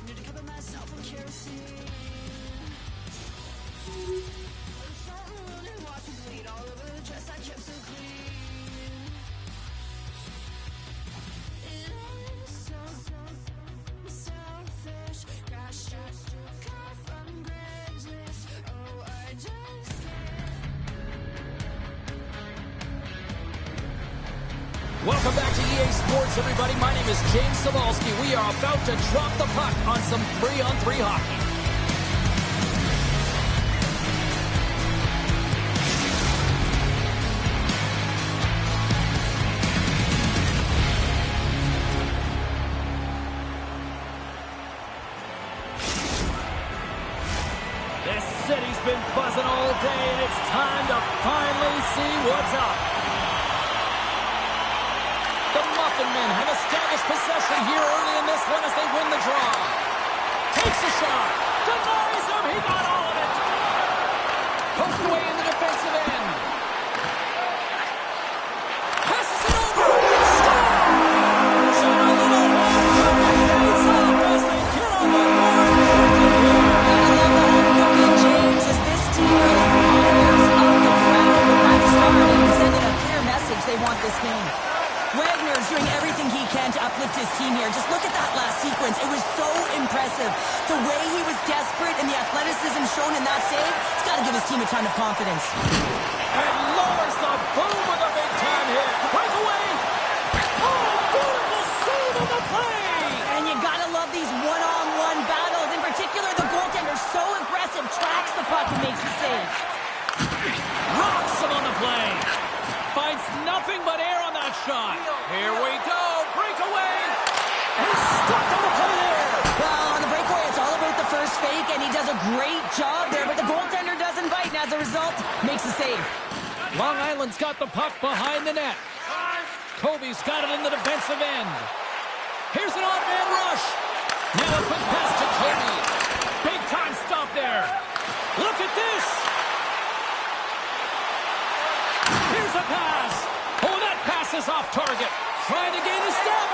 Need to cover myself with kerosene. Something running, watch me bleed all over the dress I kept so clean. It is so selfish. Got struck off from Craigslist. Oh, I just Welcome back to EA Sports, everybody. My name is James Cebulski. We are about to drop the puck on some 3-on-3 hockey. This city's been buzzing all day, and it's time to finally see what's up. The Muffin Men have established possession here early in this one as they win the draw. Takes a shot. Denies him. He got all of it. Poked away in the defensive end. Passes it over. Stop! Shot on the low line. It's up as they get on the board. James, as this team really fires up the crowd with that start and sending a clear message they want this game. Wagner's doing everything he can to uplift his team here. Just look at that last sequence. It was so impressive. The way he was desperate and the athleticism shown in that save, it's got to give his team a ton of confidence. And lowers the boom with a big-time hit. Breakaway. Oh, beautiful save on the play. And you got to love these one-on-one battles. In particular, the goaltender, so aggressive, tracks the puck and makes the save. Rocks him on the play. Finds nothing but air on that shot. Here we go. Breakaway. He's stuck on the play there. Well, on the breakaway, it's all about the first fake, and he does a great job there, but the goaltender doesn't bite, and as a result, makes a save. Long Island's got the puck behind the net. Kobe's got it in the defensive end. Here's an odd man rush. Now a quick pass to Kobe. Big time stop there. Look at this. Here's a pass. Oh, that pass is off target. Trying to gain a step.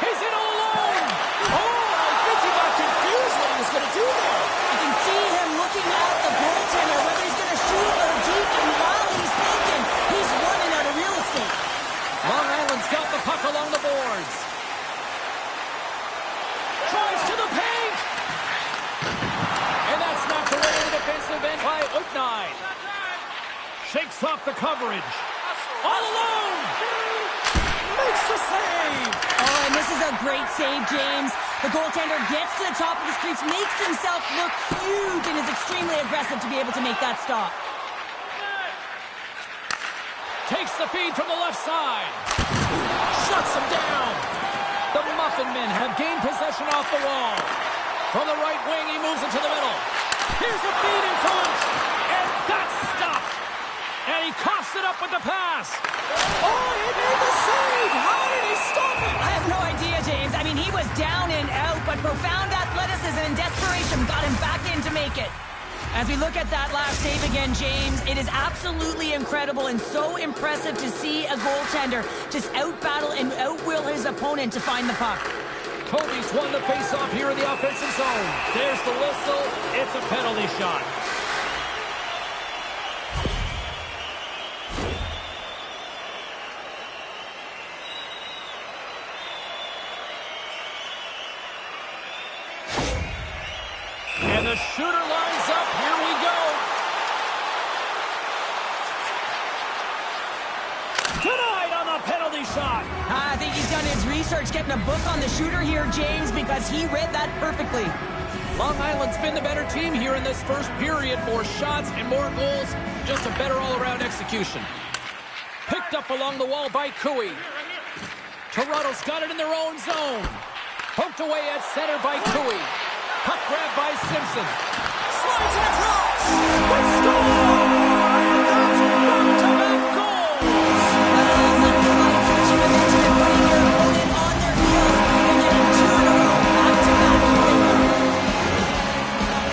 He's in all alone. Oh, I think he got confused what he was going to do there. You can see him looking at the goaltender, whether he's going to shoot or deep, and while he's thinking, he's running out of real estate. Long Island's got the puck along the boards. Drives to the paint. And that's knocked away in the defensive end by Uknai. Shakes off the coverage. All alone. Makes the save. Oh, and this is a great save, James. The goaltender gets to the top of his crease, makes himself look huge, and is extremely aggressive to be able to make that stop. Takes the feed from the left side. Shuts him down. The Muffin Men have gained possession off the wall. From the right wing, he moves into the middle. Here's a feed in front. And that's stopped. And he coughs it up with the pass. Oh, he made the save. How did he stop it? I have no idea, James. I mean, he was down and out, but profound athleticism and desperation got him back in to make it. As we look at that last save again, James, it is absolutely incredible and so impressive to see a goaltender just out-battle and out-will his opponent to find the puck. Kobe's won the face-off here in the offensive zone. There's the whistle. It's a penalty shot. And the shooter lines up. Here we go. Denied on the penalty shot. I think he's done his research getting a book on the shooter here, James, because he read that perfectly. Long Island's been the better team here in this first period. More shots and more goals. Just a better all-around execution. Picked up along the wall by Cooey. Toronto's got it in their own zone. Poked away at center by Cooey. Puck grab by Simpson. Slides it across. They score! And that's back-to-back goals. Unfortunately, they're putting their opponent on their heels and getting 2 in a row back-to-back.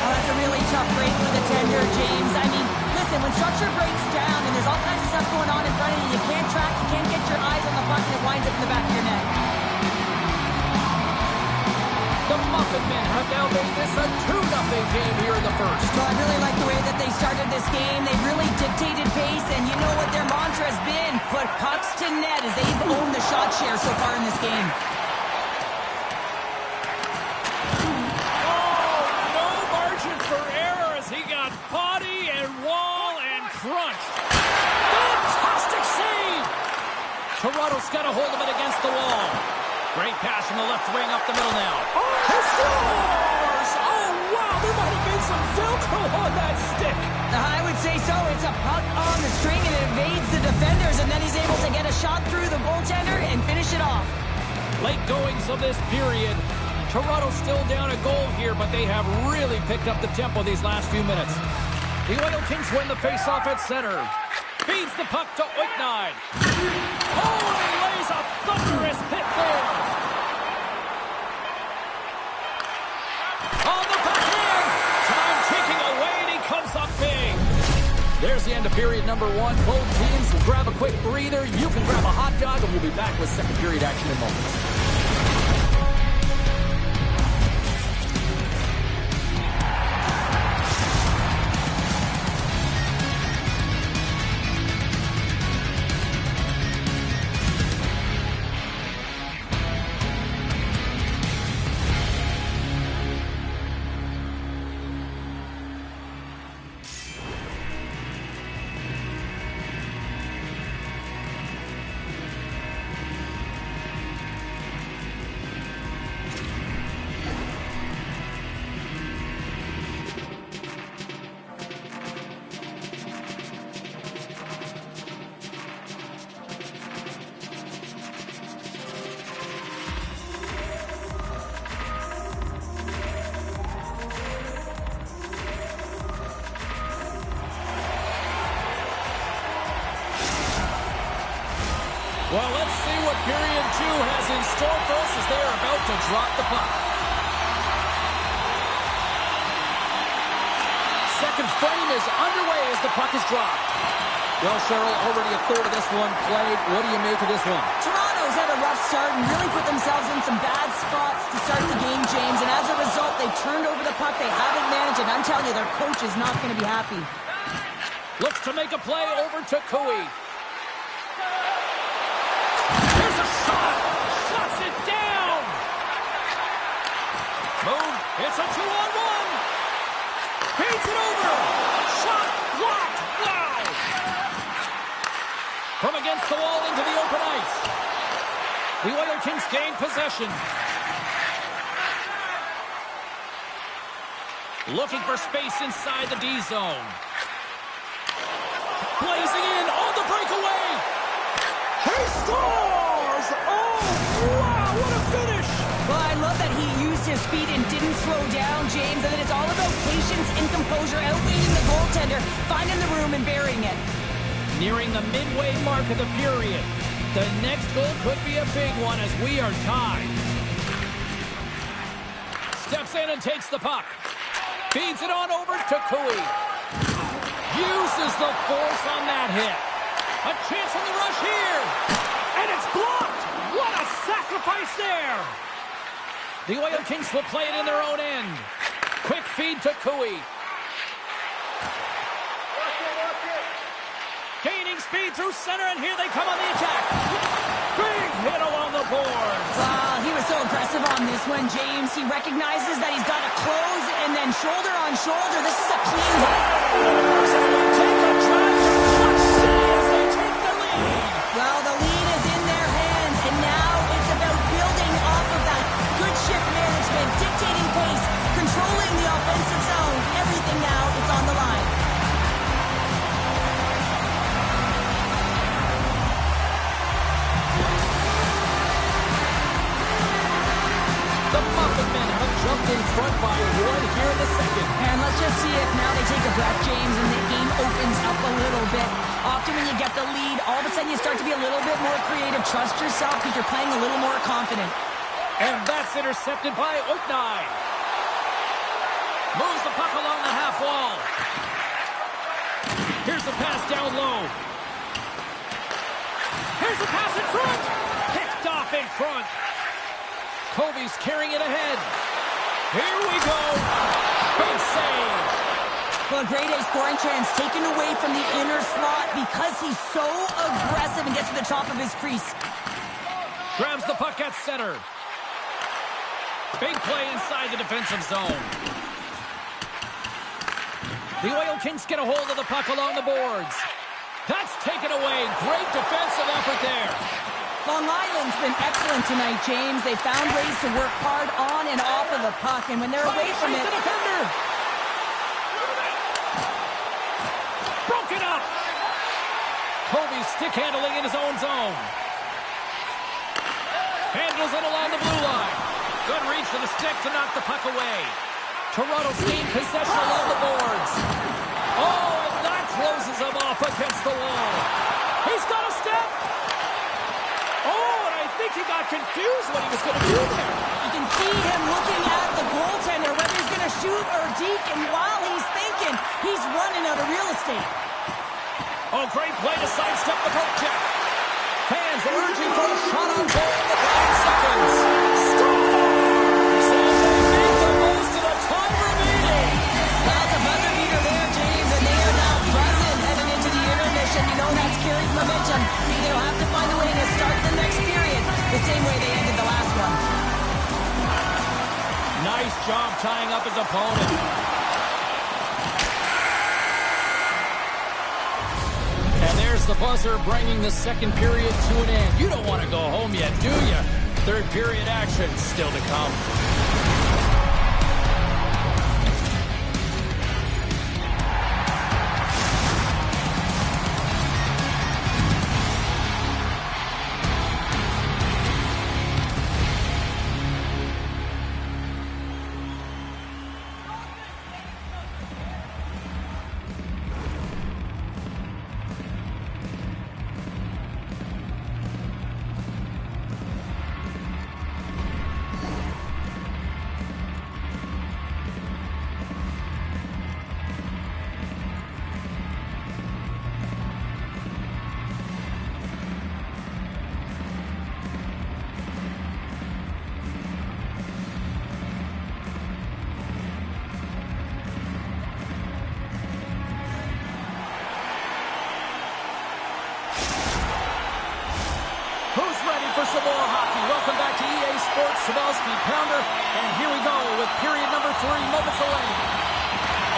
Oh, that's a really tough break for the tender, James. I mean, listen, when structure breaks down and there's all kinds of stuff going on in front of you, you can't track, you can't get your eyes on the puck, and it winds up in the back of your net. Muffin Men have now made this a 2-0 game here in the first. So I really like the way that they started this game. They really dictated pace, and you know what their mantra has been? Put pucks to net as they've owned the shot share so far in this game. Oh, no margin for error as he got body and wall and crunched. Fantastic save! Toronto's got a hold of it against the wall. Great pass from the left wing up the middle now. He scores! Oh, wow, there might have been some Velcro on that stick. I would say so. It's a puck on the string, and it evades the defenders, and then he's able to get a shot through the goaltender and finish it off. Late goings of this period. Toronto's still down a goal here, but they have really picked up the tempo these last few minutes. The Oil Kings win the faceoff at center. Feeds the puck to Oiknine. Oh, and he lays a thunderous hit there. On the backhand. Time ticking away, and he comes up big. There's the end of period number 1. Both teams will grab a quick breather. You can grab a hot dog, and we'll be back with second period action in moments. Well, let's see what period 2 has in store for us as they are about to drop the puck. Second frame is underway as the puck is dropped. Well, Cheryl, already a third of this one played. What do you make of this one? Toronto's had a rough start and really put themselves in some bad spots to start the game, James. And as a result, they've turned over the puck. They haven't managed it. I'm telling you, their coach is not going to be happy. Looks to make a play over to Cooey. Here's a shot. Shuts it down. Boom. It's a 2-on-1. Feeds it over. Shot blocked. Wow. From against the wall into the open ice. The Oil Kings gain possession. Looking for space inside the D zone. Blazing in on the breakaway. He scores! Oh, wow, what a finish! Well, I love that he used his speed and didn't slow down, James. And then it's all about patience and composure, outweighing the goaltender, finding the room and burying it. Nearing the midway mark of the period. The next goal could be a big one as we are tied. Steps in and takes the puck. Feeds it on over to Cooey. Uses the force on that hit. A chance on the rush here. And it's blocked. What a sacrifice there. The Oil Kings will play it in their own end. Quick feed to Cooey. Gaining speed through center, and here they come on the attack. Big hit along the boards. Wow, he was so aggressive on this one, James. He recognizes that he's got to close, and then shoulder on shoulder. This is a clean hit. Take a drive. Clutch saves. They take the lead. Well, the lead is in their hands, and now it's about building off of that good shift management, dictating pace, controlling the offensive zone. Everything now is on the line. The Muffin Men have jumped in front by 1 here in the second. And let's just see if now they take a breath, James, and the game opens up a little bit. Often when you get the lead, all of a sudden you start to be a little bit more creative. Trust yourself because you're playing a little more confident. And that's intercepted by Oiknine. Moves the puck along the half wall. Here's the pass down low. Here's the pass in front. Picked off in front. Kobe's carrying it ahead. Here we go. Big save. Well, a grade A scoring chance taken away from the inner slot because he's so aggressive and gets to the top of his crease. Grabs the puck at center. Big play inside the defensive zone. The Oil Kings get a hold of the puck along the boards. That's taken away. Great defensive effort there. Long Island's been excellent tonight, James. They found ways to work hard on and off of the puck, and when they're away from it... The defender. Broken up. Kobe stick handling in his own zone. Handles it along the blue line. Good reach for the stick to knock the puck away. Toronto gained possession along the boards. Oh, and that closes him off against the wall. He's got a step. Oh, and I think he got confused what he was going to do there. You can see him looking at the goaltender, whether he's going to shoot or deke, and while he's thinking, he's running out of real estate. Oh, great play to sidestep the poke check. Fans urging for a shot on goal in the 5 seconds. Scores! So they make the most of the time remaining. Well, it's a buzzer beater there, James, and they are now buzzing heading into the intermission. You know that's carried momentum. They'll have to find a way to start the next period the same way they ended the last one. Nice job tying up his opponent. There's the buzzer, bringing the second period to an end. You don't want to go home yet, do you? Third period action still to come. For some more hockey. Welcome back to EA Sports Savalsky Pounder. And here we go with period number 3 moments away.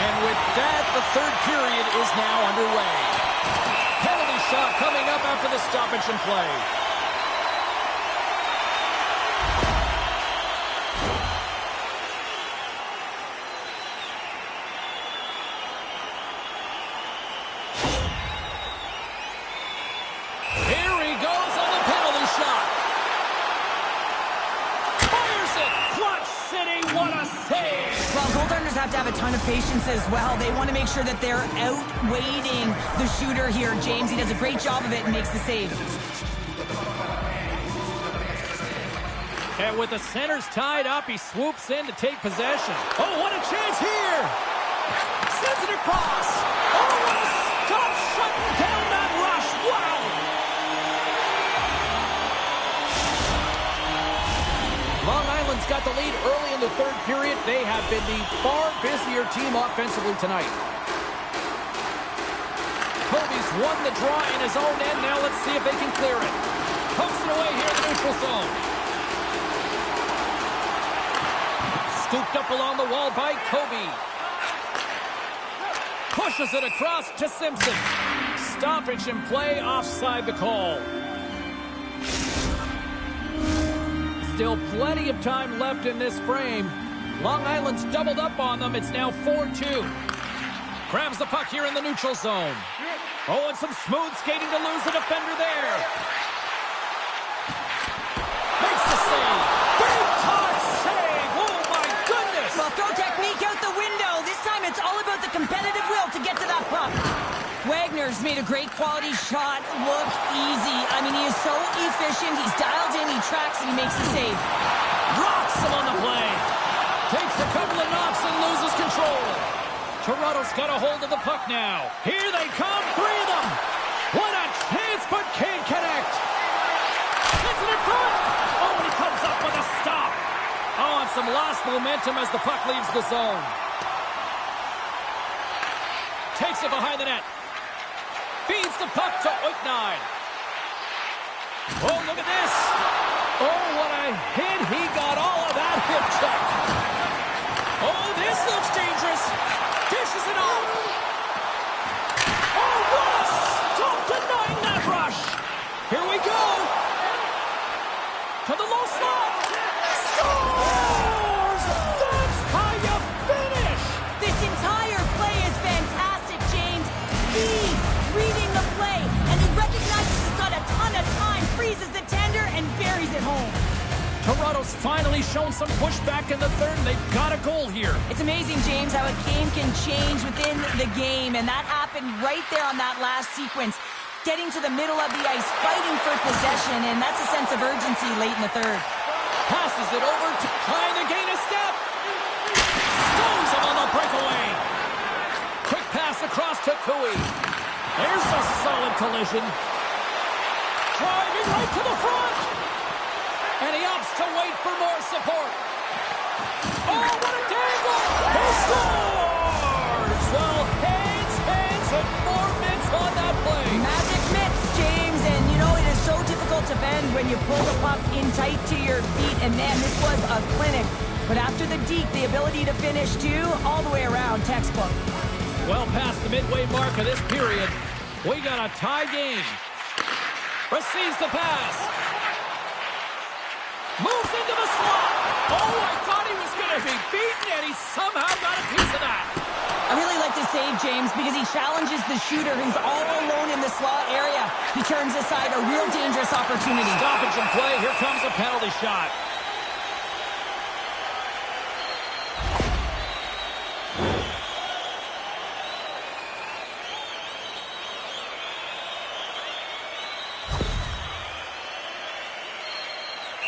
And with that, the third period is now underway. Penalty shot coming up after the stoppage in play. Here he goes on the penalty shot. What a save! Well, goaltenders have to have a ton of patience as well. They want to make sure that they're outweighting the shooter here. James, he does a great job of it and makes the save. And with the centers tied up, he swoops in to take possession. Oh, what a chance here! Sends it across! Oh, what a stop shutting down that rush! Wow! Long Island's got the lead early in the third period. They have been the far busier team offensively tonight. Kobe's won the draw in his own end. Now let's see if they can clear it. Pumps it away here in the neutral zone. Scooped up along the wall by Kobe. Pushes it across to Simpson. Stoppage in play, offside the call. Still plenty of time left in this frame. Long Island's doubled up on them. It's now 4-2. Grabs the puck here in the neutral zone. Oh, and some smooth skating to lose the defender there. Makes the save. Big time save. Oh, my goodness. Well, throw technique out the window. This time it's all about the competitive will to get to that puck. Wagner's made a great quality shot look easy. I mean, he is so efficient. He's dialed in, he tracks, and he makes the save. Rocks him on the play. Takes a couple of knocks and loses control. Toronto's got a hold of the puck now. Here they come, 3 of them. What a chance, but can't connect. Sends it in front. Oh, and he comes up with a stop. Oh, and some lost momentum as the puck leaves the zone. Takes it behind the net. Feeds the puck to Nhl25. Oh, look at this. Oh, what a hit. He got all of that hip check. Oh, this looks dangerous. Dishes it off. Oh, what a stop denying that rush. Here we go. To the low slot. Scores! That's how you finish. This entire play is fantastic, James. He's reading the play, and he recognizes he's got a ton of time, freezes the tender, and buries it home. Toronto's finally shown some pushback in the third, and they've got a goal here. It's amazing, James, how a game can change within the game, and that happened right there on that last sequence. Getting to the middle of the ice, fighting for possession, and that's a sense of urgency late in the third. Passes it over, trying to gain a step. Stones him on the breakaway. Quick pass across to Cooey. There's a solid collision. Driving right to the front. And he opts to wait for more support. Oh, what a dangle! He scores! Well, hands, and more mitts on that play. Magic mitts, James, and you know it is so difficult to bend when you pull the puck in tight to your feet, and man, this was a clinic. But after the deke, the ability to finish too, all the way around, textbook. Well past the midway mark of this period, we got a tie game. Receives the pass. Moves into the slot. Oh, I thought he was going to be beaten, and he somehow got a piece of that. I really like the save, James, because he challenges the shooter who's all alone in the slot area. He turns aside a real dangerous opportunity. Stoppage in play. Here comes a penalty shot.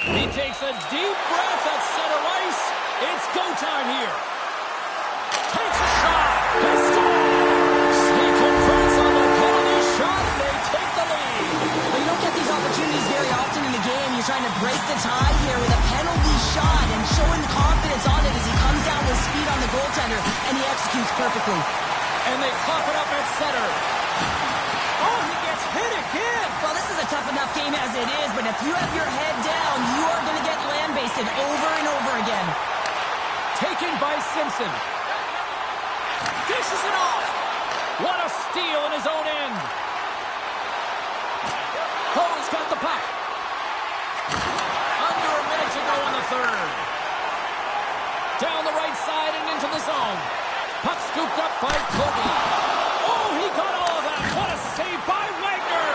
He takes a deep breath at center ice. It's go time here. Takes a shot. He scores! He converts on the penalty shot, and they take the lead. Well, you don't get these opportunities very often in the game. You're trying to break the tie here with a penalty shot and showing confidence on it as he comes down with speed on the goaltender, and he executes perfectly. And they cough it up at center. Oh, he gets hit again. Well, this is a tough enough game as it is, but if you have your head down, you are going to get land-basted over and over again. Taken by Simpson. Dishes it off. What a steal in his own end. Cole's got the puck. Under a minute to go in the third. Down the right side and into the zone. Puck scooped up by Kobe. Oh, he got all of that. What a save by Wagner.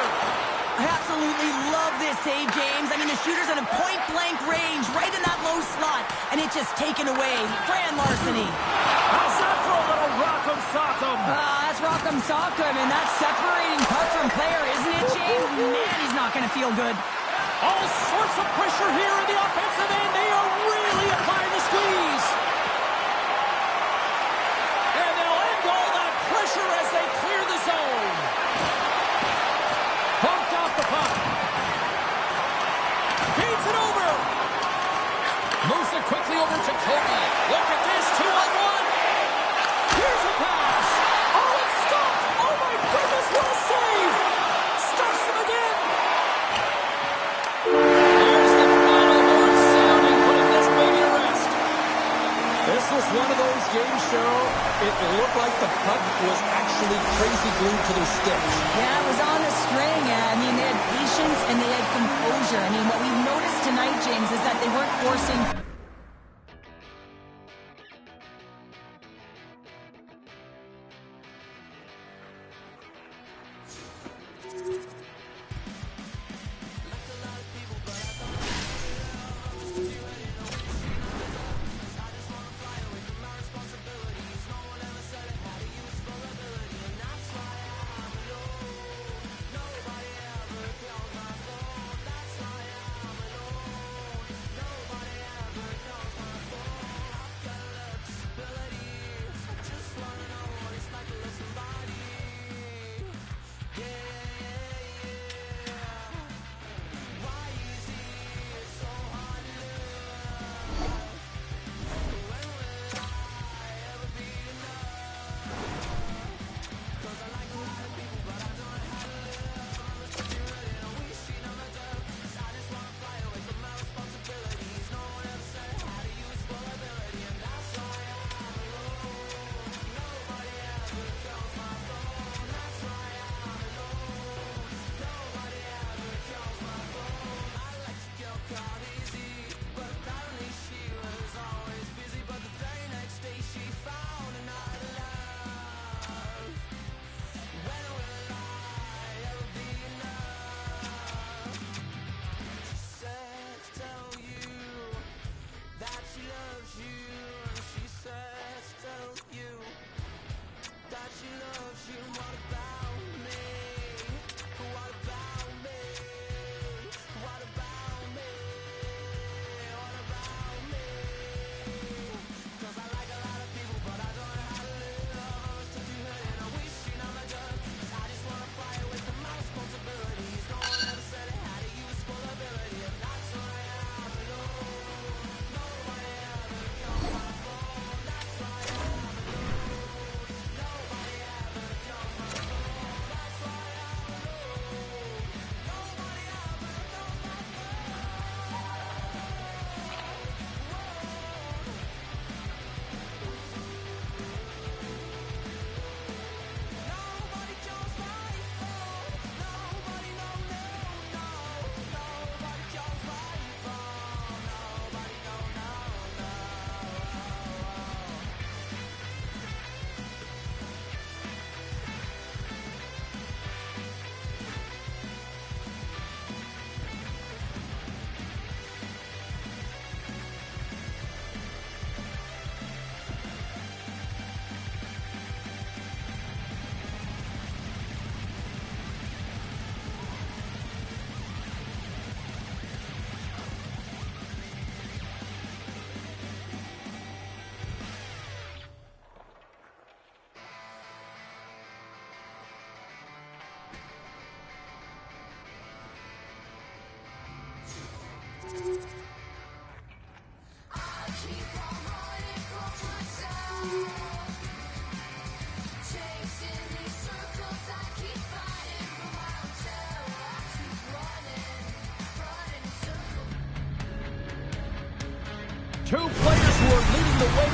I absolutely love this save, James. I mean, the shooter's at a point-blank range, right in that low slot, and it's just taken away. Grand larceny. How's that for a little rock'em sock'em? That's rock'em sock'em, and that's separating puck from player, isn't it, James? Man, he's not going to feel good. All sorts of pressure here in the offensive end. They are really applying the squeeze. And they'll end all that pressure as they clear the zone. Bumped off the puck. Feeds it over. Moves it quickly over to Kobe. Look at this, 2-on-1. Here's a pass. Oh, it's stopped. Oh, my goodness, what a save. Stuffs him again. There's the final horn sounding, putting this baby to rest. This was one of those games, Cheryl. It looked like the puck was actually crazy glued to their sticks. Yeah, it was on a string. I mean, they had patience and they had composure. I mean, what we've noticed tonight, James, is that they weren't forcing...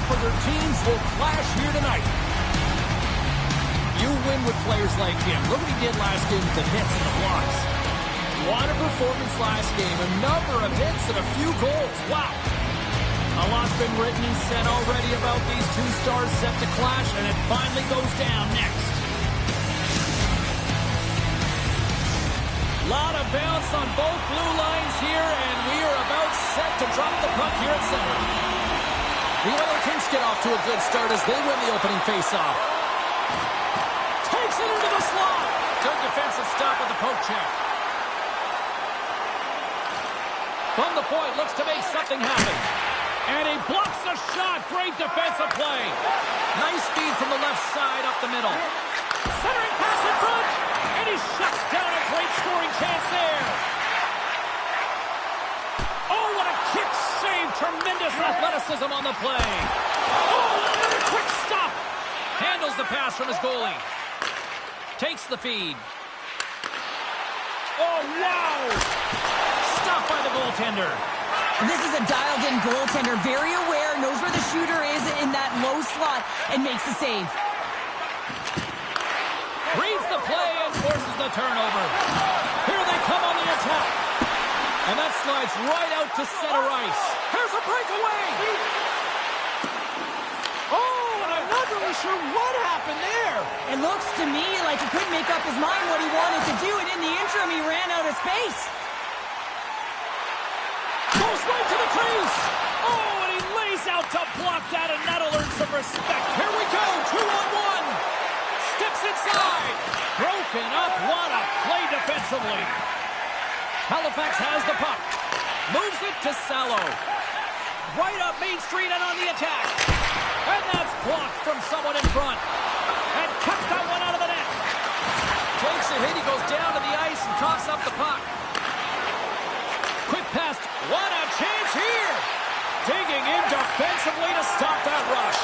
for their teams will clash here tonight. You win with players like him. Look what he did last game with the hits and the blocks. What a performance last game. A number of hits and a few goals. Wow. A lot's been written and said already about these two stars set to clash, and it finally goes down next. Lot of bounce on both blue lines here, and we are about set to drop the puck here at center. The Oil Kings get off to a good start as they win the opening faceoff. Takes it into the slot. Good defensive stop with the poke check. From the point, looks to make something happen. And he blocks the shot. Great defensive play. Nice speed from the left side up the middle. Centering pass in front. And he shuts down a great scoring chance there. Oh, what a kick save. Tremendous athleticism on the play. Oh, another quick stop. Handles the pass from his goalie. Takes the feed. Oh, wow. Stopped by the goaltender. This is a dialed-in goaltender, very aware, knows where the shooter is in that low slot, and makes the save. Reads the play and forces the turnover. Here they come on the attack. And that slides right out to center ice. Here's a breakaway. Oh, and I'm not really sure what happened there. It looks to me like he couldn't make up his mind what he wanted to do, and in the interim, he ran out of space. Goes right to the crease. Oh, and he lays out to block that, and that'll earn some respect. Here we go, 2-on-1. Steps inside. Broken up. What a play defensively. Halifax has the puck. Moves it to Salo. Right up Main Street and on the attack. And that's blocked from someone in front. And kept that one out of the net. Takes a hit. He goes down to the ice and coughs up the puck. Quick pass. What a chance here. Digging in defensively to stop that rush.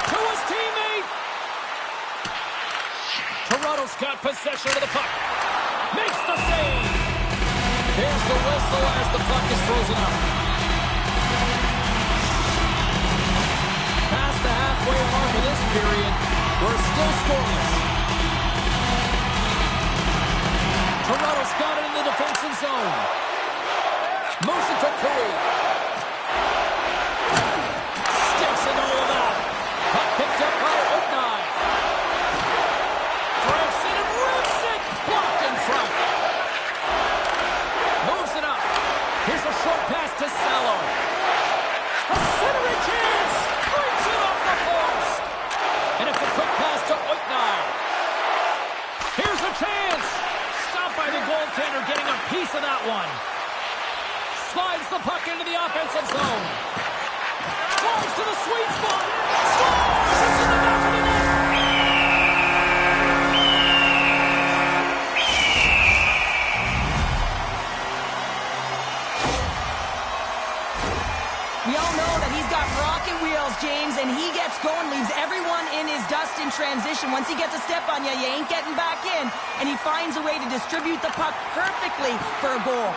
To his teammate. Toronto's got possession of the puck. Makes the save. There's the whistle as the puck is frozen up. Past the halfway mark of this period, we're still scoreless. Toronto's got it in the defensive zone. Moves it to Curry. Sticks it all about. Puck picked up by Oaknine. Drives it and rips it. Blocked in front. Moves it up. Here's a short pass to Salo. A centering chance. Brings it off the post. And it's a quick pass to Oaknine. Here's a chance. Stopped by the goaltender, getting a piece of that one. Slides the puck into the offensive zone. Drives to the sweet spot. Scores! It's in the back of the net. We all know that he's got rocket wheels, James, and he gets going, leaves everyone in his dust in transition. Once he gets a step on you, you ain't getting back in, and he finds a way to distribute the puck perfectly for a goal.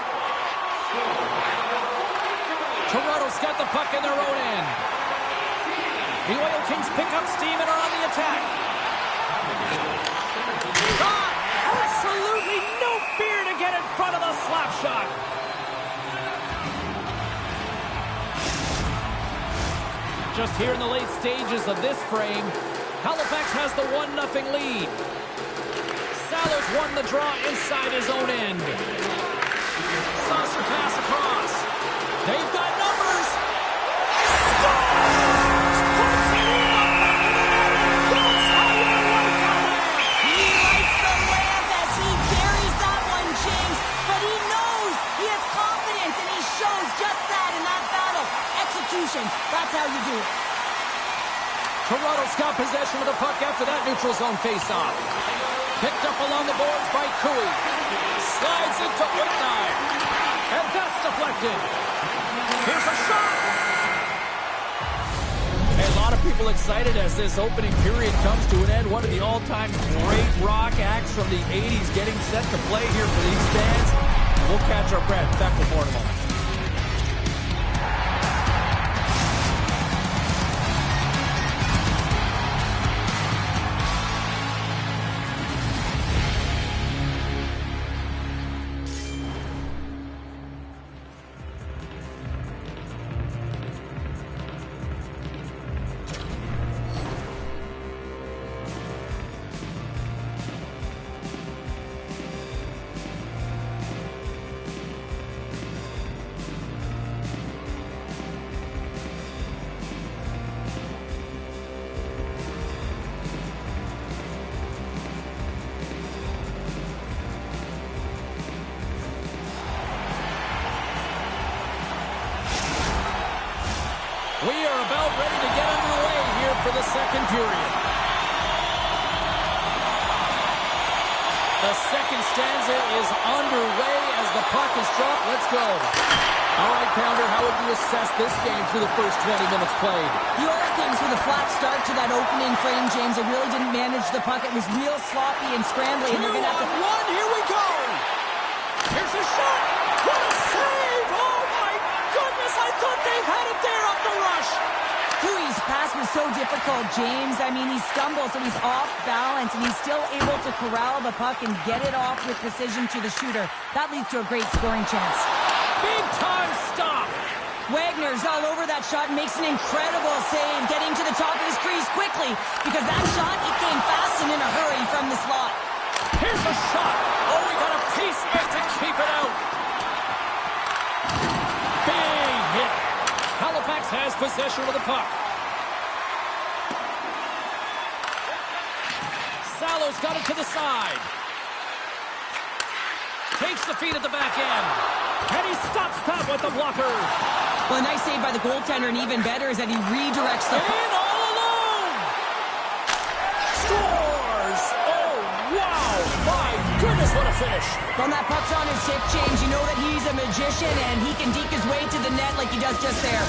Toronto's got the puck in their own end. The Oil Kings pick up steam and are on the attack. Got absolutely no fear to get in front of the slap shot. Just here in the late stages of this frame, Halifax has the 1-0 lead. Salo's won the draw inside his own end. Saucer pass across. They've got numbers. Scores! Puts it in the back of the net and goes higher like a lamp. He likes the lamp as he carries that one, James, but he knows he has confidence, and he shows just that in that battle. Execution, that's how you do it. Toronto's got possession of the puck after that neutral zone faceoff. Picked up along the boards by Cooey. Slides into Oaknine. And that's deflected. Here's a shot. Hey, a lot of people excited as this opening period comes to an end. One of the all-time great rock acts from the 80s getting set to play here for these fans. We'll catch our breath. Back with more in a moment. ready to get underway here for the second period. The second stanza is underway as the puck is dropped. Let's go. All right, Pounder, how would you assess this game through the first 20 minutes played? The Oil Kings with a flat start to that opening frame, James. They really didn't manage the puck. It was real sloppy and scrambly, and they're going to have to... 2-on-1, here we go! Here's a shot! What a save! Oh, my goodness, I thought they had it there off the rush! Huey's pass was so difficult, James. I mean, he stumbles, so he's off balance, and he's still able to corral the puck and get it off with precision to the shooter. That leads to a great scoring chance. Big time stop! Wagner's all over that shot and makes an incredible save, getting to the top of his crease quickly, because that shot, it came fast and in a hurry from the slot. Here's a shot! Oh, we got a piece of it to keep it out! Big hit! Halifax has possession of the puck. Salo's got it to the side. Takes the feed at the back end. And he stops that with the blocker. Well, a nice save by the goaltender, and even better is that he redirects the... In all alone! Scores! Oh, wow! My goodness, what a finish! When that puck's on his hip, James, you know that he's a magician, and he can deke his way to the net like he does just there.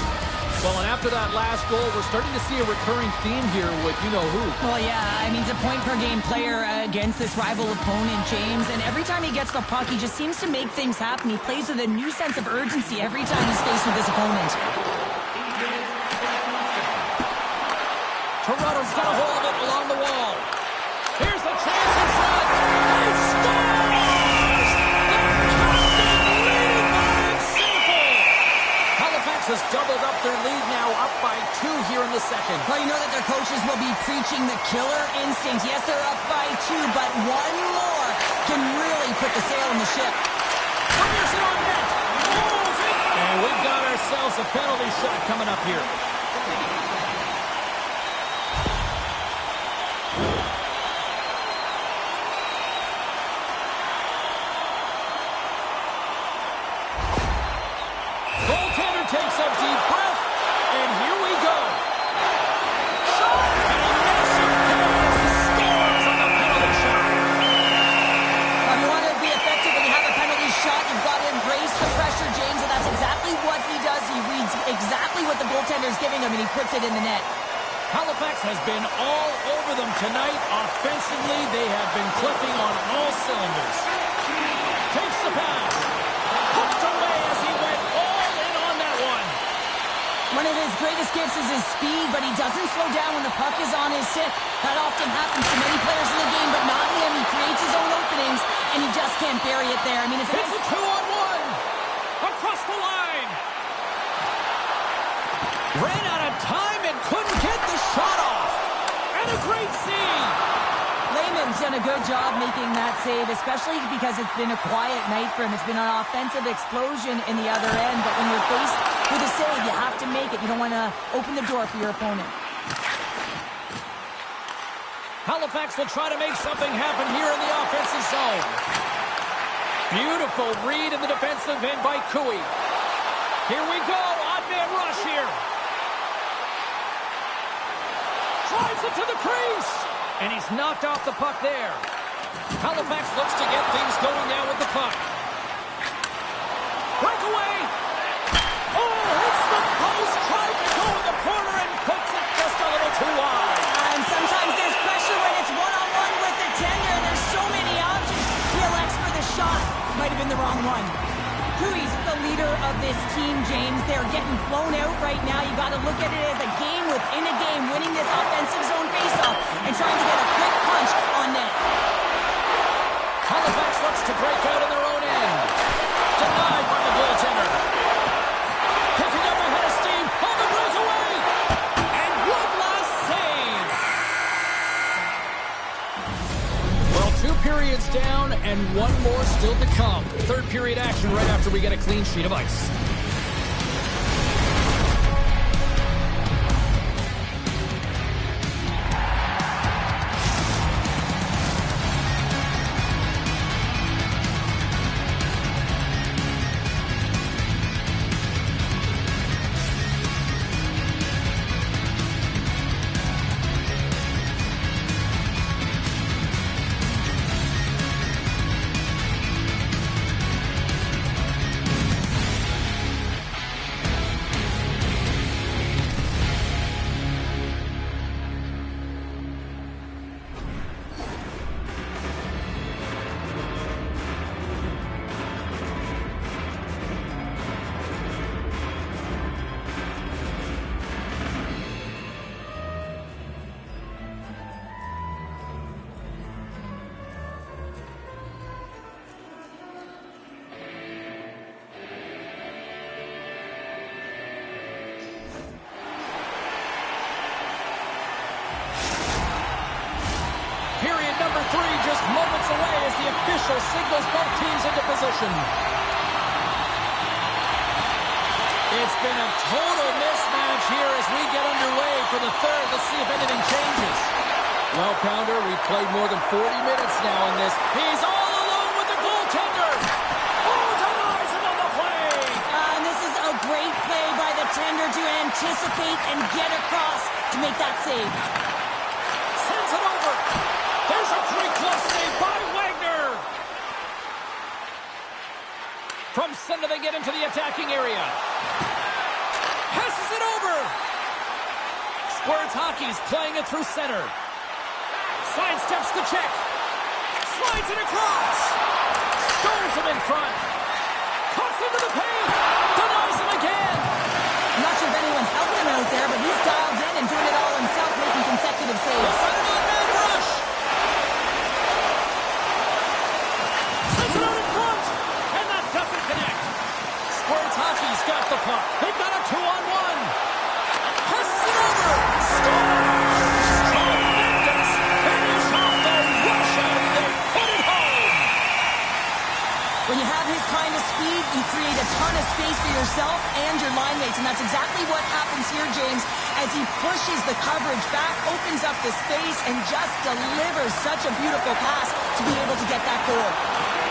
Well, and after that last goal, we're starting to see a recurring theme here with you-know-who. Well, yeah, I mean, he's a point-per-game player against this rival opponent, James, and every time he gets the puck, he just seems to make things happen. He plays with a new sense of urgency every time he's faced with his opponent. Toronto's got a hold of it along the wall. Here's the chance in front. He scores! Has doubled up their lead now, up by 2 here in the second. Well, you know that their coaches will be preaching the killer instinct. Yes, they're up by 2, but one more can really put the sail in the ship. Fires it on net. And we've got ourselves a penalty shot coming up here. Takes a deep breath, and here we go. Shot, and a massive pass. He scores on the penalty shot. If you want to be effective when you have a penalty shot, you've got to embrace the pressure, James, and that's exactly what he does. He reads exactly what the goaltender is giving him, and he puts it in the net. Halifax has been all over them tonight. Offensively, they have been clicking on all cylinders. Takes the pass. Hooked away as he went all in on that one. One of his greatest gifts is his speed, but he doesn't slow down when the puck is on his stick. That often happens to many players in the game, but not him. He creates his own openings, and he just can't bury it there. I mean, it's a 2-on-1. Across the line. Ran out of time and couldn't get the shot off. And a great save. Lehman's done a good job making that save, especially because it's been a quiet night for him. It's been an offensive explosion in the other end, but when you're faced with a save, you have to make it. You don't want to open the door for your opponent. Halifax will try to make something happen here in the offensive zone. Beautiful read in the defensive end by Cooey. Here we go, odd man rush here. Drives it to the crease. And he's knocked off the puck there. Halifax looks to get things going now with the puck. Breakaway. Oh, hits the post. Tried to go in the corner and puts it just a little too wide. And sometimes there's pressure when it's one-on-one with the tender. There's so many options. He elects for the shot. Might have been the wrong one. Cooey's the leader of this team, James. They're getting blown out right now. You got to look at it as a game within a game, winning this offensive zone faceoff and trying to get a quick punch on net. Halifax looks to break out in their own end. Denied by the goaltender. Picking up ahead of steam on the breakaway. And one last save. Well, 2 periods down and 1 more still to come. Third period action right after we get a clean sheet of ice. three just moments away as the official signals both teams into position. It's been a total mismatch here as we get underway for the third. Let's see if anything changes. Well, Pounder, we've played more than 40 minutes now in this. He's all alone with the goaltender. Oh, denies him on the play. And this is a great play by the tender to anticipate and get across to make that save. Sends it over. There's a great close save by Wagner. From center, they get into the attacking area. Passes it over. Squirts Hockey's playing it through center. Sidesteps the check. Slides it across. Stones him in front. Cuts into the paint. Denies him again. I'm not sure if anyone's helping him out there, but he's dialed in and doing it all himself, making consecutive saves. Man rush. Sends it out in front. And that doesn't connect. Squirts Hockey's got the puck. They've got a 2-on-1. Passes it over. Scores! Tremendous finish off the rush, and they put it home. When you have his kind of speed, you create a ton of space for yourself and your line mates, and that's exactly what happens here, James, as he pushes the coverage back, opens up the space, and just delivers such a beautiful pass to be able to get that goal.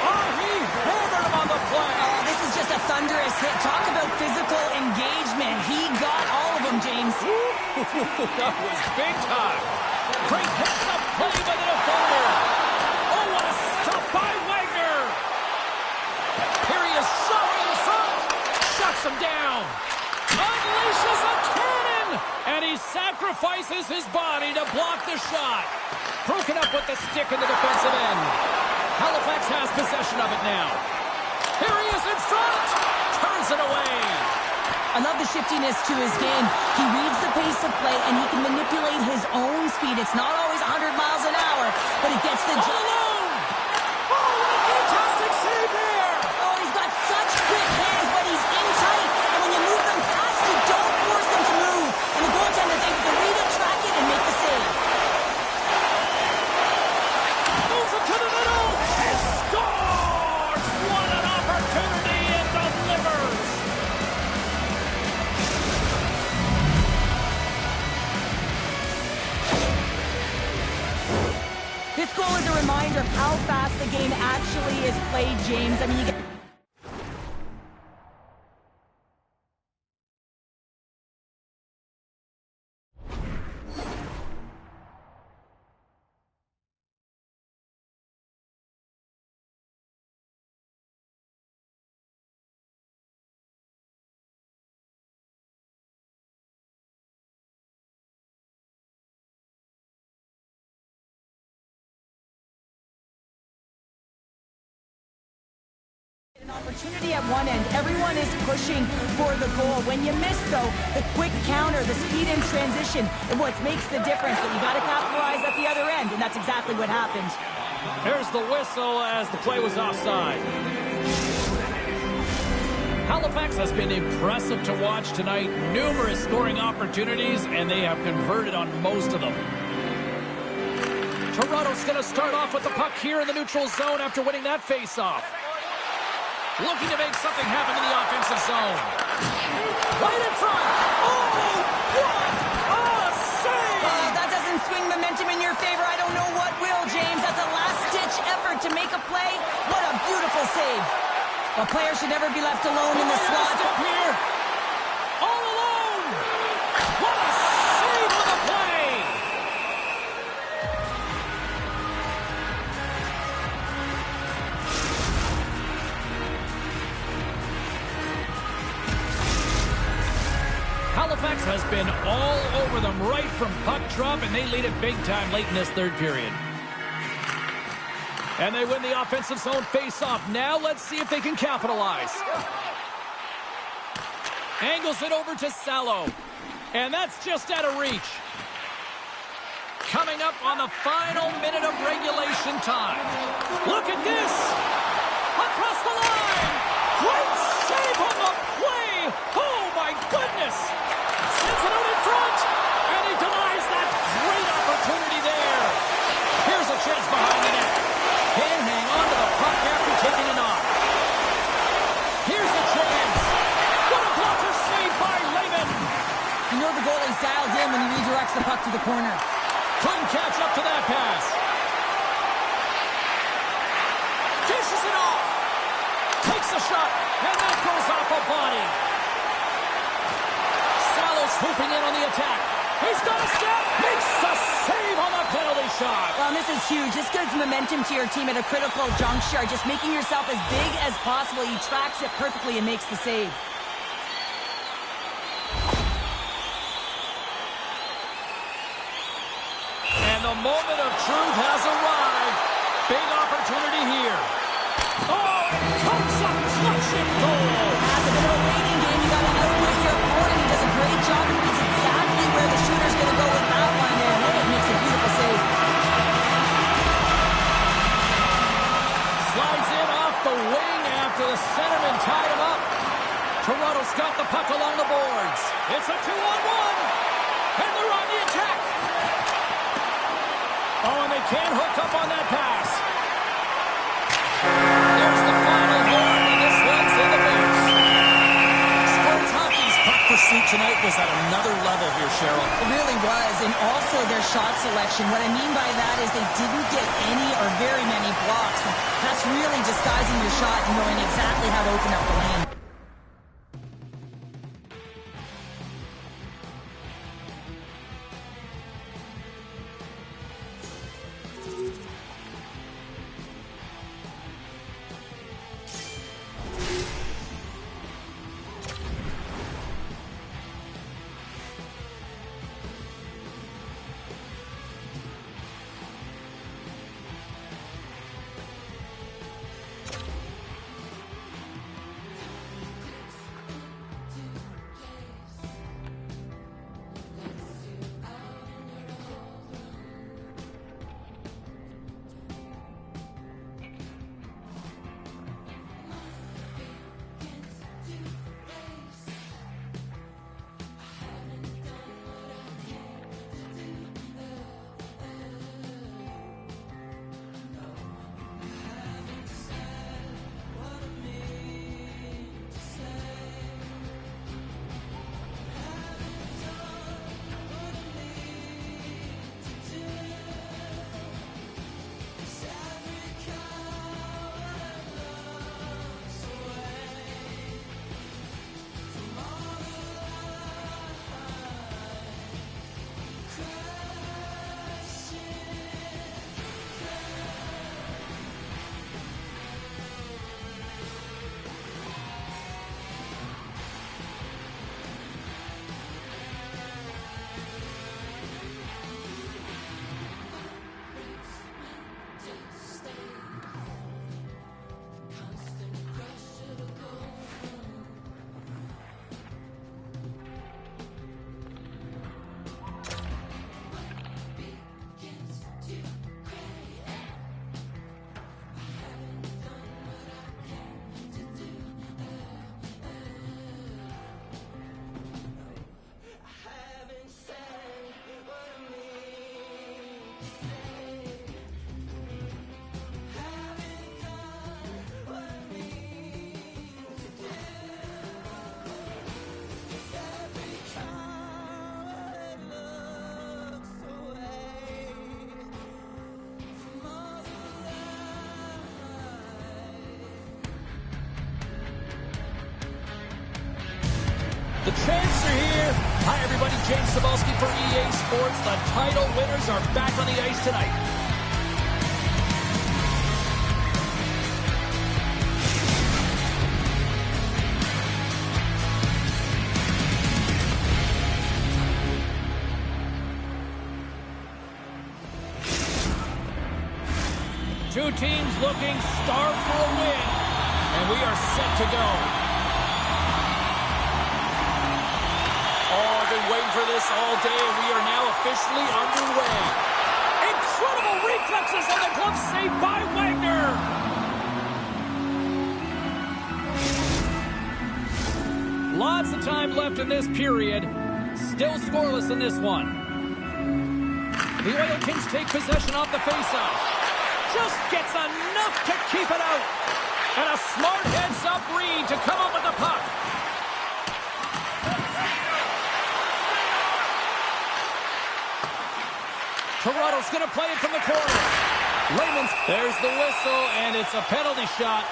Oh, he hammered him on the play. Oh, this is just a thunderous hit. Talk about physical engagement. He got all of them, James. That was big time. Great heads-up play by the defender. Oh, what a stop by Wagner. Here he is, showing in front. Shuts him down. Unleashes a cannon. And he sacrifices his body to block the shot. Broken up with the stick in the defensive end. Halifax has possession of it now. Here he is in front. Turns it away. I love the shiftiness to his game. He reads the pace of play, and he can manipulate his own speed. It's not always 100 miles an hour, but he gets the All job. alone. Oh, what a fantastic save there. Oh, he's got such quick hands, but he's in tight. And when you move them past, you don't force them to move. And the goaltender's able to read it, track it, and make the save. Moves it to the middle and scores! What an opportunity and delivers! This goal is a reminder of how fast the game actually is played, James. I mean, you get... An opportunity at one end. Everyone is pushing for the goal. When you miss, though, the quick counter, the speed in transition, and what makes the difference. But you got to capitalize at the other end, and that's exactly what happened. There's the whistle as the play was offside. Halifax has been impressive to watch tonight. Numerous scoring opportunities, and they have converted on most of them. Toronto's going to start off with the puck here in the neutral zone after winning that face-off. Looking to make something happen in the offensive zone. Right in front. Oh, what a save! That doesn't swing momentum in your favor. I don't know what will, James. That's a last-ditch effort to make a play. What a beautiful save. A player should never be left alone in the slot. Step here. All alone. What a save with the play. Halifax has been all over them right from puck drop, and they lead it big time late in this third period. And they win the offensive zone face-off. Now let's see if they can capitalize. Angles it over to Salo. And that's just out of reach. Coming up on the final minute of regulation time. Look at this. Across the line. Great save on the play. Oh, my goodness. Sends it out in front. And he denies that great opportunity there. Here's a chance behind the the puck to the corner. Couldn't catch up to that pass. Dishes it off. Takes a shot, and that goes off a body. Salo swooping in on the attack. He's got a step. Makes the save on the penalty shot. Well, this is huge. This gives momentum to your team at a critical juncture. Just making yourself as big as possible. He tracks it perfectly and makes the save. And the moment of truth has arrived. Big opportunity here. Oh, it comes up clutch and goal. That's a bit of a waiting game. You got to outwit your opponent. He does a great job. He knows exactly where the shooter's going to go with that one, and it makes a beautiful save. Slides in off the wing after the centerman tied him up. Toronto's got the puck along the boards. It's a 2-on-1, and they're on the attack. Oh, and they can't hook up on that pass. There's the final horn, and this one's in the books. Sports hockey's puck pursuit tonight was at another level here, Cheryl. It really was, and also their shot selection. What I mean by that is they didn't get any or very many blocks. That's really disguising your shot and knowing exactly how to open up the lane. The champs are here. Hi, everybody. James Cebulski for EA Sports. The title winners are back on the ice tonight. Two teams looking starved for a win, and we are set to go. Oh, I've been waiting for this all day, and we are now officially underway. Incredible reflexes on the glove save by Wagner. Lots of time left in this period. Still scoreless in this one. The Oil Kings take possession off the faceoff. Just gets enough to keep it out. And a smart heads-up read to come up with the puck. Toronto's going to play it from the corner. Layman's, there's the whistle, and it's a penalty shot.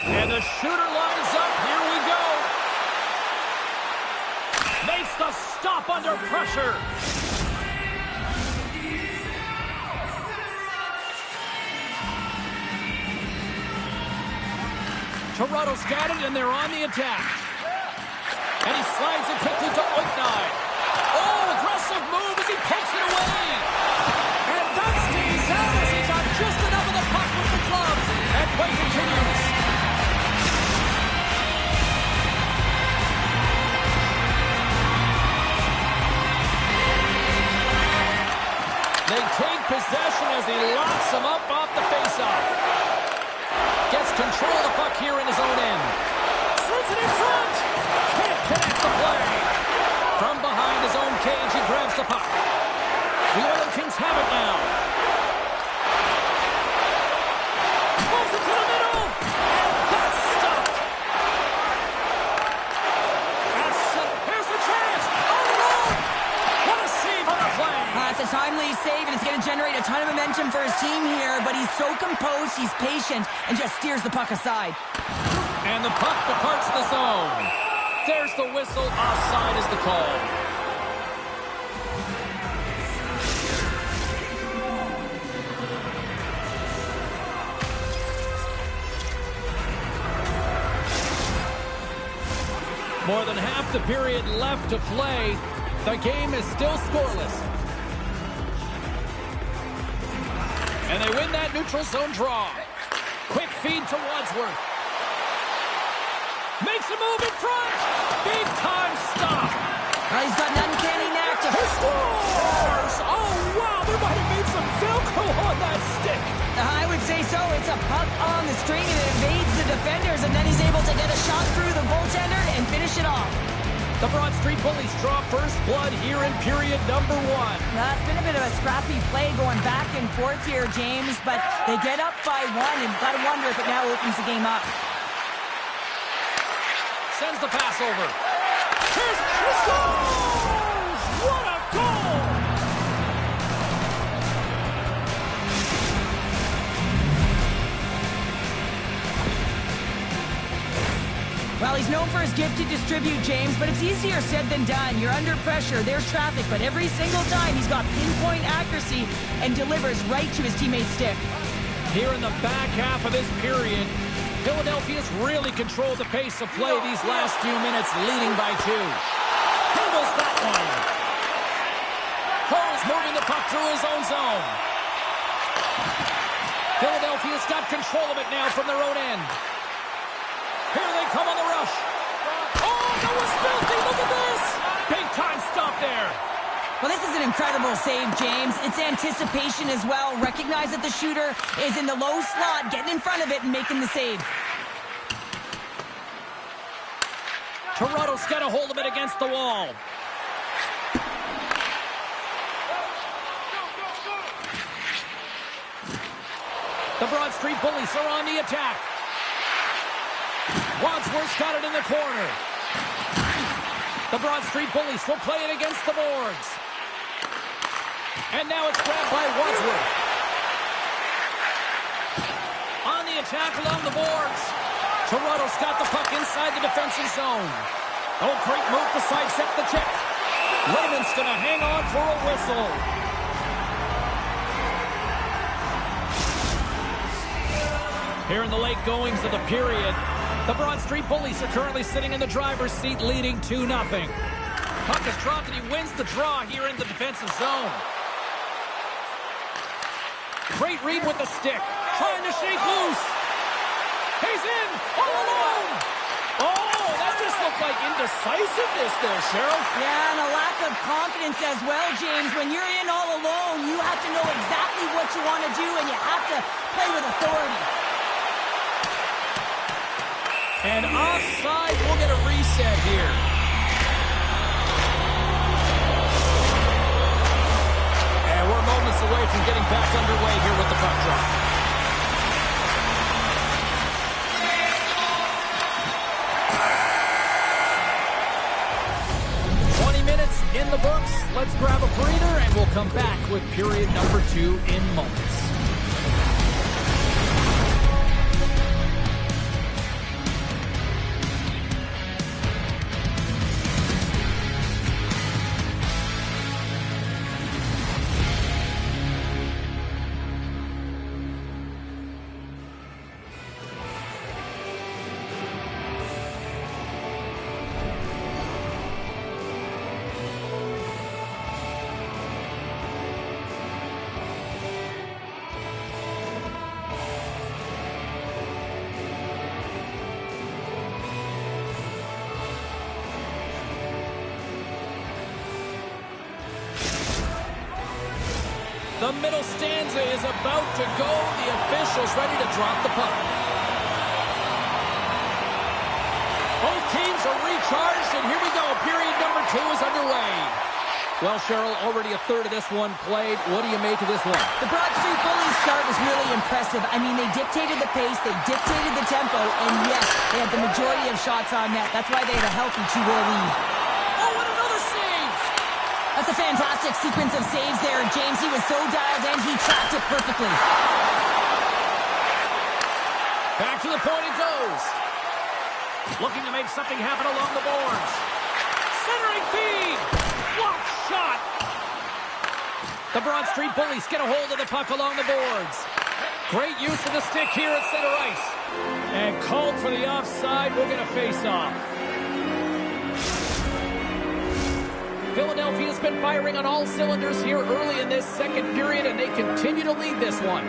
And the shooter lines up. Here we go. Makes the stop under pressure. Toronto's got it, and they're on the attack. And he slides it quickly to Nhl25. Oh, aggressive move as he pokes it away. And that stays out as he got just enough of the puck with the gloves. And play continues. They take possession as he locks him up off the faceoff. Gets control of the puck here in his own end. Sends it in front. Can't connect the play. From behind his own cage, he grabs the puck. The Oilers Kings have it now. Moves it to the middle. And that's stopped. That's set. Here's the chance. On the road. What a save on the play. It's a timely save, and it's going to generate a ton of momentum for his team here, but he's so composed, he's patient, and just steers the puck aside. And the puck departs the zone. There's the whistle. Offside is the call. More than half the period left to play. The game is still scoreless. And they win that neutral zone draw. Quick feed to Wadsworth. Makes a move in front. Big time stop. He's got an uncanny knack to... He scores! Oh, wow, there might have been some Velcro on that stick. I would say so. It's a puck on the string, and it evades the defenders, and then he's able to get a shot through the goaltender and finish it off. The Broad Street Bullies draw first blood here in period number 1. It's been a bit of a scrappy play going back and forth here, James, but they get up by 1, and you've got to wonder if it now opens the game up. Sends the pass over. Here's he scores! What a goal! Well, he's known for his gift to distribute, James, but it's easier said than done. You're under pressure, there's traffic, but every single time he's got pinpoint accuracy and delivers right to his teammate's stick. Here in the back half of this period, Philadelphia's really controlled the pace of play these last few minutes, leading by 2. Handles that one. Cole's moving the puck through his own zone. Philadelphia's got control of it now from their own end. Here they come on the rush. Oh, that was filthy. Look at this. Big time stop there. Well, this is an incredible save, James. It's anticipation as well. Recognize that the shooter is in the low slot, getting in front of it and making the save. Toronto's got a hold of it against the wall. The Broad Street Bullies are on the attack. Wadsworth's got it in the corner. The Broad Street Bullies will play it against the boards. And now it's grabbed by Wadsworth. On the attack along the boards. Toronto's got the puck inside the defensive zone. Oh, great move to sidestep the check. Layman's going to hang on for a whistle. Here in the late goings of the period, the Broad Street Bullies are currently sitting in the driver's seat, leading 2-0. Puck is dropped, and he wins the draw here in the defensive zone. Great read with the stick. Trying to shake loose. He's in, all alone. Oh, that just looked like indecisiveness there, Cheryl. Yeah, and a lack of confidence as well, James. When you're in all alone, you have to know exactly what you want to do, and you have to play with authority. And offside, we'll get a reset here. And we're moments away from getting back underway here with the puck. with period number 2 in moments. The middle stanza is about to go. The officials ready to drop the puck. Both teams are recharged, and here we go. Period number 2 is underway. Well, Cheryl, already a third of this one played. What do you make of this one? The Broad Street Bullies start was really impressive. I mean, they dictated the pace, they dictated the tempo, and yes, they had the majority of shots on net. That's why they had a healthy 2-goal lead. Oh, and another save! That's a fantastic sequence of saves there, James. He was so dialed in, he tracked it perfectly. Back to the point it goes. Looking to make something happen along the boards. Centering feed! Block shot! The Broad Street Bullies get a hold of the puck along the boards. Great use of the stick here at center ice. And called for the offside. We're going to face off. Philadelphia's been firing on all cylinders here early in this second period, and they continue to lead this one.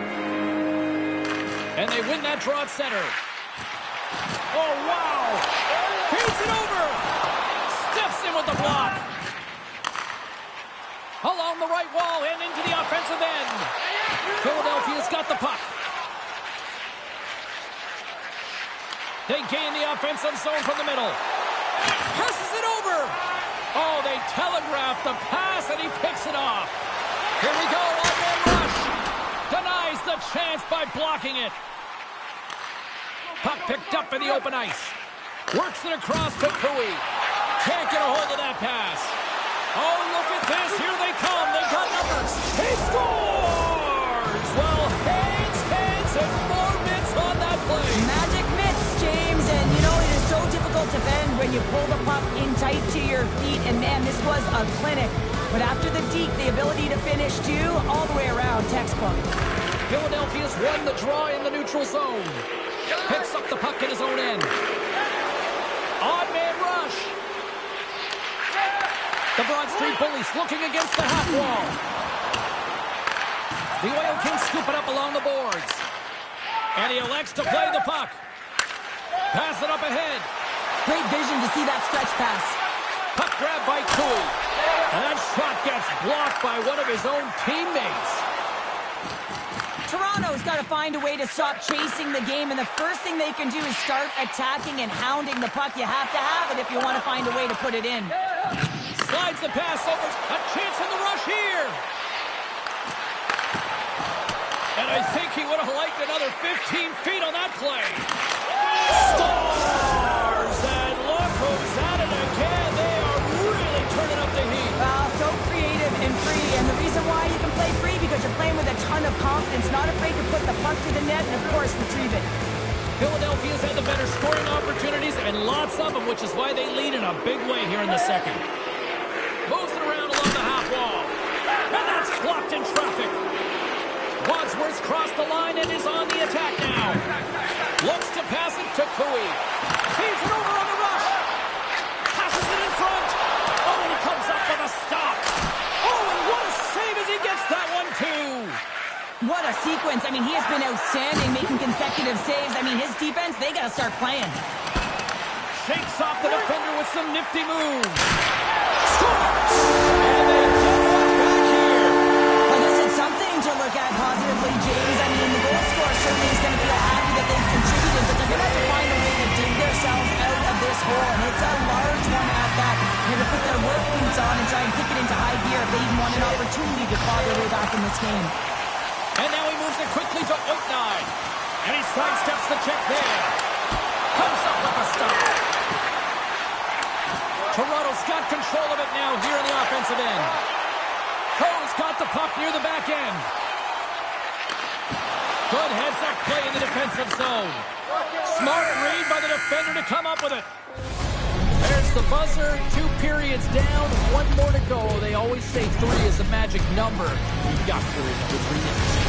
And they win that draw at center. Oh, wow! Feeds it over! Steps in with the block. Along the right wall and into the offensive end. Philadelphia's got the puck. They gain the offensive zone from the middle. Passes it over! Oh, they telegraph the pass, and he picks it off. Here we go, one-man rush. Denies the chance by blocking it. Puck picked up in the open ice. Works it across to Cooey. Can't get a hold of that pass. Oh, look at this. Here they come. They got numbers. He scores! Well, hands, and more mitts on that play. Magic mitts, James, and you know, it is so difficult to bend when you pull the puck in tight to your feet, and man, this was a clinic. But after the deke, the ability to finish too, all the way around, textbook. Philadelphia's won the draw in the neutral zone. Picks up the puck in his own end. Odd man rush. The Broad Street Bullies looking against the half wall. The Oil Kings scoop it up along the boards. And he elects to play the puck. Pass it up ahead. Great vision to see that stretch pass. Puck grab by Cooey. And that shot gets blocked by one of his own teammates. Toronto's got to find a way to stop chasing the game, and the first thing they can do is start attacking and hounding the puck. You have to have it if you want to find a way to put it in. Slides the pass over. A chance in the rush here. And I think he would have liked another 15 feet on that play. Stars! And look who's at it again. They are really turning up the heat. So creative and free, and the reason why you can play free because you're playing with a ton of confidence, not afraid to put the puck to the net and, of course, retrieve it. Philadelphia's had the better scoring opportunities and lots of them, which is why they lead in a big way here in the second. Moves it around along the half wall. And that's blocked in traffic. Wadsworth's crossed the line and is on the attack now. Looks to pass it to Cooey. Feeds it over on the rush. Passes it in front. Oh, and he comes up with a stop. Oh, and what a save as he gets that one, too. What a sequence. I mean, he has been outstanding, making consecutive saves. I mean, his defense, they got to start playing. Shakes off the defender with some nifty moves. Scores! And they get one back here. Well, this is something to look at positively, James. I mean, the goal scorer certainly is going to feel happy that they've contributed, but they're going to have to find a way to dig themselves out of this hole, and it's a large one at that. They're going to put their work boots on and try and kick it into high gear if they even want an opportunity to claw their way back in this game. And now he moves it quickly to Oaknine. And he sidesteps the check there. Comes up with a stop. Toronto's got control of it now here in the offensive end. Hose got the puck near the back end. Good heads-up play in the defensive zone. Smart read by the defender to come up with it. There's the buzzer. 2 periods down. 1 more to go. They always say 3 is a magic number. We've got period number 3 next.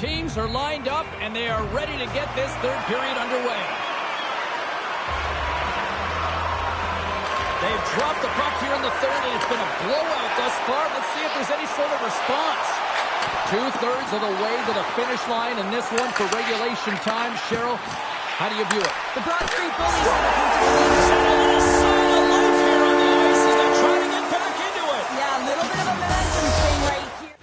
Teams are lined up, and they are ready to get this third period underway. They've dropped the puck here in the third, and it's been a blowout thus far. Let's see if there's any sort of response. 2/3 of the way to the finish line in this one for regulation time. Cheryl, how do you view it? The Broad Street Bullies have a comfortable And a little sign of life here on the ice as they try to get back into it. Yeah, a little bit of a momentum swing right here.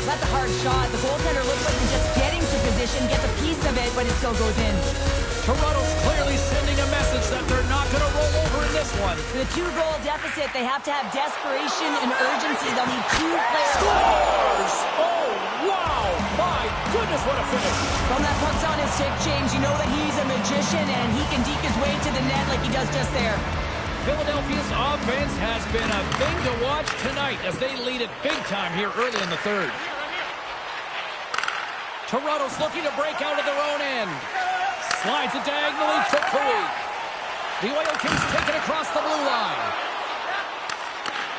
That's a hard shot. The goaltender looks like he's just getting to position, gets a piece of it, but it still goes in. Toronto's clearly sending a message that they're not going to roll over in this one. For the 2-goal deficit, they have to have desperation and urgency. They'll need 2 players. Scores! Oh, wow! My goodness, what a finish. From that puck's on his stick, James, you know that he's a magician, and he can deke his way to the net like he does just there. Philadelphia's offense has been a thing to watch tonight as they lead it big time here early in the third. Toronto's looking to break out of their own end. Slides it diagonally to Cooey. The Oil Kings take it across the blue line.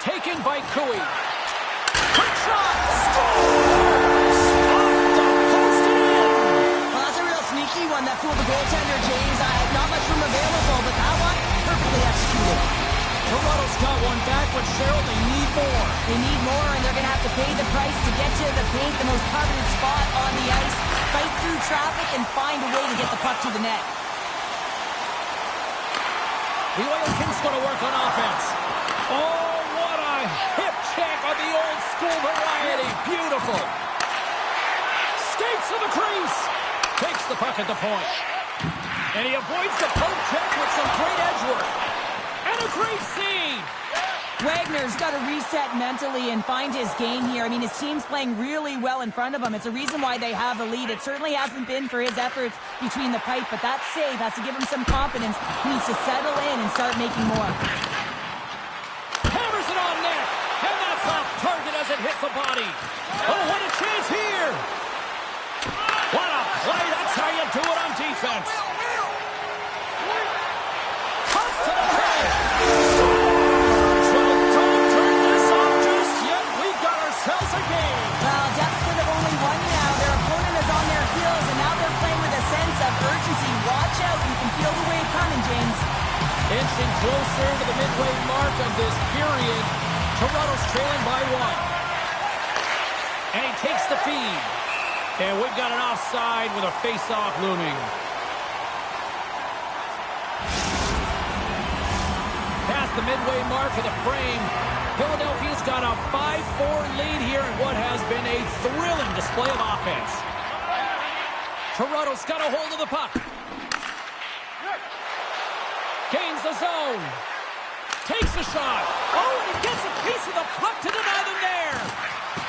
Taken by Cooey. Quick shot! Scores! Off the post and in! Well, that's a real sneaky one that fooled the goaltender, James. Not much room available, but that one, perfectly executed. Toronto's got one back, but Cheryl, they need more. They need more, and they're going to have to pay the price to get to the paint, the most coveted spot on the ice, fight through traffic, and find a way to get the puck to the net. The Oil Kings going to work on offense. Oh, what a hip check on the old school variety. Beautiful. Skates to the crease. Takes the puck at the point. And he avoids the poke check with some great edge work. And a great save. Wagner's got to reset mentally and find his game here. I mean, his team's playing really well in front of him. It's a reason why they have the lead. It certainly hasn't been for his efforts between the pipe, but that save has to give him some confidence. He needs to settle in and start making more. Hammers it on net. And that's off target as it hits the body. Oh, what a chance here. What a play. That's how you do it on defense. Cuts to the head. A game. Well, deficit of only 1 now. Their opponent is on their heels, and now they're playing with a sense of urgency. Watch out. You can feel the wave coming, James. Inching closer to the midway mark of this period. Toronto's trailing by 1. And he takes the feed. And we've got an offside with a face-off looming. Past the midway mark of the frame. Philadelphia's got a 5-4 lead here in what has been a thrilling display of offense. Toronto's got a hold of the puck. Gains the zone. Takes a shot. Oh, and he gets a piece of the puck to deny them there.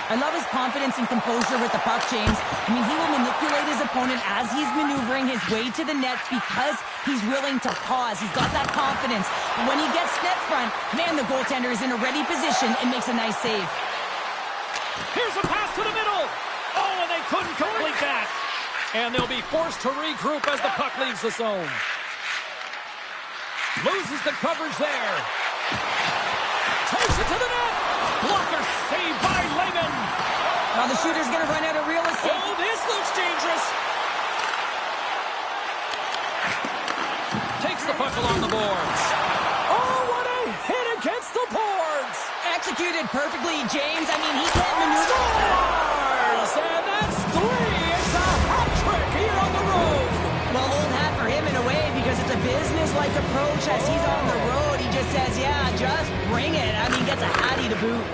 I love his confidence and composure with the puck, James. I mean, he will manipulate his opponent as he's maneuvering his way to the net because he's willing to pause. He's got that confidence. And when he gets net front, man, the goaltender is in a ready position and makes a nice save. Here's a pass to the middle. Oh, and they couldn't complete that. And they'll be forced to regroup as the puck leaves the zone. Loses the coverage there. Takes it to the net. Blocker saved by Lehman. Now the shooter's going to run out of real estate. Oh, this looks dangerous. Takes the puck along the boards. Oh, what a hit against the boards. Executed perfectly, James. I mean, he can't maneuver. Scores! And that's 3. It's a hat trick here on the road. Well, old hat for him in a way because it's a business-like approach as he's on the road. He just says, yeah, just bring it. I mean, gets a hattie to boot.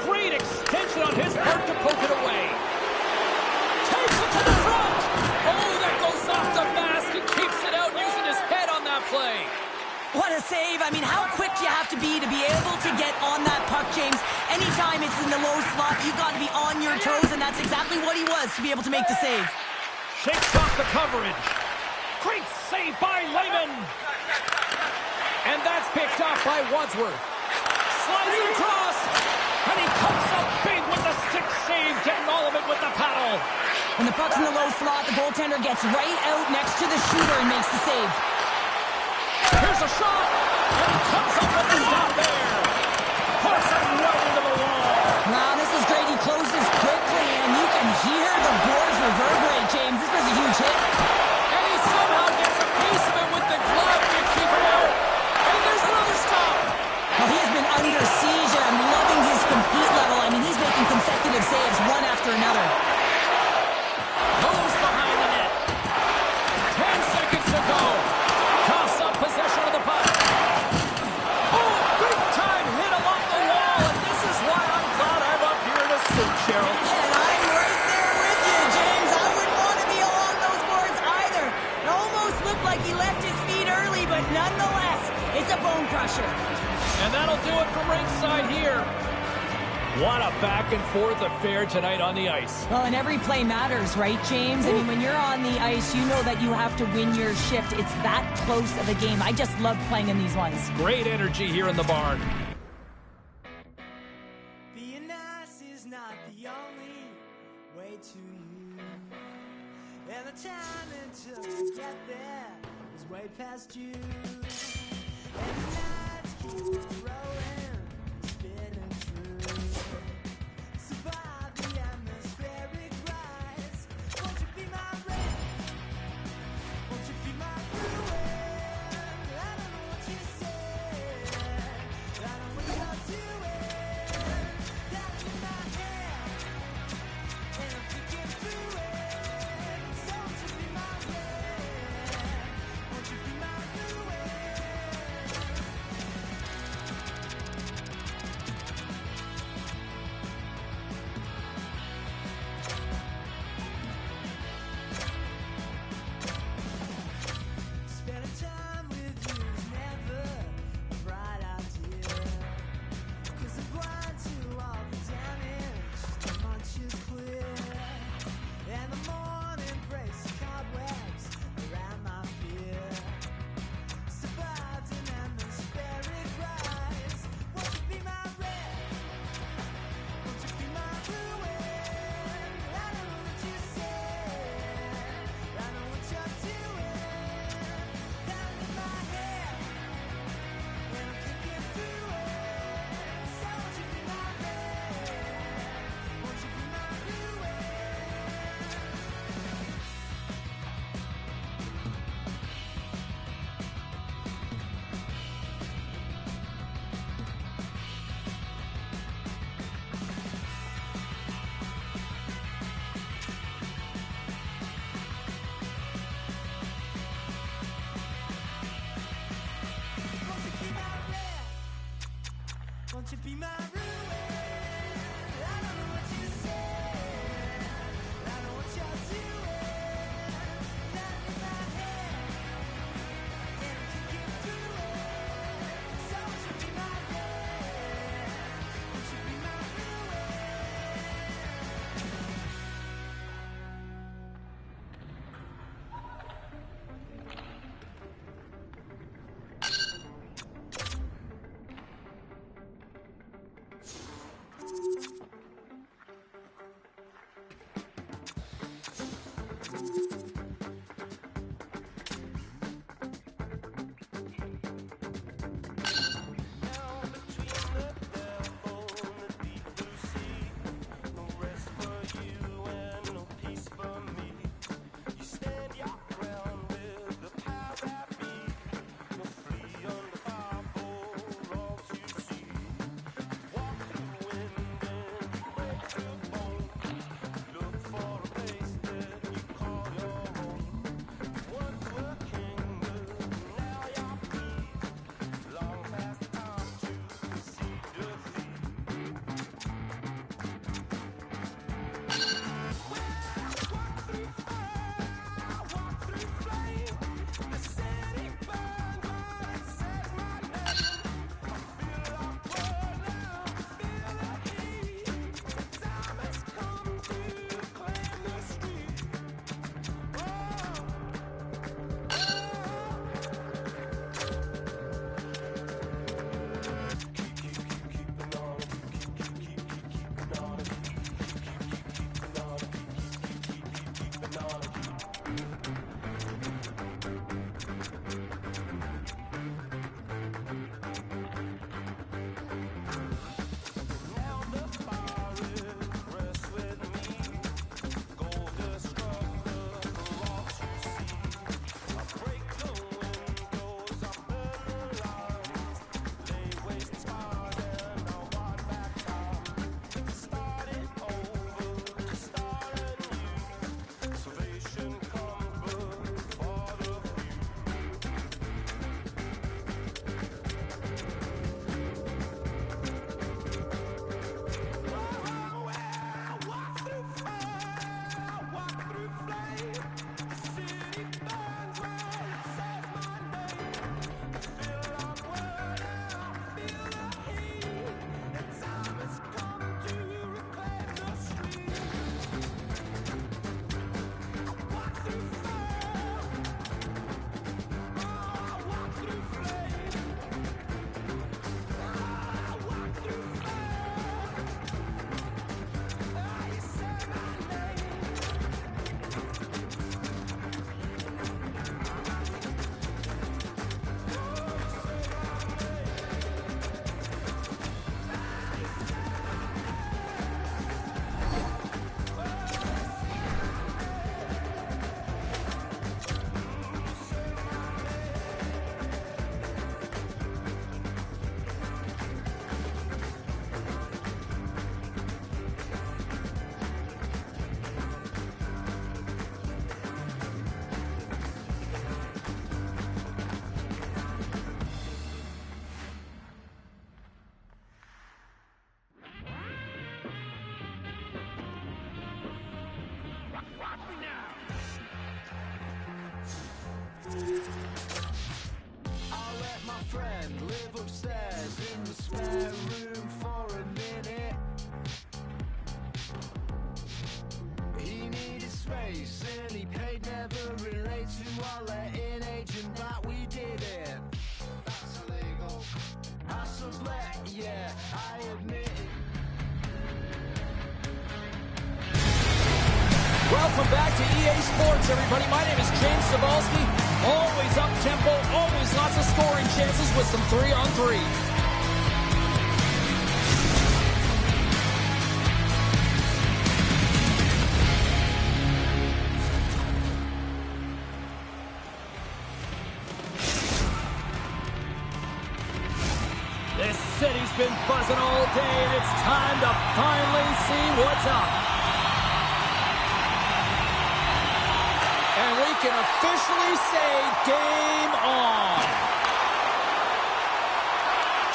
Great extension on his part to poke it away. Takes it to the front. Oh, that goes off the mask and keeps it out using his head on that play. What a save. I mean, how quick do you have to be able to get on that puck, James? Anytime it's in the low slot, you've got to be on your toes, and that's exactly what he was to be able to make the save. Shakes off the coverage. Great save by Lehman. And that's picked off by Wadsworth. Slides it across. And he comes up big with the stick save, getting all of it with the paddle. When the puck's in the low slot, the goaltender gets right out next to the shooter and makes the save. Here's a shot. And he comes up with the stop there. Puts it right into the wall. Wow, this is great. He closes quickly, and you can hear the boards reverberate, James. This was a huge hit. And he somehow gets a piece of it with the glove to keep it out. And there's another stop. Well, he has been under siege, and I'm loving his compete level. I mean, he's making consecutive saves, one after another. Goes behind the net. 10 seconds to go. Coughs up possession of the puck. Oh, big time hit along the wall. And this is why I'm glad I'm up here in a suit, Cheryl. And I'm right there with you, James. I wouldn't want to be along those boards either. It almost looked like he left his feet early, but nonetheless, it's a bone crusher. And that'll do it from ringside here. What a back-and-forth affair tonight on the ice. Well, and every play matters, right, James? I mean, when you're on the ice, you know that you have to win your shift. It's that close of a game. I just love playing in these ones. Great energy here in the barn. Being nice is not the only way to you. And the time until you get there is way past you. And the nights keep rolling, spinning through. Survive the atmospheric rise. Won't you be my rain? Won't you be my ruin? I don't know what you said. I don't know what you're doing. That's in my head, and I'm thinking through it. So won't you be my rain? Won't you be my ruin? Spending time with you is never a bright idea. 'Cause I'm blind to all the damage, the munch is clear. And the morning breaks the cobwebs around my fear. Survived an atmospheric rise. Won't you be my red? Won't you be my ruin? I don't know what you said. I know what you're doing. Down in my head, and I'm thinking through it. So won't you be my red? Won't you be my ruin? Won't you be my ruin? I don't know what you said. I know what you're doing. Down in my head, and I'm thinking through it. So won't you be my red? Won't you be my ruin? face, and he paid never relate to our letting agent, but we did it. That's illegal. I sublet, yeah, I admit it. Welcome back to EA Sports, everybody. My name is James Cebulski. Always up-tempo, always lots of scoring chances with some 3-on-3. This city's been buzzing all day, and it's time to finally see what's up. And we can officially say game on.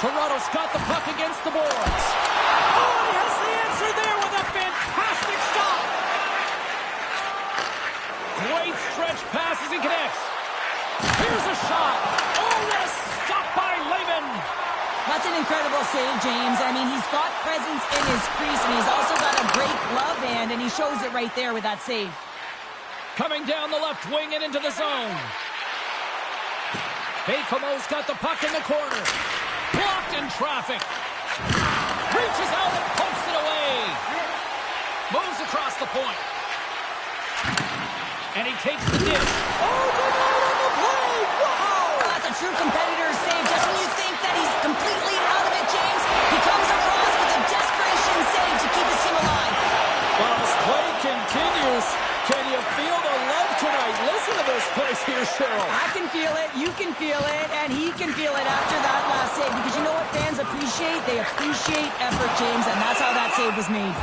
Toronto's got the puck against the boards. Oh, he has the answer there with a fantastic stop. Great stretch pass as he connects. Here's a shot. Oh, what a stop by Lehman. That's an incredible save, James. I mean, he's got presence in his crease, and he's also got a great glove hand, and he shows it right there with that save. Coming down the left wing and into the zone. Bacomo's got the puck in the corner. Blocked in traffic. Reaches out and pokes it away. Moves across the point. And he takes the dish. Oh, good night on the play. Wow! That's a true competitor's save. Just when you think that he's completely out of it, James, he comes across with a desperation save to keep his team alive. Well, as play continues, can you feel the love tonight? Listen to this place here, Cheryl. I can feel it, you can feel it, and he can feel it after that last save. Because you know what fans appreciate? They appreciate effort, James, and that's how that save was made.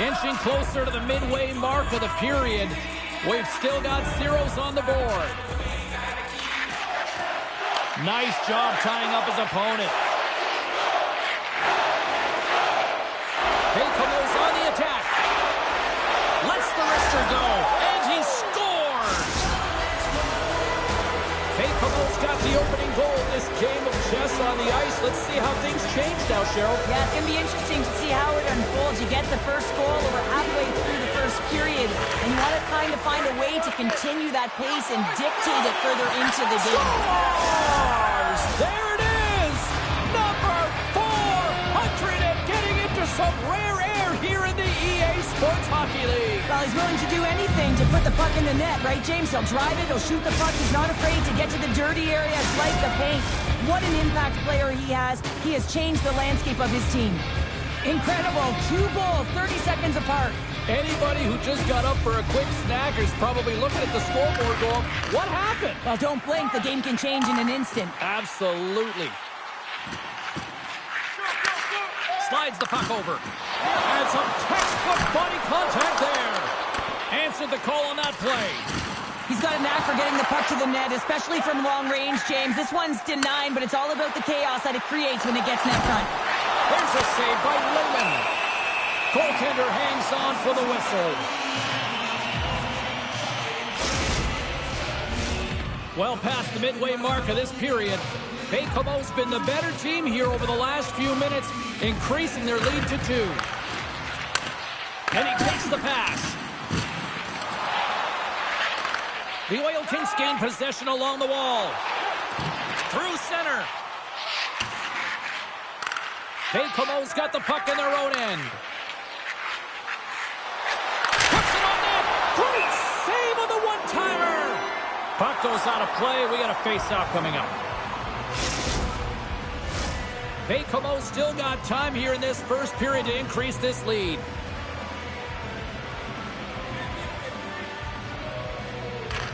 Inching closer to the midway mark of the period. We've still got zeros on the board. Nice job tying up his opponent. Bacomo's on the attack. Lets the wrister go, and he scores! Bacomo's got the opening goal in this game of chess on the ice. Let's see how things change now, Cheryl. Yeah, it's going to be interesting to see how it unfolds. You get the first goal over halfway through the first period, and you want to kind of find a way to continue that pace and dictate it further into the game. Scores! There it is! Number 400 and getting into some rare air here in the EA Sports Hockey League. Well, he's willing to do anything to put the puck in the net, right, James? He'll drive it, he'll shoot the puck. He's not afraid to get to the dirty areas like the paint. What an impact player he has. He has changed the landscape of his team. Incredible. 2 goals, 30 seconds apart. Anybody who just got up for a quick snack is probably looking at the scoreboard going, what happened? Well, don't blink. The game can change in an instant. Absolutely. Slides the puck over. And some textbook body contact there. Answered the call on that play. He's got a knack for getting the puck to the net, especially from long range, James. This one's denied, but it's all about the chaos that it creates when it gets net front. There's a save by Lehman. Goaltender hangs on for the whistle. Well past the midway mark of this period, Bacomo's been the better team here over the last few minutes, increasing their lead to 2. And he takes the pass. The Oil Kings gain possession along the wall. Through center. Bacomo's got the puck in their own end. Puts it on net. Great save on the one-timer. Puck goes out of play. We got a face-off coming up. Bacomo's still got time here in this first period to increase this lead.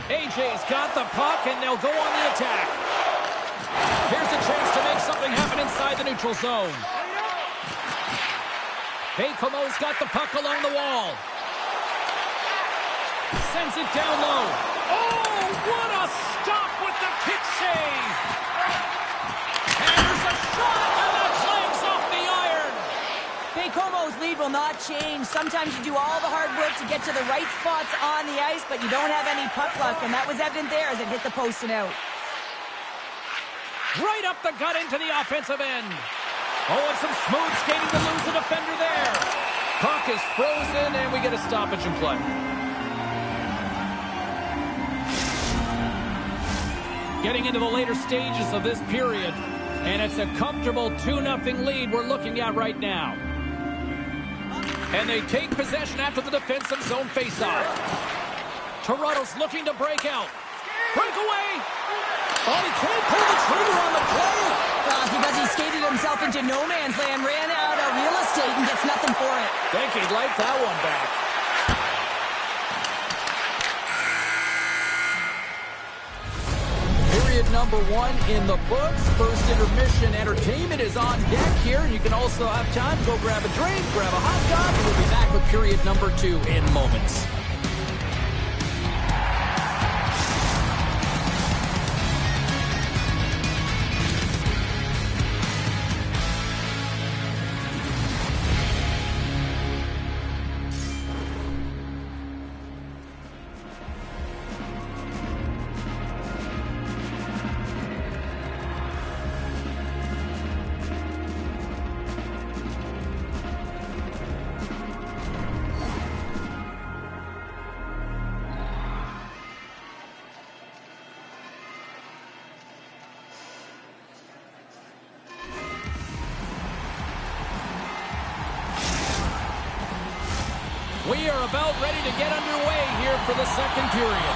AJ's got the puck, and they'll go on the attack. Here's a chance to make something happen inside the neutral zone. Bacomo's got the puck along the wall. Sends it down low. Oh, what a stop with the kick save. And there's a shot, and that flags off the iron. Bacomo's lead will not change. Sometimes you do all the hard work to get to the right spots on the ice, but you don't have any puck luck, and that was evident there as it hit the post and out. Right up the gut into the offensive end. Oh, and some smooth skating to lose the defender there. Puck is frozen, and we get a stoppage in play. Getting into the later stages of this period, and it's a comfortable 2-0 lead we're looking at right now. And they take possession after the defensive zone faceoff. Toronto's looking to break out. Breakaway! Oh, he can't pull the trigger on the play. Because he skated himself into no man's land, ran out of real estate, and gets nothing for it. Think he'd like that one back. Period number 1 in the books. First intermission entertainment is on deck here. You can also have time to go grab a drink, grab a hot dog, and we'll be back with period number 2 in moments. We are about ready to get underway here for the second period.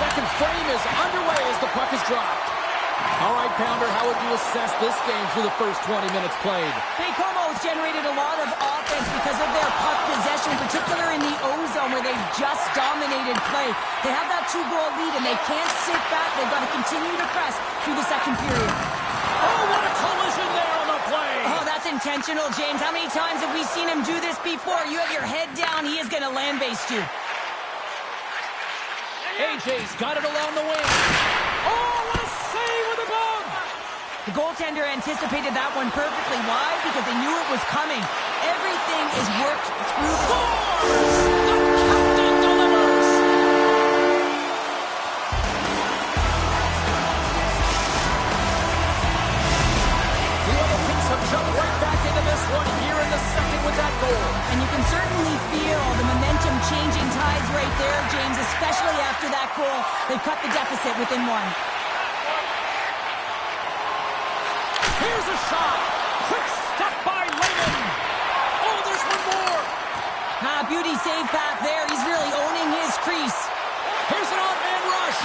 Second frame is underway as the puck is dropped. All right, Pounder, how would you assess this game through the first 20 minutes played? Baie-Comeau's generated a lot of offense because of their puck possession, in particular in the O-zone where they've just dominated play. They have that 2-goal lead, and they can't sit back. They've got to continue to press through the second period. Oh, what a collision there on the play! Oh, that's intentional, James. How many times have we seen him do this before? You have your head down, he is going to land-baste you. AJ's got it along the wing. Oh, what a save with the glove! The goaltender anticipated that one perfectly. Why? Because they knew it was coming. Everything is worked through the... Scores! The captain delivers! The other Kings have jumped right back into this one here in the second with that goal. And you can certainly feel the momentum changing tides right there, James, especially after that goal. They've cut the deficit within one. Here's a shot. Quick step by Lehman. Oh, there's one more. Beauty save back there. He's really owning his crease. Here's an odd-man rush.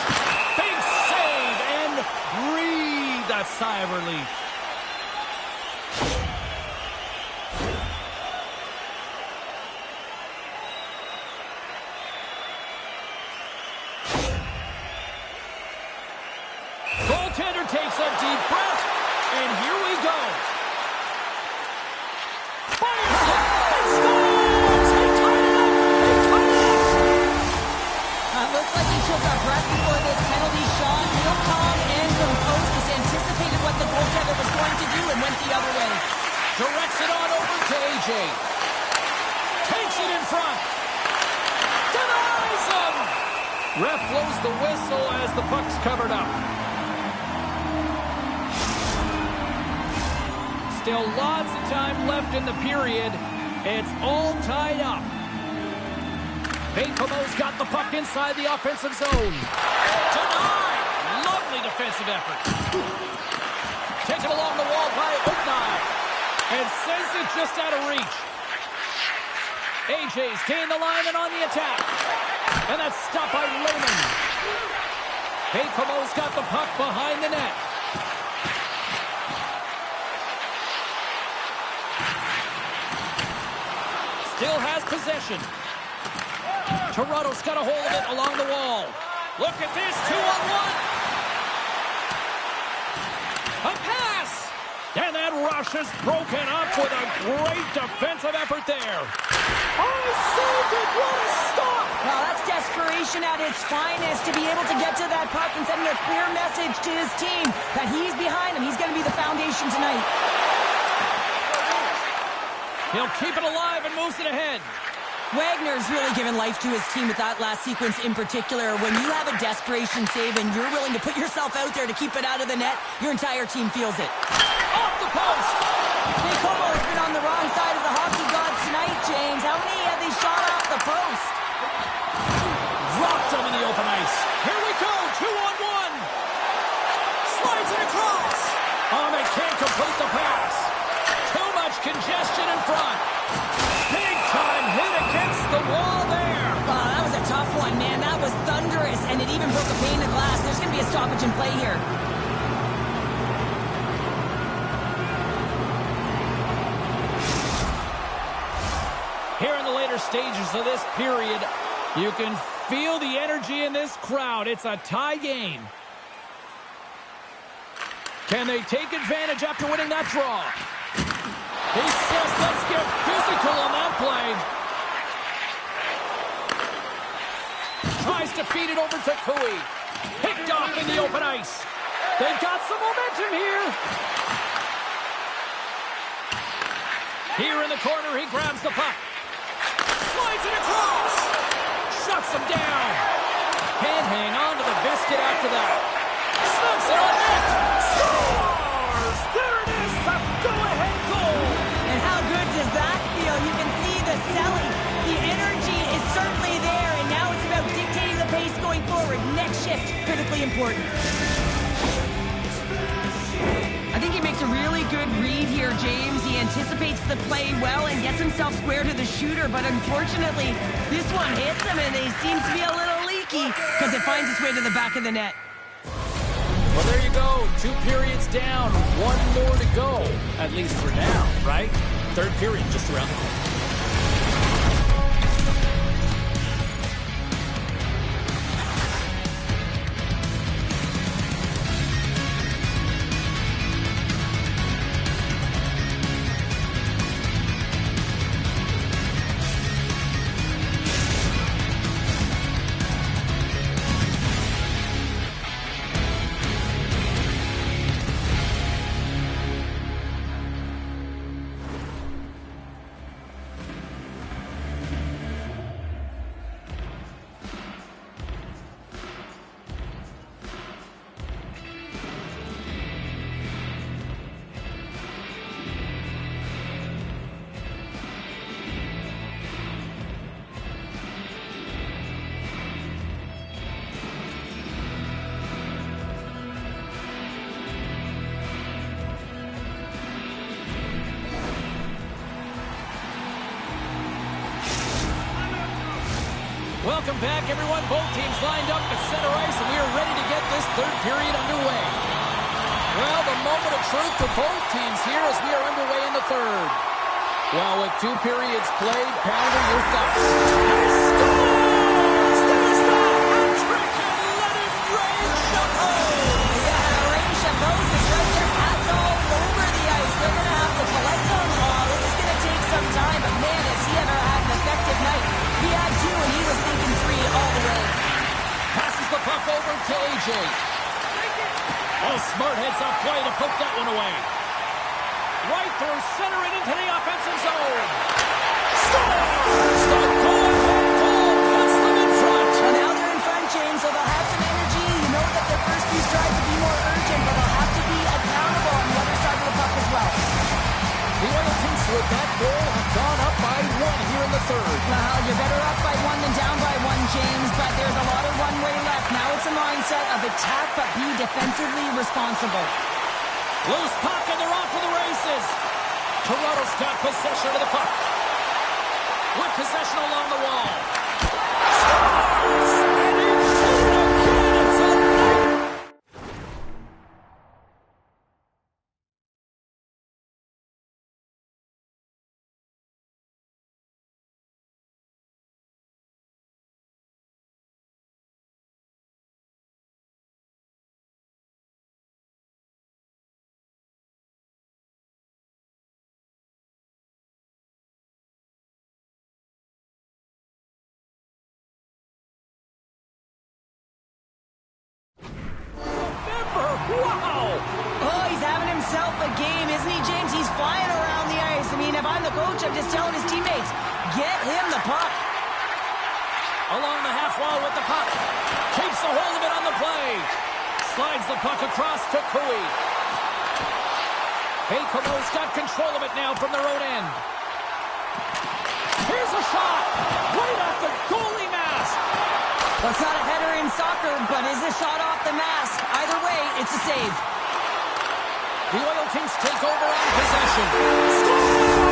Big save and breathe that sigh of relief. Goaltender takes a deep breath, and here we go. Fires it, and scores! He tied it up! He tied it up! Looks like he took a breath before this penalty shot. Real calm and composed. Just anticipated what the goaltender was going to do and went the other way. Directs it on over to AJ. Takes it in front. Denies him! Ref blows the whistle as the puck's covered up. Still lots of time left in the period. It's all tied up. Baie-Comeau's got the puck inside the offensive zone. Denied! Lovely defensive effort. Taken along the wall by Nhl25. And sends it just out of reach. AJ's gained the line and on the attack. And that's stopped by Lehman. Baie-Comeau's got the puck behind the net. Still has possession. Toronto's got a hold of it along the wall. Look at this, 2-on-1. A pass! And that rush is broken up with a great defensive effort there. Oh, he saved it! What a stop! Well, that's desperation at its finest to be able to get to that puck and sending a clear message to his team that he's behind him. He's going to be the foundation tonight. He'll keep it alive and moves it ahead. Wagner's really given life to his team with that last sequence in particular. When you have a desperation save and you're willing to put yourself out there to keep it out of the net, your entire team feels it. Off the post! Nicomo's been on the wrong side of the hockey gods tonight, James. How many have they shot off the post? Dropped him in the open ice. Here we go, 2-on-1. Slides it across. Oh, they can't complete the pass. Too much congestion in front. Big time hit against the wall there. That was a tough one, man. That was thunderous, and it even broke a pane of glass. There's going to be a stoppage in play here. Here in the later stages of this period, you can feel the energy in this crowd. It's a tie game. Can they take advantage after winning that draw? He says, let's get physical on that play. Tries to feed it over to Cooey. Picked off in the open ice. They've got some momentum here. Here in the corner, he grabs the puck. Slides it across. Shuts him down. Can't hang on to the biscuit after that. Snaps it on net. Scores! There it is, a go-ahead goal. And how good does that feel? You can see the selling. The energy is certainly there, and now it's about dictating the pace going forward. Next shift, critically important. I think he makes a really good read here, James. He anticipates the play well and gets himself square to the shooter, but unfortunately, this one hits him, and he seems to be a little leaky because it finds its way to the back of the net. Well, there you go. 2 periods down, 1 more to go, at least for now, right? Third period just around the corner. Welcome back, everyone. Both teams lined up at center ice, and we are ready to get this third period underway. Well, the moment of truth for both teams here as we are underway in the third. Well, with 2 periods played, Pounder, your thoughts? He scores! There's the hat-trick, and let it rain Chapeau! Yeah, rain Chapeau's is right there. Hats all over the ice. They're going to have to collect them. This is going to take some time, but man, has he ever had an effective night. He had 2, and he was thinking 3 all the way. Passes the puck over to AJ. Oh, smart heads-up play to poke that one away. Right through center and into the offensive zone. Scores! The go-ahead goal puts them in front. Well, now they're in front, James, so they'll have some energy. You know that their first few strides will be more urgent, but they'll have to be accountable on the other side of the puck as well. The Oilers with that goal have gone up by 1 here in the third. Well, you're better up by 1 than down by 1, James, but there's a lot of runway left. Now it's a mindset of attack, but be defensively responsible. Loose puck, and they're off for the races. Toronto's got possession of the puck. With possession along the wall. Scores! And he did it again. It's a night. Wow! Oh, he's having himself a game, isn't he, James? He's flying around the ice. I mean, if I'm the coach, I'm just telling his teammates, get him the puck. Along the half wall with the puck. Keeps a hold of it on the play. Slides the puck across to Cooey. Bakehoe's got control of it now from their own end. Here's a shot. Right off the goalie mask. Well, it's not a header in soccer, but is a shot off the mask. Either way, it's a save. The Oil Kings take over on possession. Scores!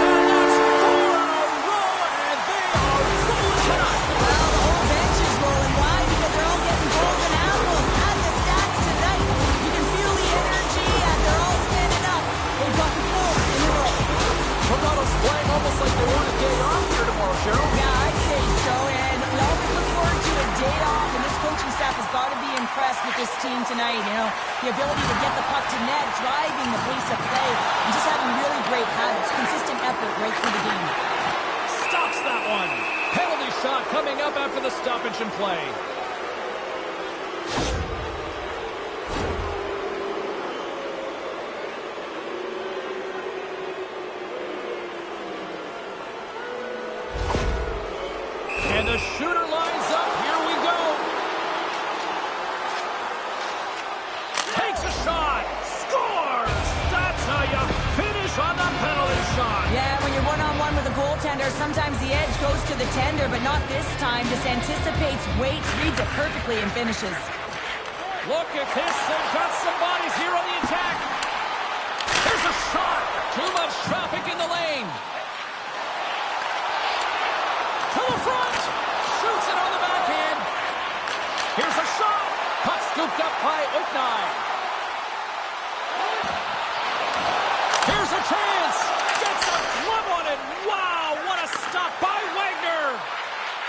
And that's 4 in a row, and they are rolling tonight. Well, the whole bench is rolling. Why? Because they're all getting goals and apples. And the stats tonight, you can feel the energy, and they're all standing up. They've gotten 4 in a row. Toronto's playing almost like they want a day off here tomorrow, Cheryl. Yeah, I'd say so, and we always look forward to a day off, and this coaching staff has got to be impressed with this team tonight. You know, the ability to get the puck to net, driving the pace of play, and just having really great habits, consistent effort right through the game. Stops that one. Penalty shot coming up after the stoppage in play. And the shooter lines up. Here we go. Takes a shot. Scores! That's how you finish on the penalty shot. Yeah, when you're one-on-one with a goaltender, sometimes the edge goes to the tender, but not this time. Just anticipates, waits, reads it perfectly, and finishes. Look at this. They've got some bodies here on the attack. There's a shot. Too much traffic in the lane. To the front. Shoots it on the backhand. Here's a shot. Puck scooped up by Nhl25. Here's a chance. Gets a glove on it. Wow, what a stop by Wagner.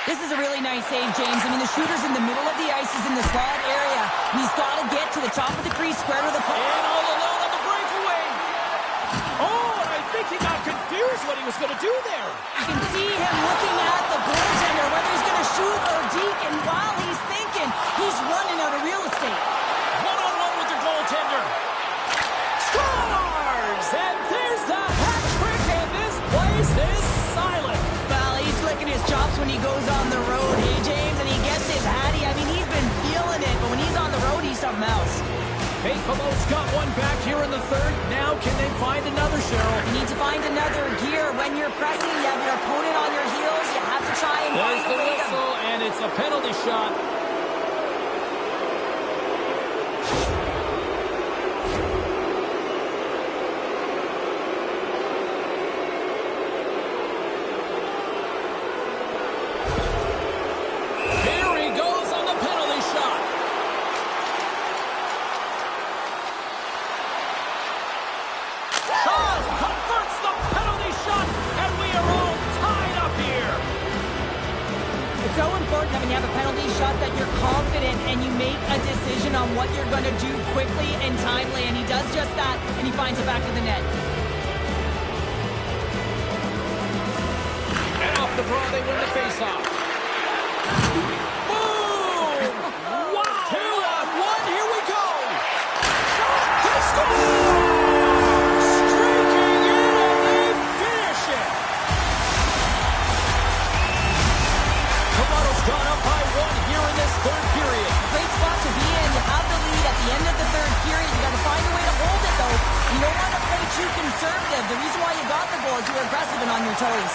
This is a really nice save, James. I mean, the shooter's in the middle of the ice. He's in the slot area. And he's got to get to the top of the crease, square to the puck. And all alone on the breakaway. Oh, and I think he got confused what he was going to do there. You can see him looking at the goaltender, whether he's going to shoot or deke, and while he's thinking, he's running out of real estate. One-on-one with the goaltender. Scores! And there's the hat trick, and this place is silent. Well, he's licking his chops when he goes on the road, hey, James, and he gets his hattie. I mean, he's been feeling it, but when he's on the road, he's something else. Bakehoe's got one back here in the third. Now can they find another, Cheryl? You need to find another gear. When you're pressing, you have your opponent on your heels. You have to try and There's find a the way whistle, and it's a penalty shot. Here he goes on the penalty shot. Shaw converts the penalty shot, and we are all tied up here. It's so important that when you have a penalty shot that you're confident and you make a decision on what you're going to do quickly and timely, and he does just that, and he finds it back to the net. And off the draw, they win the faceoff. Boom! Wow! 2-on-1, here we go! They score! Streaking in, and they finish it! Toronto's gone up by 1 here in this third period. Great spot to be in. You have the lead at the end of the third period. You got to find a way to hold it, though. You don't want to play too conservative. The reason why you got the goal is you were aggressive and on your toes.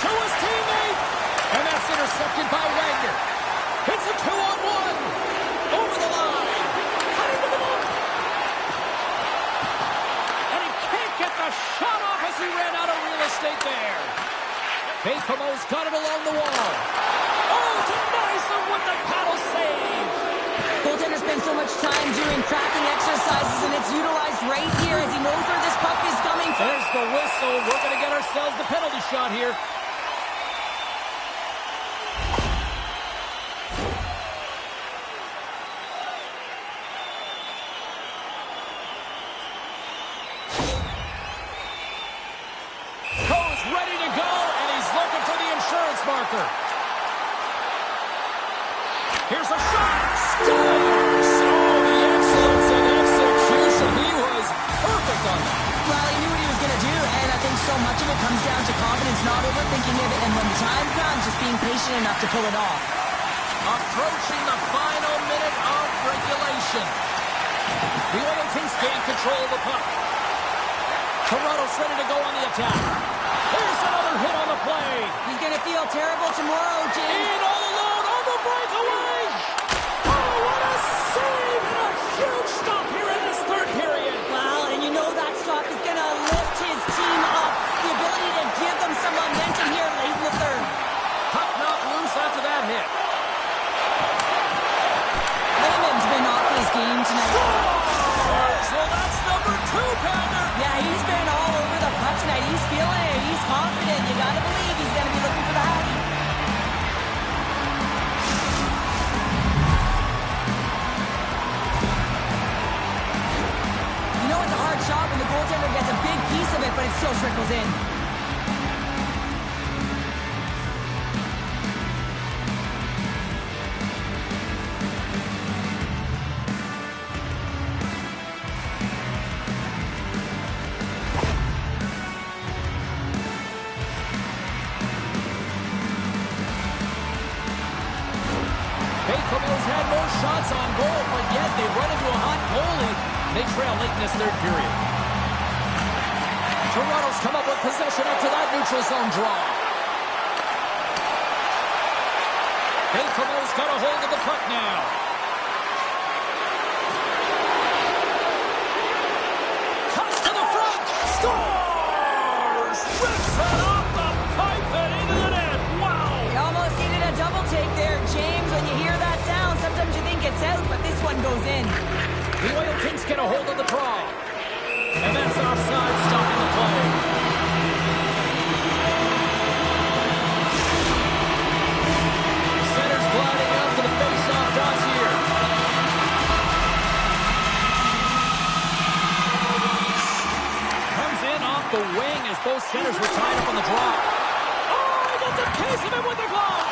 To his teammate, and that's intercepted by Wagner. It's a 2-on-1. Over the line. Cutting to the net. And he can't get the shot off as he ran out of real estate there. Bakehoe's got it along the wall. Oh, denies him with the paddle save. Goaltender spends so much time doing tracking exercises, and it's utilized right here as he knows where this puck is coming from. There's the whistle. We're going to get ourselves the penalty shot here. Coe's ready to go, and he's looking for the insurance marker. Here's a shot. Scores! Oh, the excellence and execution. He was perfect on that. Well, he knew what he was going to do, and I think so much of it comes down to confidence, not overthinking it, and when the time comes, being patient enough to pull it off. Approaching the final minute of regulation. The Oil Kings gain control of the puck. Toronto's ready to go on the attack. Here's another hit on the play. He's going to feel terrible tomorrow, James. In all alone on the breakaway. Oh, what a save and a huge stop here in this third period. Well, and you know that stop is going to lift his team up. The ability to give them some momentum here late in the third. Puck knocked loose after that hit. Raymond's been off his game tonight. Scores! Well, that's number 2, Pounder. Yeah, he's been all over the puck tonight. He's feeling it. He's confident. You got to believe he's going to be looking for the Hattie. You know it's a hard shot when the goaltender gets a big piece of it, but it still trickles in. Bakehouse had more shots on goal, but yet they run into a hot goalie. They trail late in this third period. Toronto's come up with possession after that neutral zone draw. Bakehouse got a hold of the puck now. Cuts to the front. Scores! Rips it off the pipe and into the net. Wow! You almost needed a double take there, James. When you hear that sound, sometimes you think it's out, but this one goes in. The Oil Kings get a hold of the draw. And that's offside, stopping the play. Center's gliding out to the face-off dots here. Comes in off the wing as both centers were tied up on the draw. Oh, he gets a piece of it with the glove.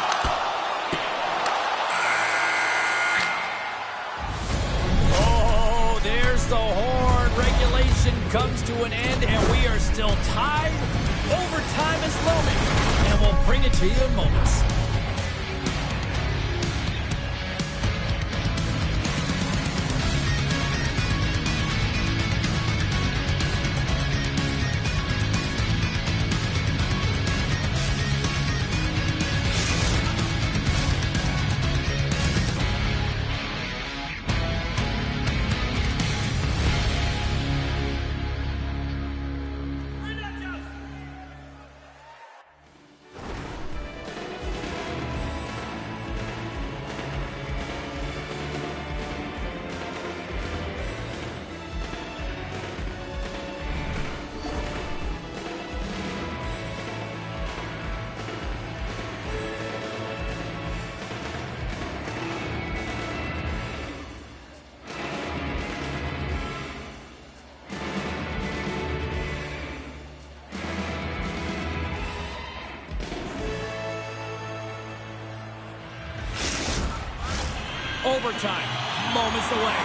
There's the horn. Regulation comes to an end, and we are still tied. Overtime is looming, and we'll bring it to you in moments. Overtime, moments away.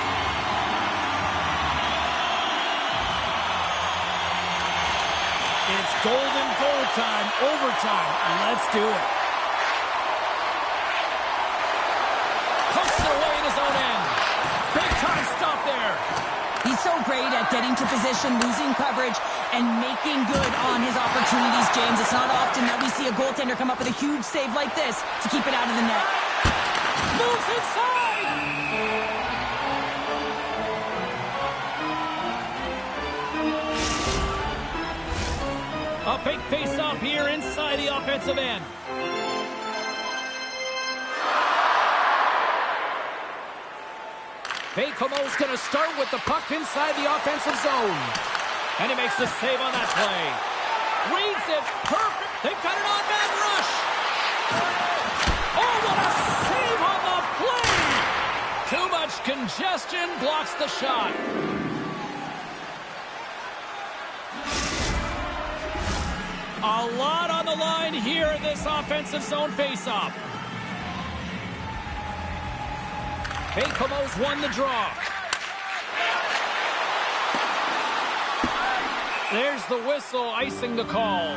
It's golden goal time, overtime. Let's do it. Puts it away in his own end. Big time stop there. He's so great at getting to position, losing coverage, and making good on his opportunities, James. It's not often that we see a goaltender come up with a huge save like this to keep it out of the net. Moves inside! A big face-off here inside the offensive end. Bakehouse going to start with the puck inside the offensive zone. And he makes the save on that play. Reads it perfect. They've got an on-man rush. Oh, what a save on the play! Too much congestion blocks the shot. A lot on the line here in this offensive zone faceoff. Bakehouse won the draw. There's the whistle icing the call.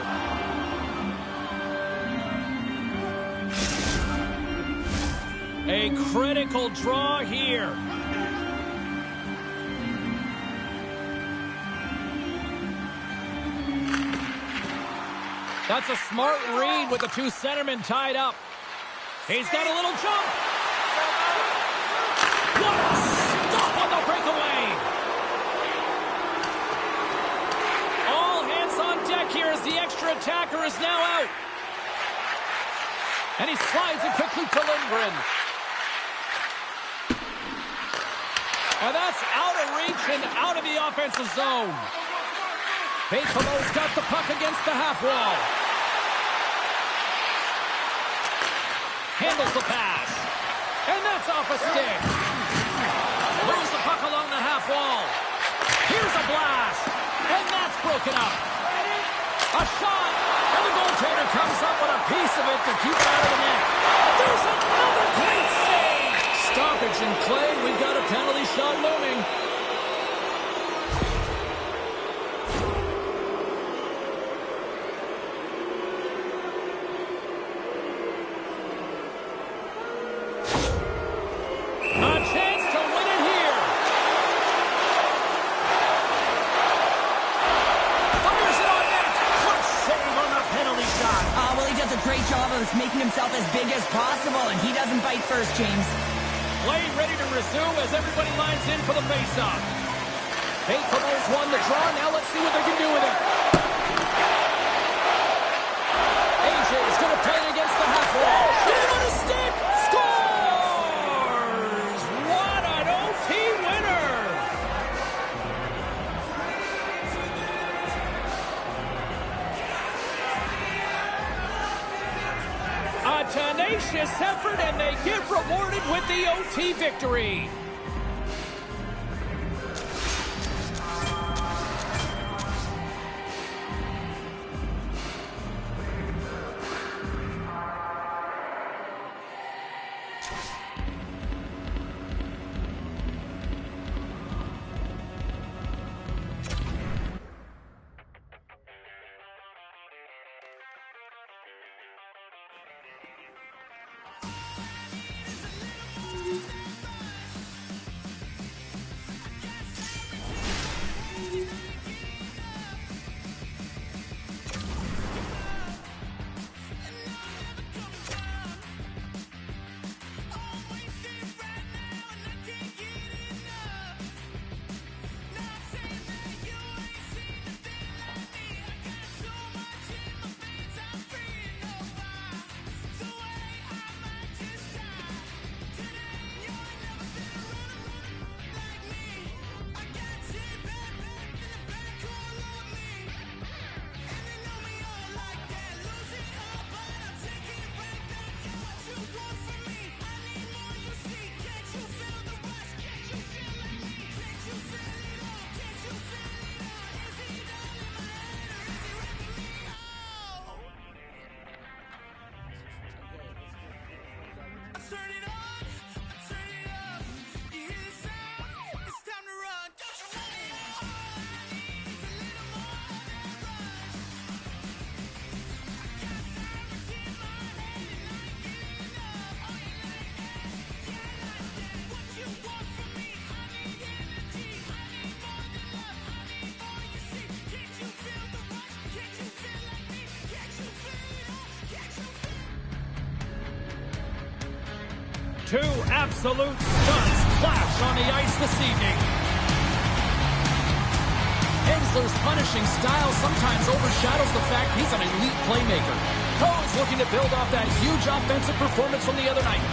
A critical draw here. That's a smart read with the two centermen tied up. He's got a little jump. What a stop on the breakaway. All hands on deck here as the extra attacker is now out. And he slides it quickly to Lindgren. And that's out of reach and out of the offensive zone. Bakelo's got the puck against the half wall. Handles the pass. And that's off a stick. Moves the puck along the half wall. Here's a blast. And that's broken up. A shot. And the goaltender comes up with a piece of it to keep it out of the net. There's another great save. Stoppage in play. We've got a penalty shot looming. Making himself as big as possible, and he doesn't bite first, James. Play ready to resume as everybody lines in for the face-off. Bakelo's won the draw. Now let's see what they can do with it. AJ is going to play it against the half wall. Get him on a stick. Scores! What an OT winner! A tenacious effort, and they get rewarded with the OT victory. Two absolute studs clash on the ice this evening. Hensler's punishing style sometimes overshadows the fact he's an elite playmaker. Cohen's looking to build off that huge offensive performance from the other night.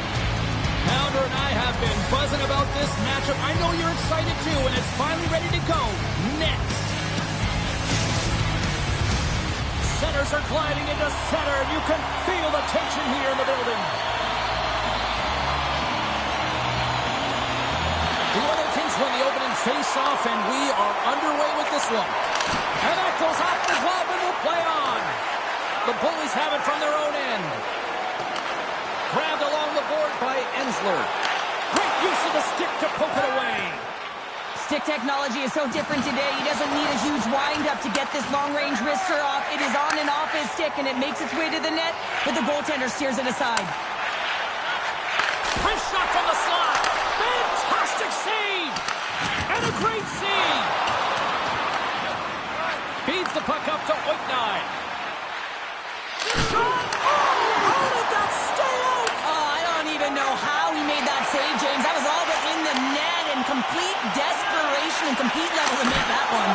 Pounder and I have been buzzing about this matchup. I know you're excited too, and it's finally ready to go. Next. Centers are gliding into center, and you can feel the tension here in the building. The Oil Kings win the opening face-off, and we are underway with this one. And that goes off the glove and will play on. The Bullies have it from their own end. Grabbed along the board by Ensler. Great use of the stick to poke it away. Stick technology is so different today. He doesn't need a huge wind-up to get this long-range wrister off. It is on and off his stick, and it makes its way to the net, but the goaltender steers it aside. Wrist shot from the slot. Fantastic save. And a great save. Feeds the puck up to Nhl25. Shot. Oh, how did that stay out? Oh, I don't even know how he made that save, James. That was all but in the net and complete desperation and complete level to make that one.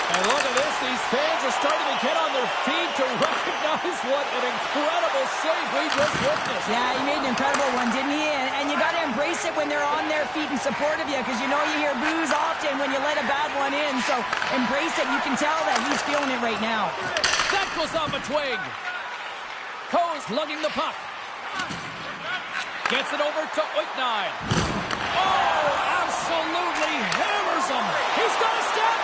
And look at this. These fans are starting to get on their feet to recognize what an incredible save we just witnessed. Yeah, he made an incredible one, didn't he? And you got to embrace it when they're on their feet in support of you, because you know you hear boos often when you let a bad one in. So embrace it. You can tell that he's feeling it right now. That goes off a twig. Coe's lugging the puck. Gets it over to Nhl25. Oh, absolutely hammers him. He's got a step.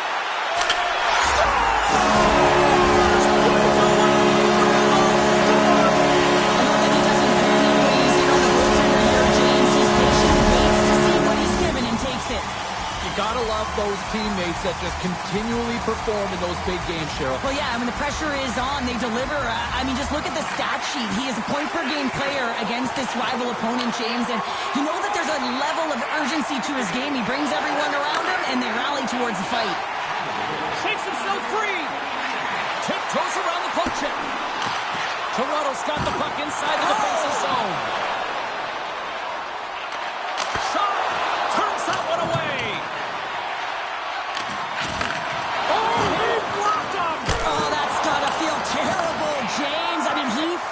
Gotta love those teammates that just continually perform in those big games, Cheryl. Well, yeah, I mean, the pressure is on. They deliver. I mean, just look at the stat sheet. He is a point-per-game player against this rival opponent, James, and you know that there's a level of urgency to his game. He brings everyone around him, and they rally towards the fight. Shakes himself free. Tiptoes around the poke check. Toronto's got the puck inside the defensive zone. Shot. Turns that one away.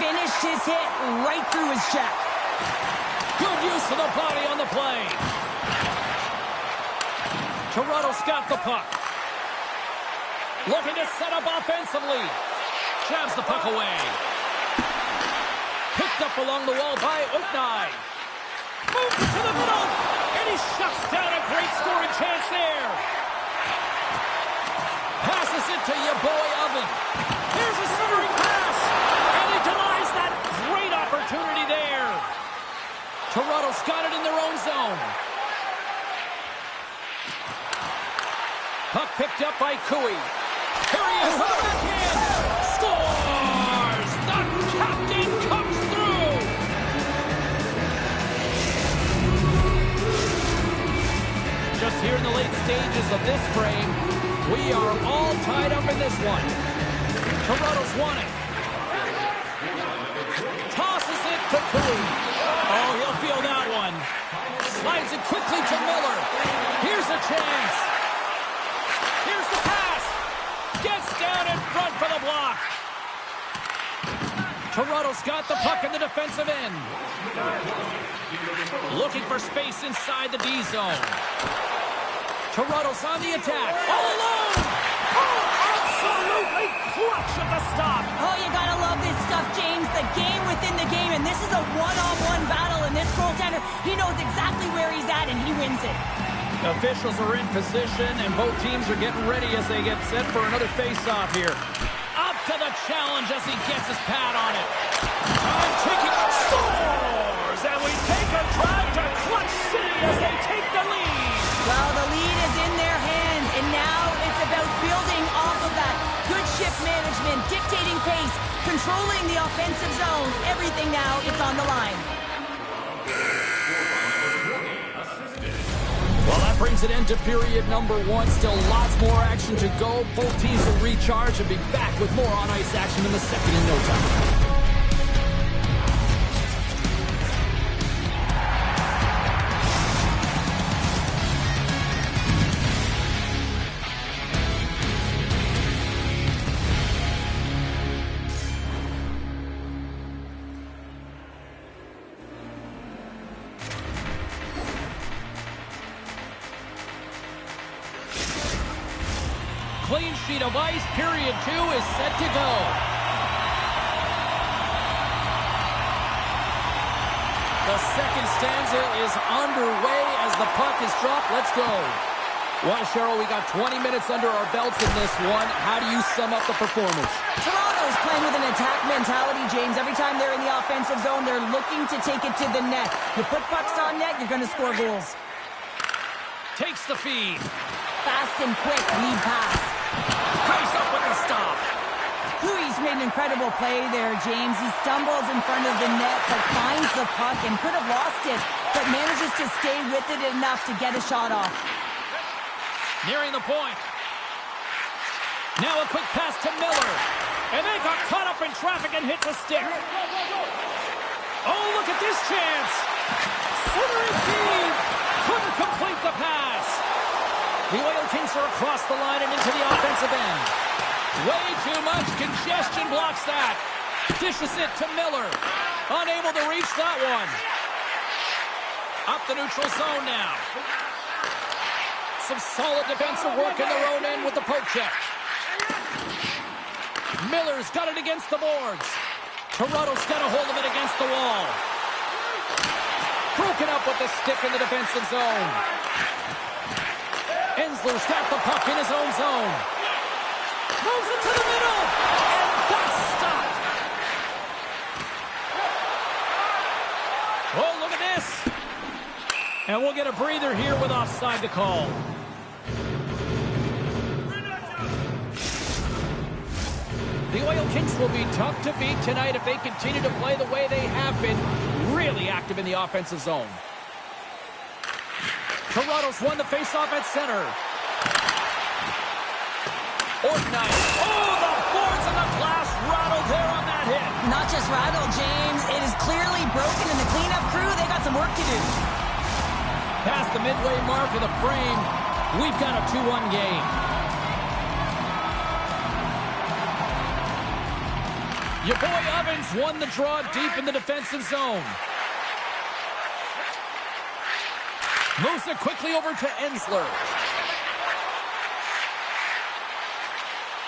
Finished his hit right through his check. Good use of the body on the play. Toronto's got the puck. Looking to set up offensively. Jabs the puck away. Picked up along the wall by Nhl25. Moves it to the middle. And he shuts down a great scoring chance there. Passes it to your boy Oven. Here's a centering pass. And he denies that great opportunity there. Toronto's got it in their own zone. Puck picked up by Cooey. Here he is with the backhand. Scores! The captain comes through. Just here in the late stages of this frame, we are all tied up in this one. Toronto's won it. Tosses it to Cooey. Oh, he'll feel that one. Slides it quickly to Miller. Here's a chance. Here's the pass. Gets down in front for the block. Toronto's got the puck in the defensive end. Looking for space inside the D zone. Toronto's on the attack. All alone. Oh, absolutely clutch at the stop. Oh, you gotta love this stuff, James. The game within the game, and this is a one-on-one battle, and this goaltender, he knows exactly where he's at, and he wins it. Officials are in position, and both teams are getting ready as they get set for another face-off here. Up to the challenge as he gets his pad on it. Time ticking. Scores! And we take a drive to Clutch City as they take the lead. Well, the lead is in their hands, and now it's about building off of that. Good shift management, dictating pace, controlling the offensive zone. Everything now, it's on the line. Well, that brings an end to period number one. Still lots more action to go. Both teams will recharge and be back with more on-ice action in the second in no time. Clean sheet of ice, period 2 is set to go. The second stanza is underway as the puck is dropped. Let's go. Well, Cheryl, we got 20 minutes under our belts in this one. How do you sum up the performance? Toronto's playing with an attack mentality, James. Every time they're in the offensive zone, they're looking to take it to the net. You put pucks on net, you're going to score goals. Takes the feed. Fast and quick lead pass. Comes up with the stop. Huey's made an incredible play there, James. He stumbles in front of the net, but finds the puck and could have lost it, but manages to stay with it enough to get a shot off. Nearing the point. Now a quick pass to Miller. And they got caught up in traffic and hits a stick. Oh, look at this chance. Centering feed. Couldn't complete the pass. The Oil Kings are across the line and into the offensive end. Way too much congestion blocks that. Dishes it to Miller. Unable to reach that one. Up the neutral zone now. Some solid defensive work in their own end with the poke check. Miller's got it against the boards. Toronto's got a hold of it against the wall. Broken up with the stick in the defensive zone. Ensler's got the puck in his own zone. Moves it to the middle. And that's stopped. Oh, look at this. And we'll get a breather here with offside to call. The Oil Kings will be tough to beat tonight if they continue to play the way they have been, really active in the offensive zone. Toronto's won the faceoff at center. Organized. Oh, the boards and the glass rattled there on that hit. Not just rattled, James. It is clearly broken, and the cleanup crew, they got some work to do. Past the midway mark of the frame, we've got a 2-1 game. Your boy Ovens won the draw deep in the defensive zone. Moves it quickly over to Ensler.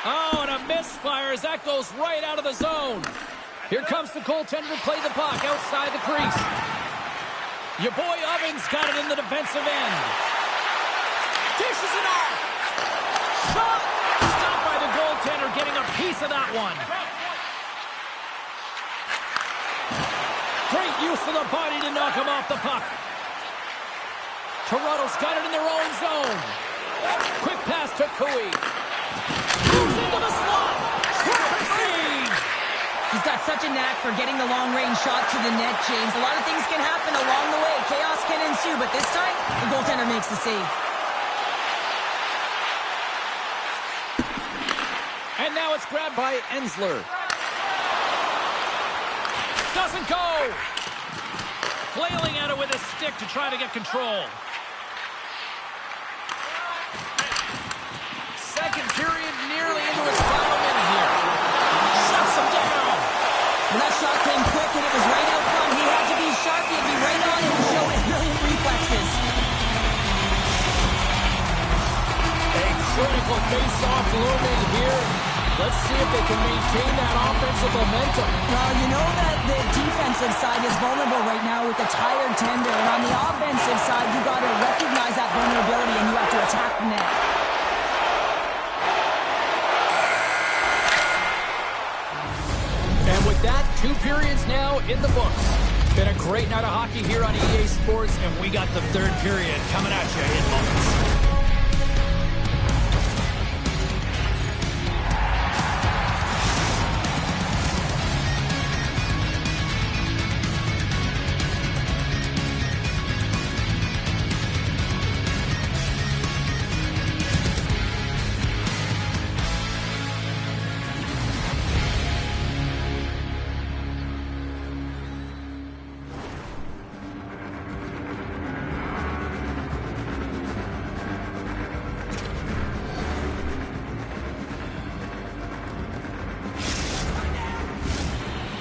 Oh, and a misfire as that goes right out of the zone. Here comes the goaltender to play the puck outside the crease. Your boy Ovens got it in the defensive end. Dishes it off. Shot. Stopped by the goaltender, getting a piece of that one. Great use of the body to knock him off the puck. Toronto's got it in their own zone. Quick pass to Cooey. Moves into the slot. Save. He's got such a knack for getting the long-range shot to the net, James. A lot of things can happen along the way. Chaos can ensue, but this time, the goaltender makes the save. And now it's grabbed by Ensler. Doesn't go. Flailing at it with his stick to try to get control. Second period nearly into its final minute here. Shuts him down. Well, that shot came quick and it was right out front. He had to be sharp. He had to be right on it and show his brilliant reflexes. A critical face-off looming here. Let's see if they can maintain that offensive momentum. Well, you know that the defensive side is vulnerable right now with the tired tender. And on the offensive side, you got to recognize that vulnerability and you have to attack the net. And with that, 2 periods now in the books. Been a great night of hockey here on EA Sports, and we got the third period coming at you in moments.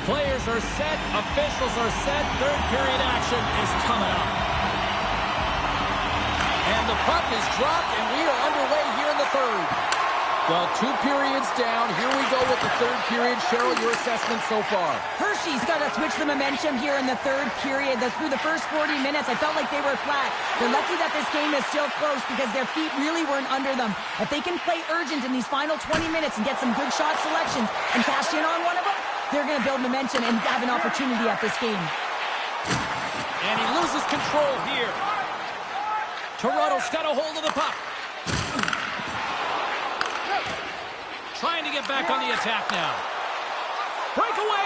Players are set, officials are set, third period action is coming up. And the puck is dropped, and we are underway here in the third. Well, 2 periods down. Here we go with the third period. Cheryl, your assessment so far? Hershey's got to switch the momentum here in the third period. Through the first 40 minutes, I felt like they were flat. They're lucky that this game is still close because their feet really weren't under them. If they can play urgent in these final 20 minutes and get some good shot selections and cash in on one of them, they're going to build momentum and have an opportunity at this game. And he loses control here. Toronto's got a hold of the puck. Trying to to get back on the attack now. Breakaway.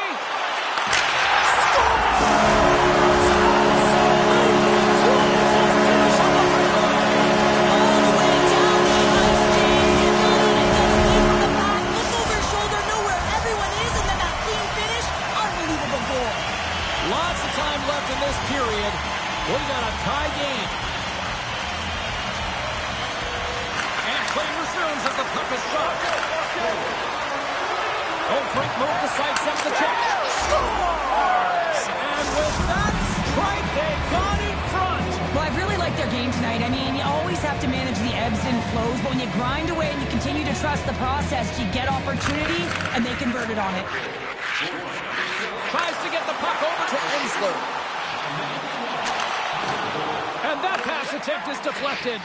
Lots of time left in this period. We got a tie game. And play resumes as the puck is shot. Oh, great move to sidestep the check. Scores! And with that strike, they got in front. Well, I really like their game tonight. I mean, you always have to manage the ebbs and flows, but when you grind away and you continue to trust the process, you get opportunity, and they converted on it. Tries to get the puck over to Ensler. And that pass attempt is deflected.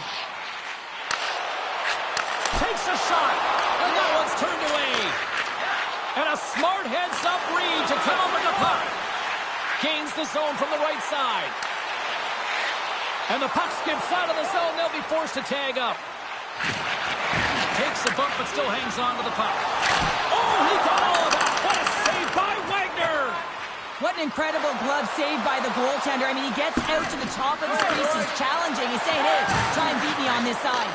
Takes a shot, and that one's turned away. And a smart heads-up read to come over the puck. Gains the zone from the right side. And the puck skips out of the zone. They'll be forced to tag up. Takes a bump, but still hangs on to the puck. Oh, he got all of that. What a save by Wagner. What an incredible glove save by the goaltender. I mean, he gets out to the top of the crease. He's challenging. He's saying, hey, try and beat me on this side.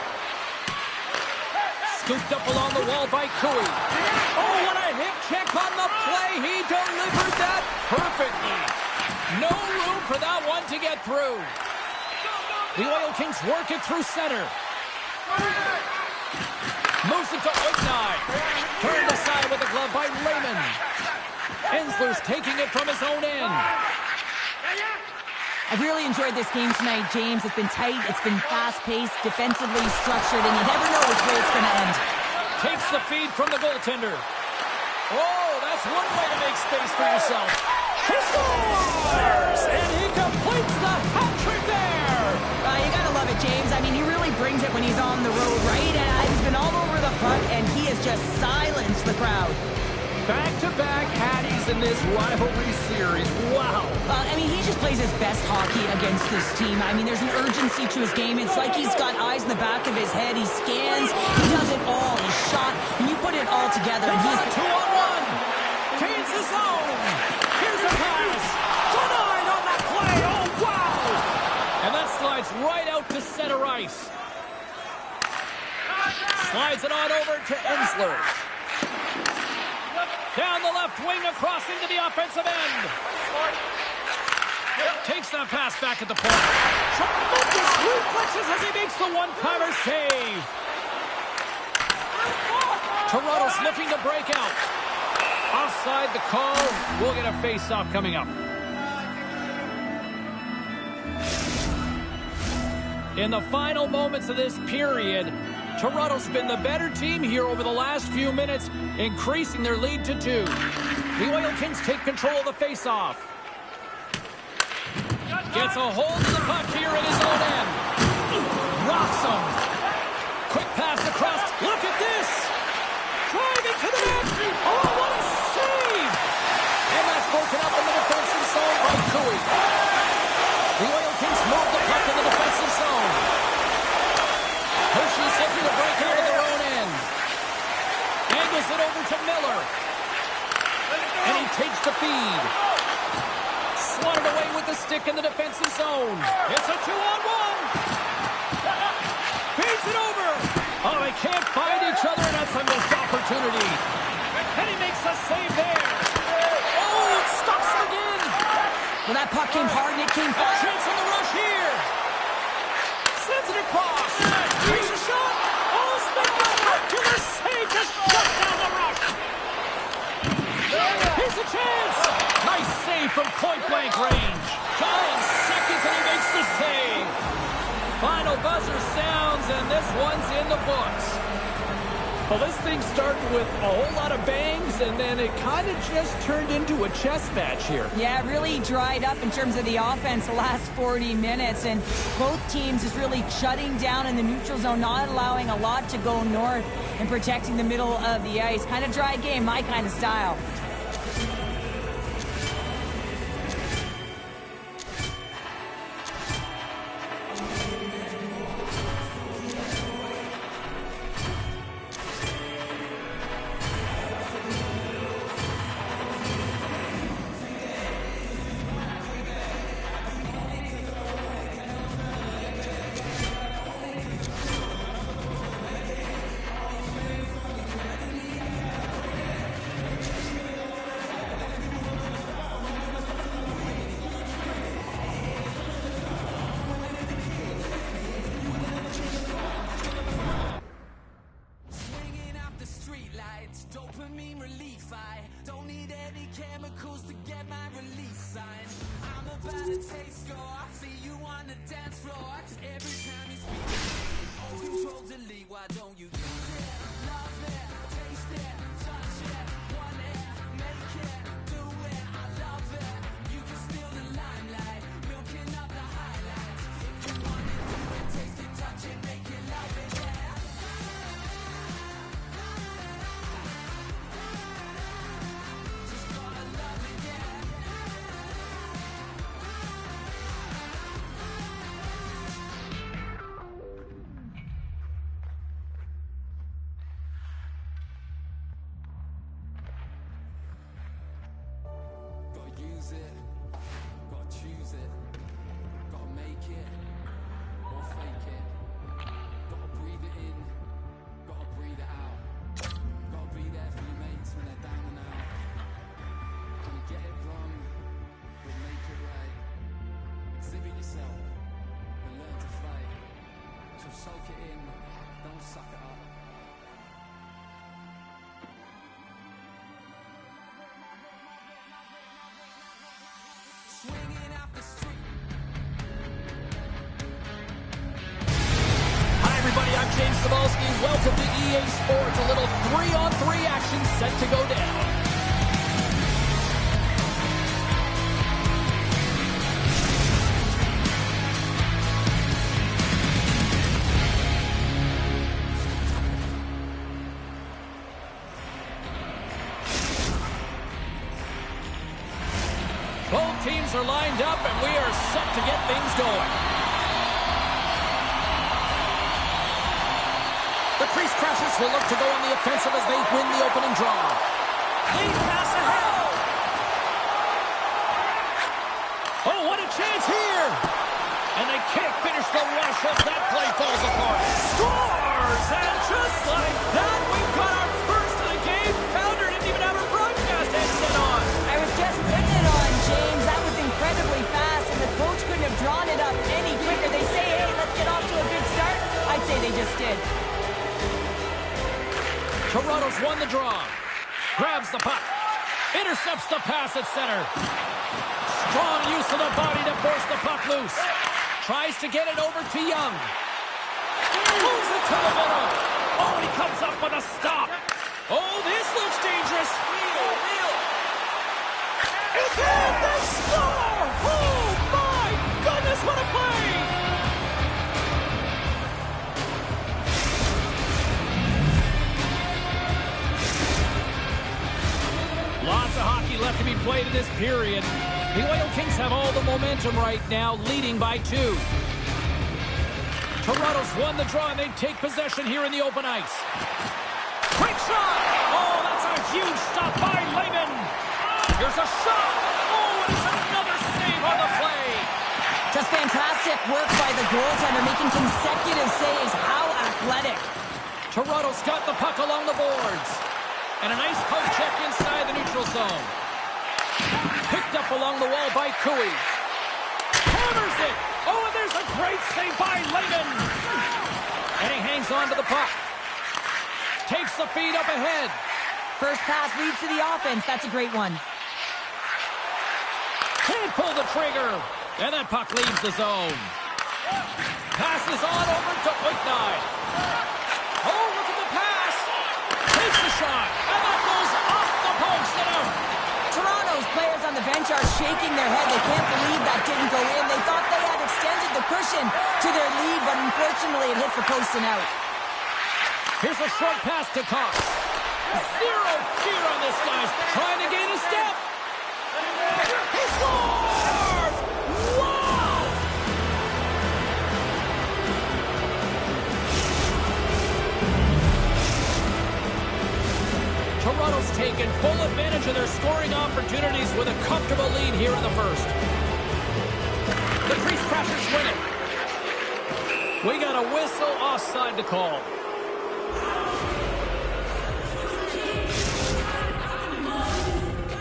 Scooped up along the wall by Cooey. Oh, what a hip check on the play. He delivered that perfectly. No room for that one to get through. The Oil Kings work it through center. Moves it to Oignai. Turned aside with the glove by Raymond. Ensler's taking it from his own end. I've really enjoyed this game tonight, James. It's been tight, it's been fast-paced, defensively structured, and you never know which way it's going to end. Takes the feed from the goaltender. Oh, that's one way to make space for yourself. He scores! And he completes the hat trick there! You gotta love it, James. I mean, he really brings it when he's on the road, right? And he's been all over the puck, and he has just silenced the crowd. Back-to-back Hatties in this rivalry series. Wow. I mean, he just plays his best hockey against this team. I mean, there's an urgency to his game. It's like he's got eyes in the back of his head. He scans. He does it all. He's shot. And you put it all together. And he's 2-on-1. Gains the zone. Here's a pass. Denied on that play. Oh, wow. And that slides right out to center ice. Slides it on over to Ensler. Down the left wing, across into the offensive end. Takes that pass back at the point. Tremendous reflexes as he makes the one-timer save. Toronto's looking to break out. Offside the call. We'll get a face-off coming up. In the final moments of this period, Toronto's been the better team here over the last few minutes, increasing their lead to 2. The Oil Kings take control of the face-off. Gets a hold of the puck here in his own end. Rocks him. Quick pass across. Look at this. Driving to the net. Oh, what a save. And that's broken up in the defensive zone by Cooey. The Oil Kings move the puck in the defensive zone. Hershey's looking to break out of their own end. Angles it over to Miller. And he takes the feed. Swatted away with the stick in the defensive zone. It's a 2-on-1. Feeds it over. Oh, they can't find each other, and that's a missed opportunity. And he makes a save there. Oh, it stops him again. Well, that puck came hard, and it came fast. Chance on the rush here. Sends it across. Takes a shot. Oh, spectacular save. Just shut down the rush. Here's a chance. Nice save from point-blank range. 9 seconds, and he makes the save. Final buzzer sounds, and this one's in the books. Well, this thing started with a whole lot of bangs, and then it kind of just turned into a chess match here. Yeah, it really dried up in terms of the offense the last 40 minutes, and both teams is really shutting down in the neutral zone, not allowing a lot to go north and protecting the middle of the ice. Kind of dry game, my kind of style. about a taste score. I see you on the dance floor. Every time you speak, all control delete. Why don't you use it? Love it, taste it, touch it, want it, make it, do it. I love it. You can steal the limelight, milking up the highlights. If you want to do it, taste it, touch it, make it, love it. Yeah. Just gotta love it, yeah. Gotta use it, gotta choose it, gotta make it, or fake it. Gotta breathe it in, gotta breathe it out. Gotta be there for your mates when they're down and out. Gonna get it wrong, but make it right. Exhibit yourself, but learn to fight. So soak it in, don't suck it up. Swinging off the street. Hi, everybody. I'm James Cebulski. Welcome to EA Sports. A little 3-on-3 action set to go down. Both teams are lined up, and we are set to get things going. The Crease Crashers will look to go on the offensive as they win the opening draw. Lead pass ahead. Oh, what a chance here! And they can't finish the rush as that play falls apart. Scores! And just like that, we've got our first of the game. Pounder didn't even have her broadcast headset on. I was just putting it on, James. That was incredibly fast, and the coach couldn't have drawn it up any quicker. They say, hey, let's get off to a good start. I'd say they just did. Toronto's won the draw. Grabs the puck. Intercepts the pass at center. Strong use of the body to force the puck loose. Tries to get it over to Young. Moves it to the middle. Oh, and he comes up with a stop. Oh, this looks dangerous. It's in! They score! Oh, my goodness, what a play! Lots of hockey left to be played in this period. The Oil Kings have all the momentum right now, leading by 2. Toronto's won the draw, and they take possession here in the open ice. Quick shot! Oh, that's a huge stop by Lehman. Here's a shot! Oh, and it's another save on the play! Just fantastic work by the goaltender, making consecutive saves. How athletic. Toronto's got the puck along the boards. And a nice poke check inside the neutral zone. Picked up along the wall by Cooey. Hammers it! Oh, and there's a great save by Lehman! And he hangs on to the puck. Takes the feed up ahead. First pass leads to the offense. That's a great one. Can't pull the trigger. And that puck leaves the zone. Passes on over to Whitney. Oh, look at the pass. Takes the shot. And that goes off the post and out. Toronto's players on the bench are shaking their head. They can't believe that didn't go in. They thought they had extended the cushion to their lead, but unfortunately it hits the post and out. Here's a short pass to Cox. Zero fear on this guy's trying to gain a step. He scores! Wow! Toronto's taken full advantage of their scoring opportunities with a comfortable lead here in the first. The Crease Crashers win it. We got a whistle offside to call.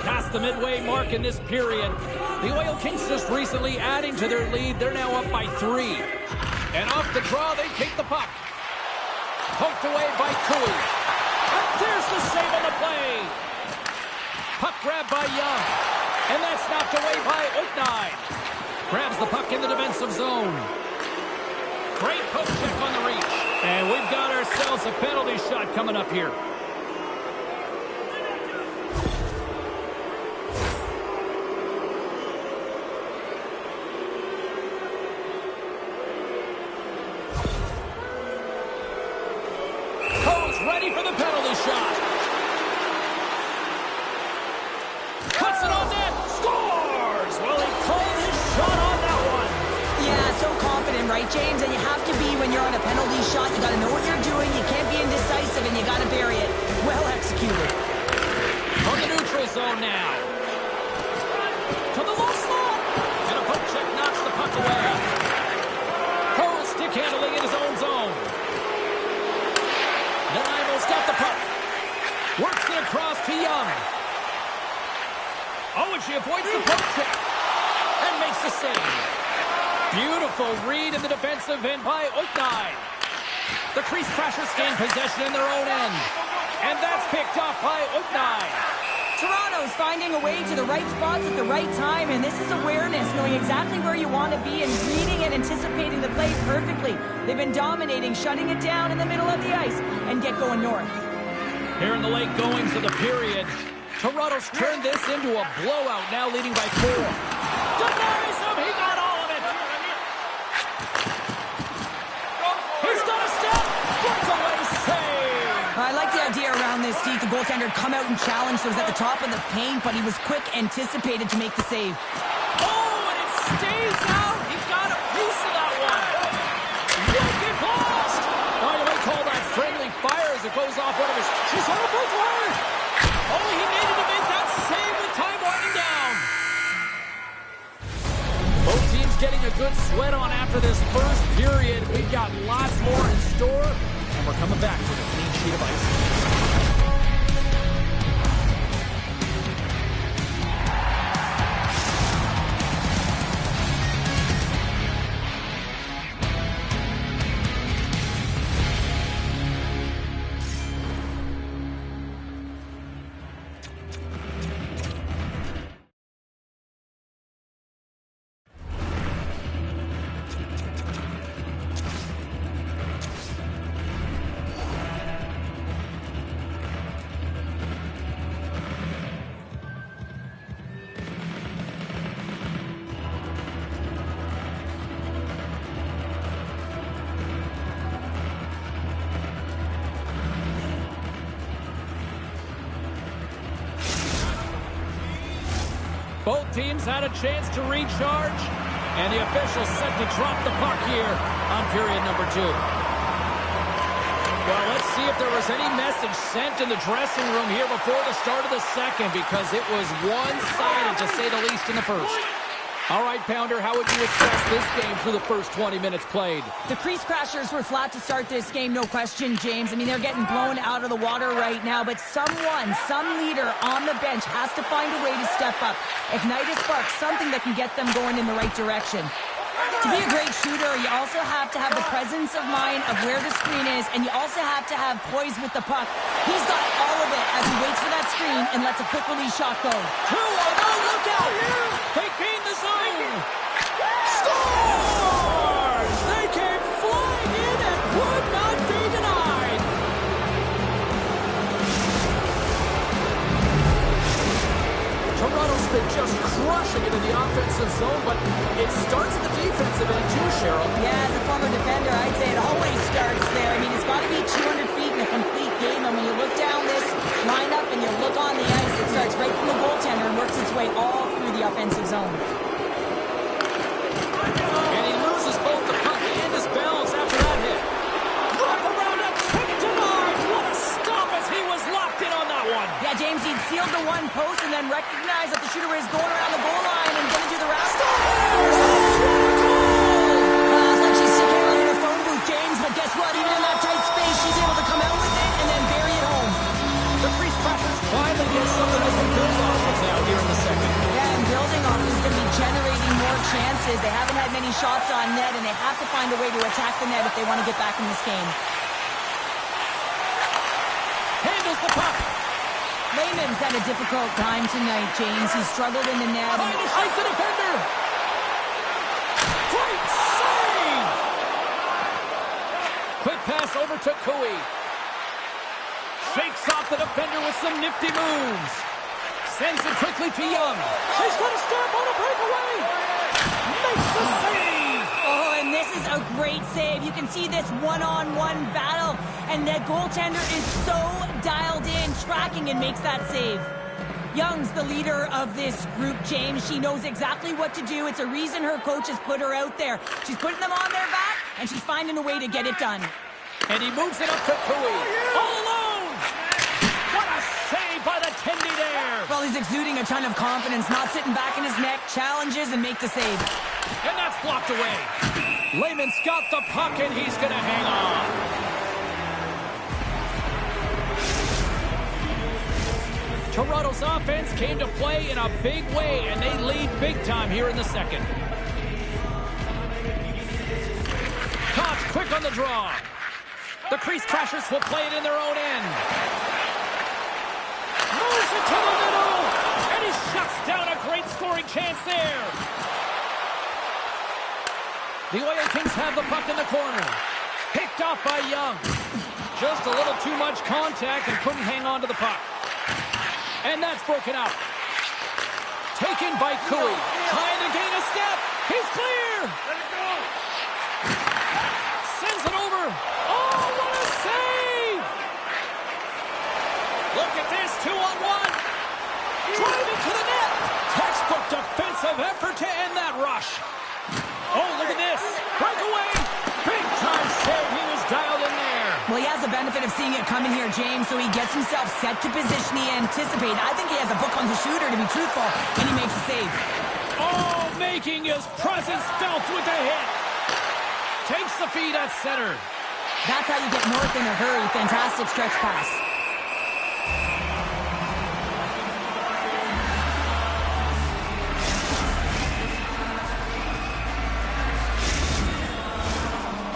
Past the midway mark in this period. The Oil Kings just recently adding to their lead. They're now up by 3. And off the draw, they take the puck. Poked away by Cooey. And there's the save on the play. Puck grabbed by Young. And that's knocked away by Whitney. Moves the puck in the defensive zone. Great poke check on the reach. And we've got ourselves a penalty shot coming up here. Ready for the penalty shot. Puts it on net. Scores! Well, he called his shot on that one. Yeah, so confident, right, James? And you have to be when you're on a penalty shot. You got to know what you're doing. You can't be indecisive, and you got to bury it. Well executed. On the neutral zone now. To the low slot. And a poke check knocks the puck away. Hurls stick handling in his own zone. Nanival's got the puck. Works it across to Young. Oh, and she avoids the poke check. And makes the save. Beautiful read in the defensive end by Nhl25. The crease crashers gain possession in their own end. And that's picked off by Nhl25. Toronto's finding a way to the right spots at the right time, and this is awareness, knowing exactly where you want to be and reading and anticipating the play perfectly. They've been dominating, shutting it down in the middle of the ice, and get going north. Here in the late goings of the period, Toronto's turned this into a blowout, now leading by 4. Denies him, he got all of it! He's got a step! Breakaway save! I like the idea around this, Steve. The goaltender come out and challenge those at the top of the paint, but he was quick, anticipated to make the save. Oh, and it stays out! He got a piece of that one! Look at lost! Oh, you might call that friendly fire as it goes off one of his... She's on a breakaway! Oh, he needed to make that save with time winding down! Both teams getting a good sweat on after this first period. We've got lots more in store, and we're coming back with a clean sheet of ice. Both teams had a chance to recharge, and the officials set to drop the puck here on period number 2. Well, let's see if there was any message sent in the dressing room here before the start of the second, because it was one-sided, to say the least, in the first. All right, Pounder, how would you assess this game through the first 20 minutes played? The crease crashers were flat to start this game, no question, James. I mean, they're getting blown out of the water right now, but some leader on the bench has to find a way to step up, ignite a spark, something that can get them going in the right direction. To be a great shooter, you also have to have the presence of mind of where the screen is, and you also have to have poise with the puck. He's got all of it as he waits for that screen and lets a quick release shot go. 2-0, look out! They gain the zone! Scores! They came flying in and would not be denied! Toronto's been just crushing it in the offensive zone, but it starts at the defensive end too, Cheryl. Yeah, as a former defender, I'd say it always starts there. I mean, it's got to be 200 feet in a complete game, and when you look down this lineup and you look on the ice, it starts right from the goaltender and works its way all through the offensive zone. And he loses both the puck and his balance after that hit. Wrap around a kick denied! What a stop as he was locked in on that one! Yeah, James, he'd sealed the one post and then recognized that the shooter is going around the goal line and going to do the route. It's like she's sticking around in her phone booth, James, but guess what? Even in that tight space, she's able to come out with it and then bury it home. The crease pressures finally get something they can build off of now here in the second. Yeah, and building off is going to be generating more chances. They haven't had many shots on net, and they have to find a way to attack the net if they want to get back in this game. Handles the puck. Lehman's had a difficult time tonight, James. He's struggled in the net. Trying to shake the defender. to Cooey. Shakes off the defender with some nifty moves. Sends it quickly to Young. She's going to step on a breakaway. Makes the save. Oh, and this is a great save. You can see this one-on-one battle, and the goaltender is so dialed in, tracking, and makes that save. Young's the leader of this group, James. She knows exactly what to do. It's a reason her coach has put her out there. She's putting them on their back, and she's finding a way to get it done. And he moves it up to Cooey. All alone! What a save by the Tendy there! Well, he's exuding a ton of confidence, not sitting back in his neck, challenges, and make the save. And that's blocked away. Lehman's got the puck, and he's going to hang on. Toronto's offense came to play in a big way, and they lead big time here in the second. Koch quick on the draw. The crease crashers will play it in their own end. Moves it to the middle, and he shuts down a great scoring chance there. The Oil Kings have the puck in the corner. Picked off by Young. Just a little too much contact and couldn't hang on to the puck. And that's broken out. Taken by Cooey. Trying to gain a step. He's clear. Let it go. Sends it over. Oh, what a save! Look at this, 2-on-1. Driving to the net. Textbook defensive effort to end that rush. Oh, look at this. Breakaway. Big time save. He was dialed in there. Well, he has the benefit of seeing it coming here, James, so he gets himself set to position he anticipated. I think he has a book on the shooter, to be truthful, and he makes a save. Oh, making his presence felt with a hit. Takes the feed at center. That's how you get north in a hurry. Fantastic stretch pass.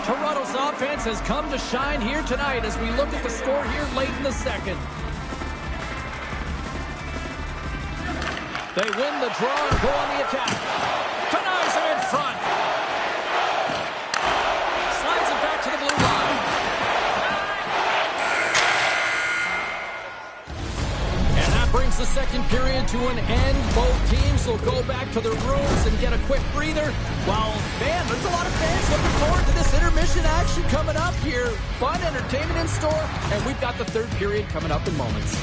Toronto's offense has come to shine here tonight as we look at the score here late in the second. They win the draw and go on the attack. Denies him in front. Slides it back to the blue line. And that brings the second period to an end. Both teams will go back to their rooms and get a quick breather. While, man, there's a lot of fans looking forward to this intermission action coming up here. Fun entertainment in store, and we've got the third period coming up in moments.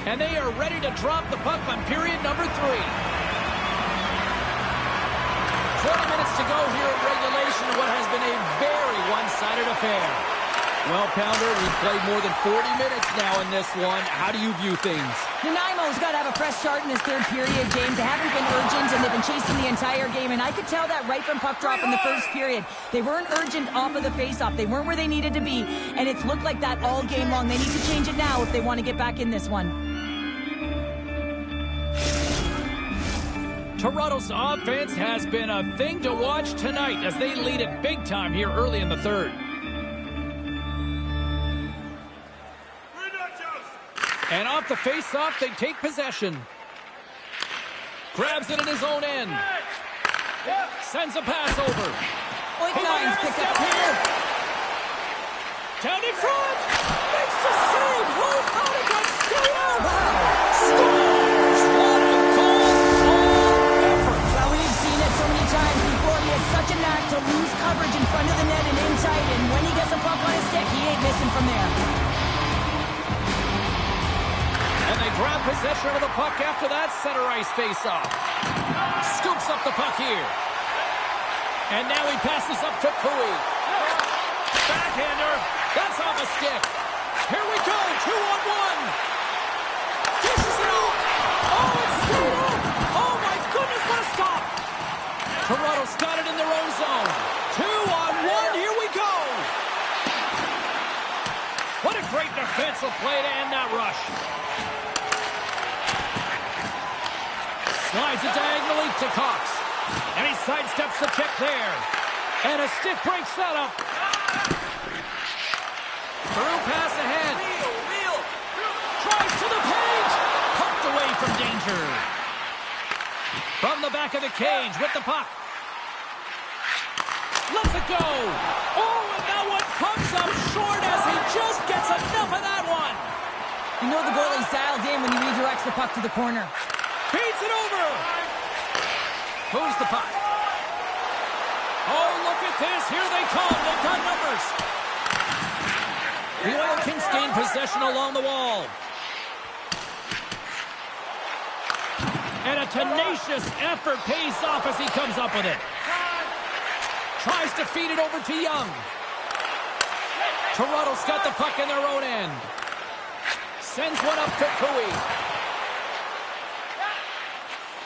And they are ready to drop the puck on period number 3. 20 minutes to go here in regulation in what has been a very one-sided affair. Well, Pounder, we've played more than 40 minutes now in this one. How do you view things? Nanaimo's got to have a fresh start in this third period, James. They haven't been urgent, and they've been chasing the entire game, and I could tell that right from puck drop in the first period. They weren't urgent off of the face-off. They weren't where they needed to be, and it's looked like that all game long. They need to change it now if they want to get back in this one. Toronto's offense has been a thing to watch tonight as they lead it big time here early in the third. And off the face-off, they take possession. Grabs it in his own end. Sends a pass over. Oiklein's picked up here. Down in front. Makes the save. Hold out against Stewart. Scores! What a goal. All effort. Well, we've seen it so many times before. He has such a knack to lose coverage in front of the net and in tight. And when he gets a puck on his stick, he ain't missing from there. And they grab possession of the puck after that center ice face-off. Scoops up the puck here. And now he passes up to Cooey. Backhander. That's off a stick. Here we go. 2-on-1. Dishes it off. Oh, it's straight up. Oh, my goodness, what a stop. Toronto's got it in their own zone. 2-on-1. Here we go. What a great defensive play to end that rush. Slides it diagonally to Cox. And he sidesteps the check there. And a stick breaks that up. Through pass ahead. Drives to the page. Pumped away from danger. From the back of the cage with the puck. Lets it go. Oh, and that one comes up short as he just gets enough of that one. You know the goalie's dialed in when he redirects the puck to the corner. Feeds it over. Moves the puck. Oh, look at this. Here they come. They've got numbers. The Oil Kings gain possession along the wall. And a tenacious effort pays off as he comes up with it. Tries to feed it over to Young. Toronto's got the puck in their own end. Sends one up to Cooey.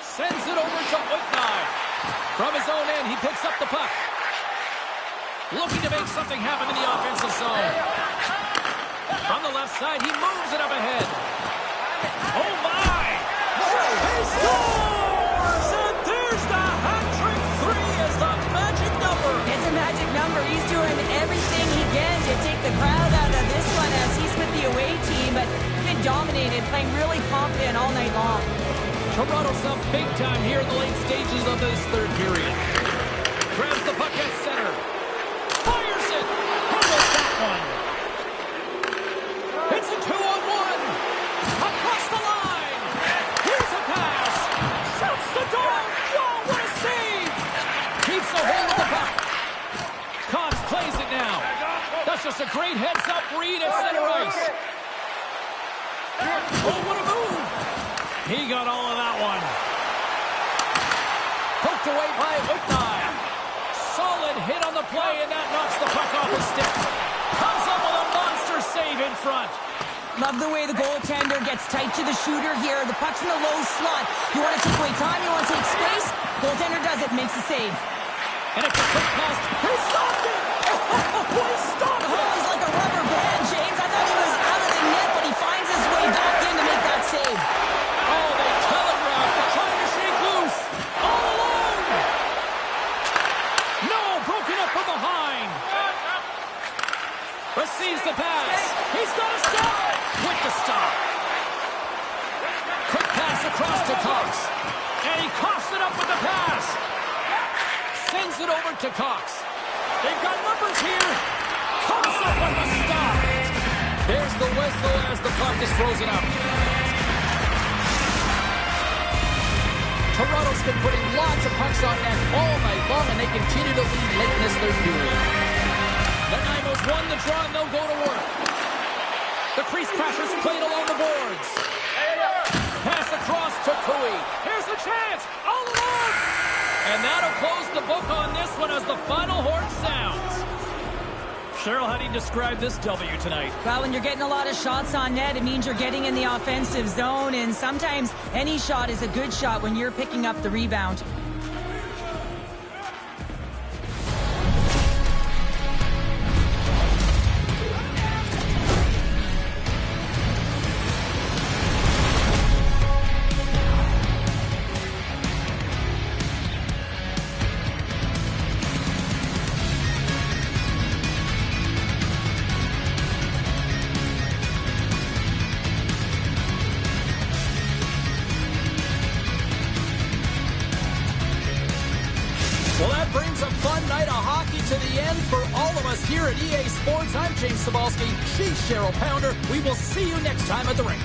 Sends it over to Whitney. From his own end, he picks up the puck. Looking to make something happen in the offensive zone. From the left side, he moves it up ahead. Oh, my! He scores! And there's the hat-trick. 3 is the magic number. It's a magic number. He's doing everything he can to take the crowd out of this one as he's with the away team, but been dominated, playing really confident all night long. Toronto's up big time here in the late stages of this third period. Grabs the puck at center. Fires it. Handles that one. It's a 2-on-1. Across the line. Here's a pass. Shoots the goal. Whoa, what a save. Keeps a hold of the puck. Cox plays it now. That's just a great heads-up read at center ice. Oh, what a move. He got all of that one. Poked away by Whitney. Solid hit on the play, and that knocks the puck off his stick. Comes up with a monster save in front. Love the way the goaltender gets tight to the shooter here. The puck's in the low slot. You want to take away time, you want to take space. Goaltender does it, makes the save. And it's a quick pass. He stopped it! Oh, he stopped it! He's like a rubber band, James. I thought he was out of the net, but he finds his way back in to make that save. Oh, they telegraphed, trying to shake loose. All alone! No, broken up from behind. Receives the pass. He's got to stop. With the stop. Quick pass across to Cox. And he coughs it up with the pass. Sends it over to Cox. They've got numbers here. Comes up with the stop. There's the whistle as the puck is frozen up. Toronto's been putting lots of pucks on net all night long, and they continue to lead late in this third period. The Nimos won the draw, and they'll go to work. The crease crashers played along the boards. Pass across to Cooey. Here's a chance. All alone. And that'll close the book on this one as the final horn sounds. Cheryl, how do you describe this W tonight? Well, when you're getting a lot of shots on net, it means you're getting in the offensive zone, and sometimes any shot is a good shot when you're picking up the rebound. Here at EA Sports, I'm James Cebulski. She's Cheryl Pounder. We will see you next time at the rink.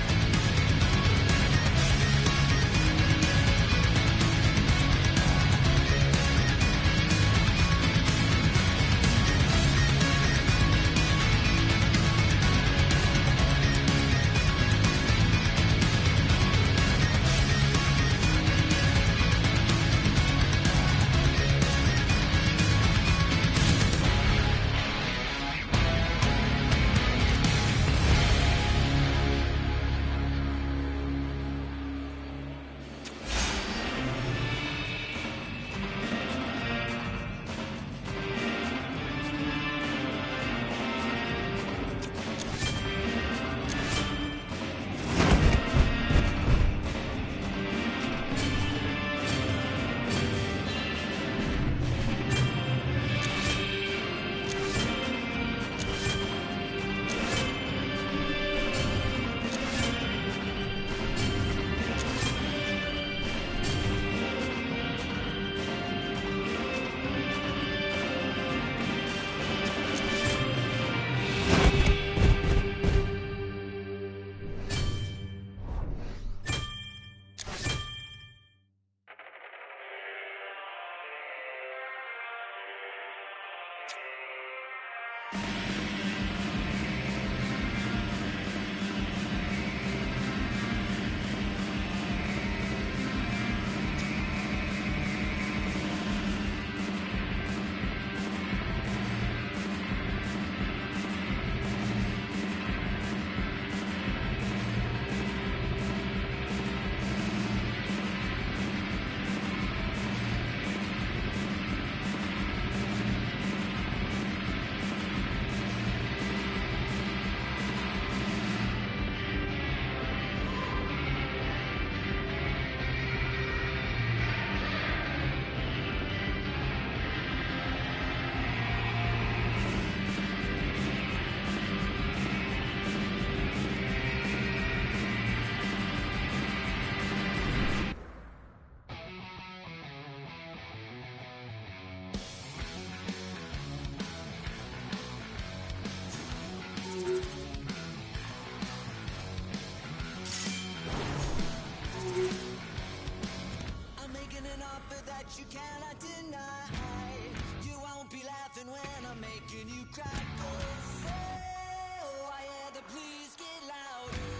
crackles. Oh, I hear the please get louder.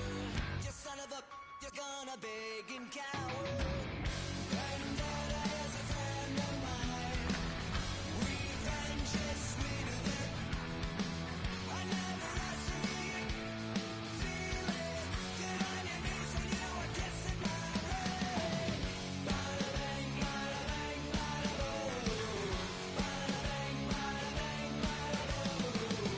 You son of a, you're gonna beg and cower. Vendetta is a friend of mine. Revenge is sweeter than I never asked you. Feel it. Get on your knees when you are kissing my leg. Bada bang, bada bang, bada boom. Bada bang, bada bang, bada boom.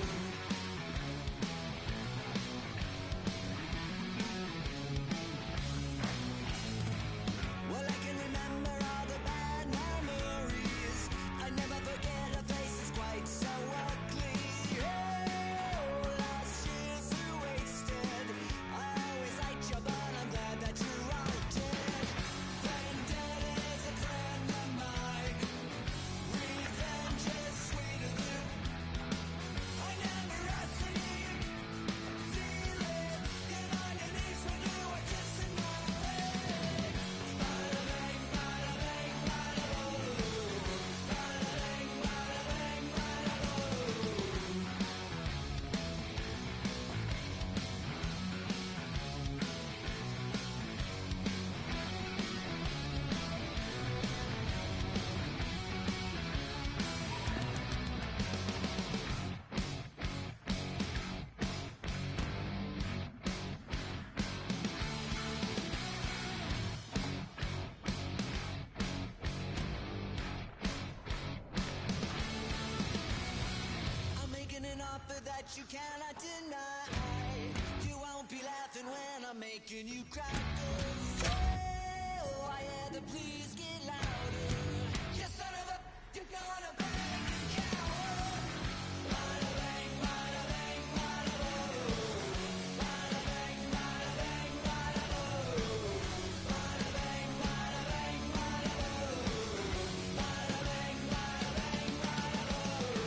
Well, I can remember all the bad memories. I never forget her face is quite so ugly. Oh, last year's are wasted. I always liked you, but I'm glad that you're altered. Vendetta is a friend of mine. Revenge is sweeter than I never asked you. Feel it. Get on your knees when you are kissing my leg. Bada bang, bada bang, bada boom. Bada bang, bada bang, bada boom. I'm making an offer that you cannot deny. You won't be laughing when I'm making you cry. Oh, I hear the please get louder. You son of a, you're gonna bang and cower. Bada bang, bada bang, bada boom. Bada bang, bada bang, bada boom. Bada bang, bada bang, bada boom. Bada bang, bada bang, bada boom.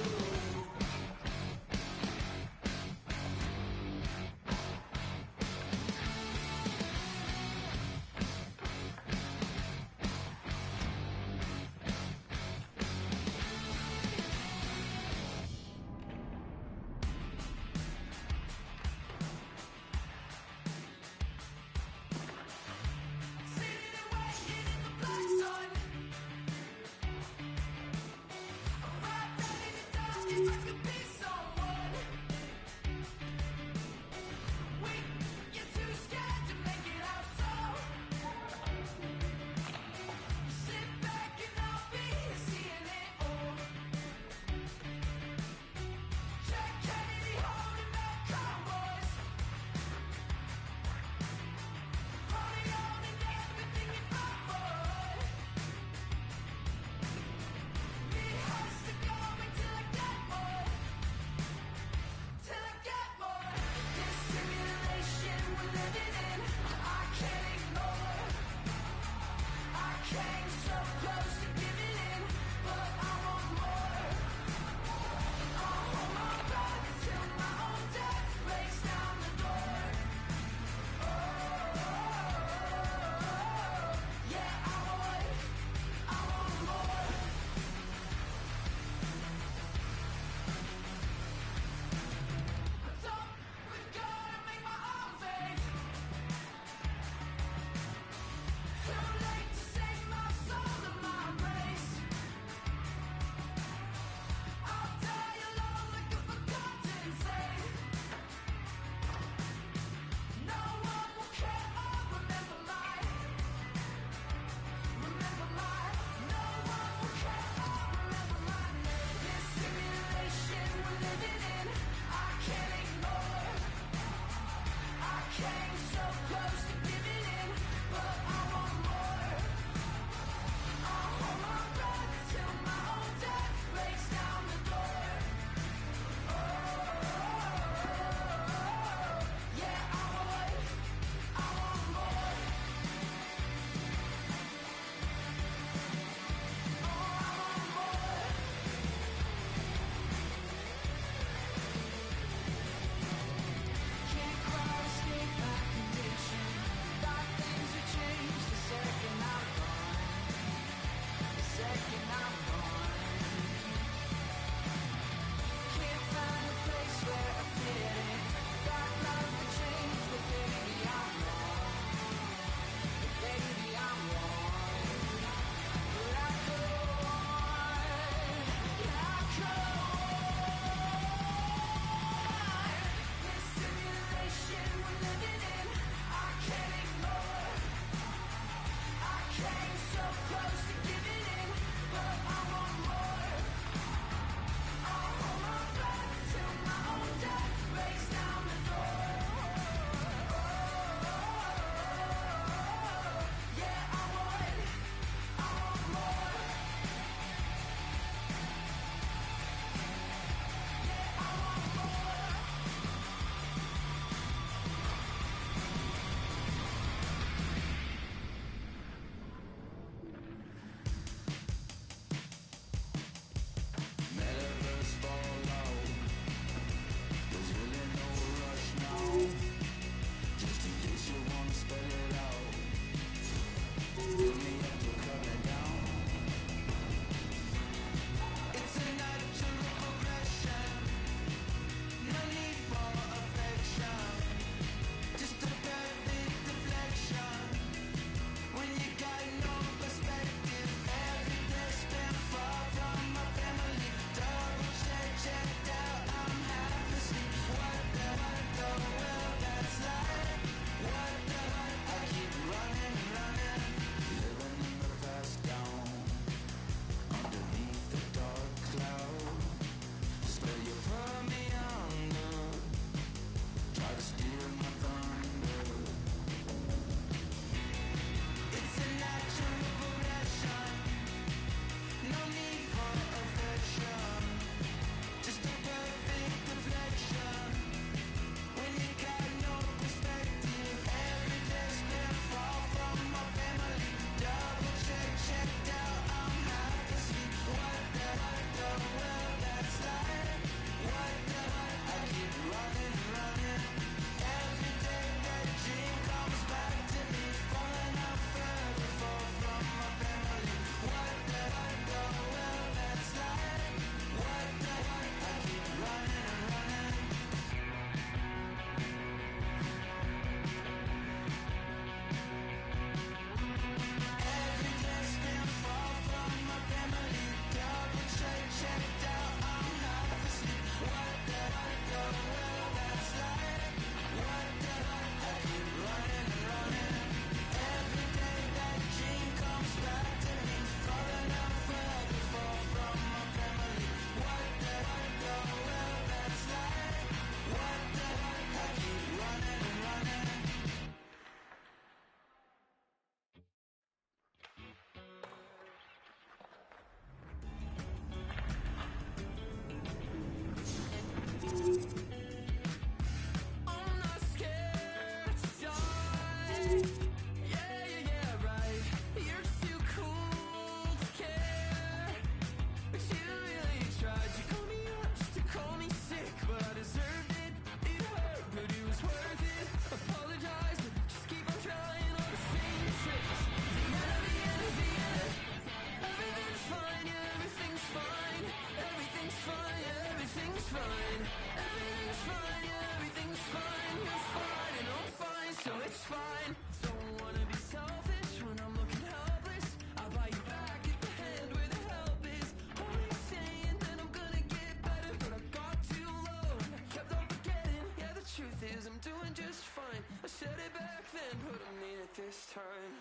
fine. Don't wanna be selfish when I'm looking helpless. I buy you back at the hand where the help is. Always saying that I'm gonna get better, but I got too low and I kept on forgetting. Yeah, the truth is I'm doing just fine. I said it back then, but I mean it this time.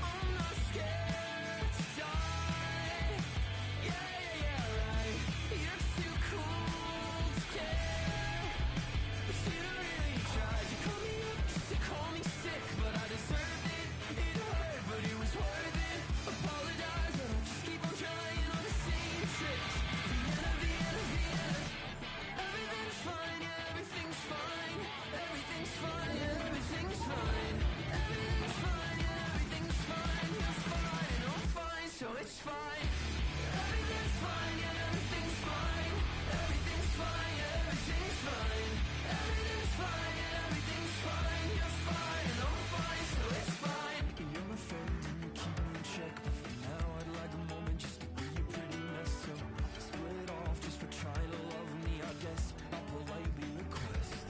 I'm not scared to die. Yeah, right. You're too cool to care. But you don't really try. You call me up just to call me sick, but I deserved it. It hurt, but it was worth it. Apologize, but I'll just keep on trying on the same tricks. Vienna, Vienna, Vienna. Everything's fine, yeah, everything's fine. Everything's fine, yeah, everything's fine. Everything's fine, yeah, everything's fine. You're fine, and I'm fine, so it's fine. Everything's fine, yeah, everything's fine. Everything's fine, yeah, everything's fine. Everything's fine, yeah, everything's fine. You're fine, and I'm fine, so it's fine. You're my friend and you keep me in check, but for now I'd like a moment just to be a pretty mess. So split off just for trying to love me, I guess I'll politely request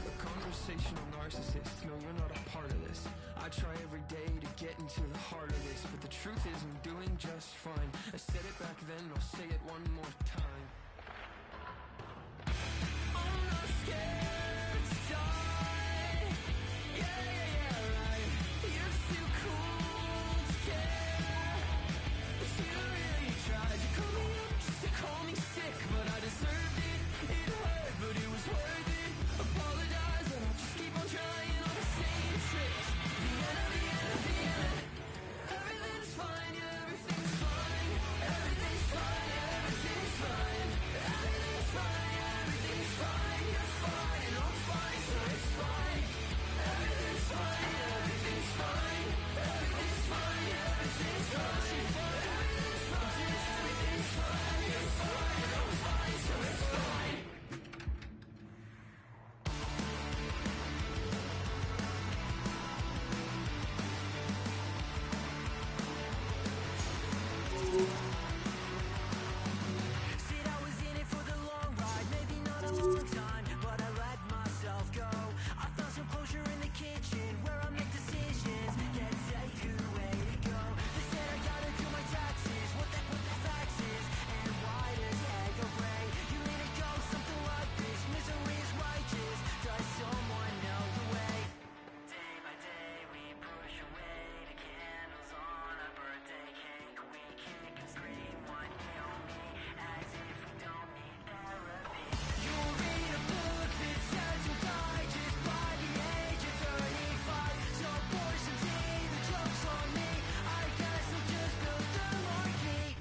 a conversational narcissist. No, you're not a part of this. I try every day to get into the heart of this, but the truth is I'm doing just fine. I said it back then, I'll say it one more time. I'm not scared to die. Yeah, right. You're too cool to care. But you don't really try. You call me up just to call me sick, but I deserved it. It hurt, but it was worth it. Apologize, but I'll just keep on trying on the same tricks. Vienna, Vienna, Vienna. Everything's fine, yeah, everything's fine. Everything's fine, yeah, everything's fine. Everything's fine, yeah, everything's fine. You're fine, and I'm fine, so it's fine. Everything's fine, yeah, everything's fine. Everything's fine, yeah, everything's fine. Everything's fine, yeah, everything's fine. You're fine, and I'm fine, so it's fine. Said I was in it for the long ride, maybe not a long time, but I let myself go. I found some closure in the kitchen where I make decisions. Can't take away to go. They said I gotta do my taxes, what the facts is, and why does head go gray? You need to go something like this. Misery is righteous. Does someone know the way? Day by day we push away the candles on our birthday cake. We kick and scream one knee on me as if we don't need therapy. You'll read a book that says you'll die just by the age of 35. So pour some tea, the joke's on me. I guess I'll just build the marquee.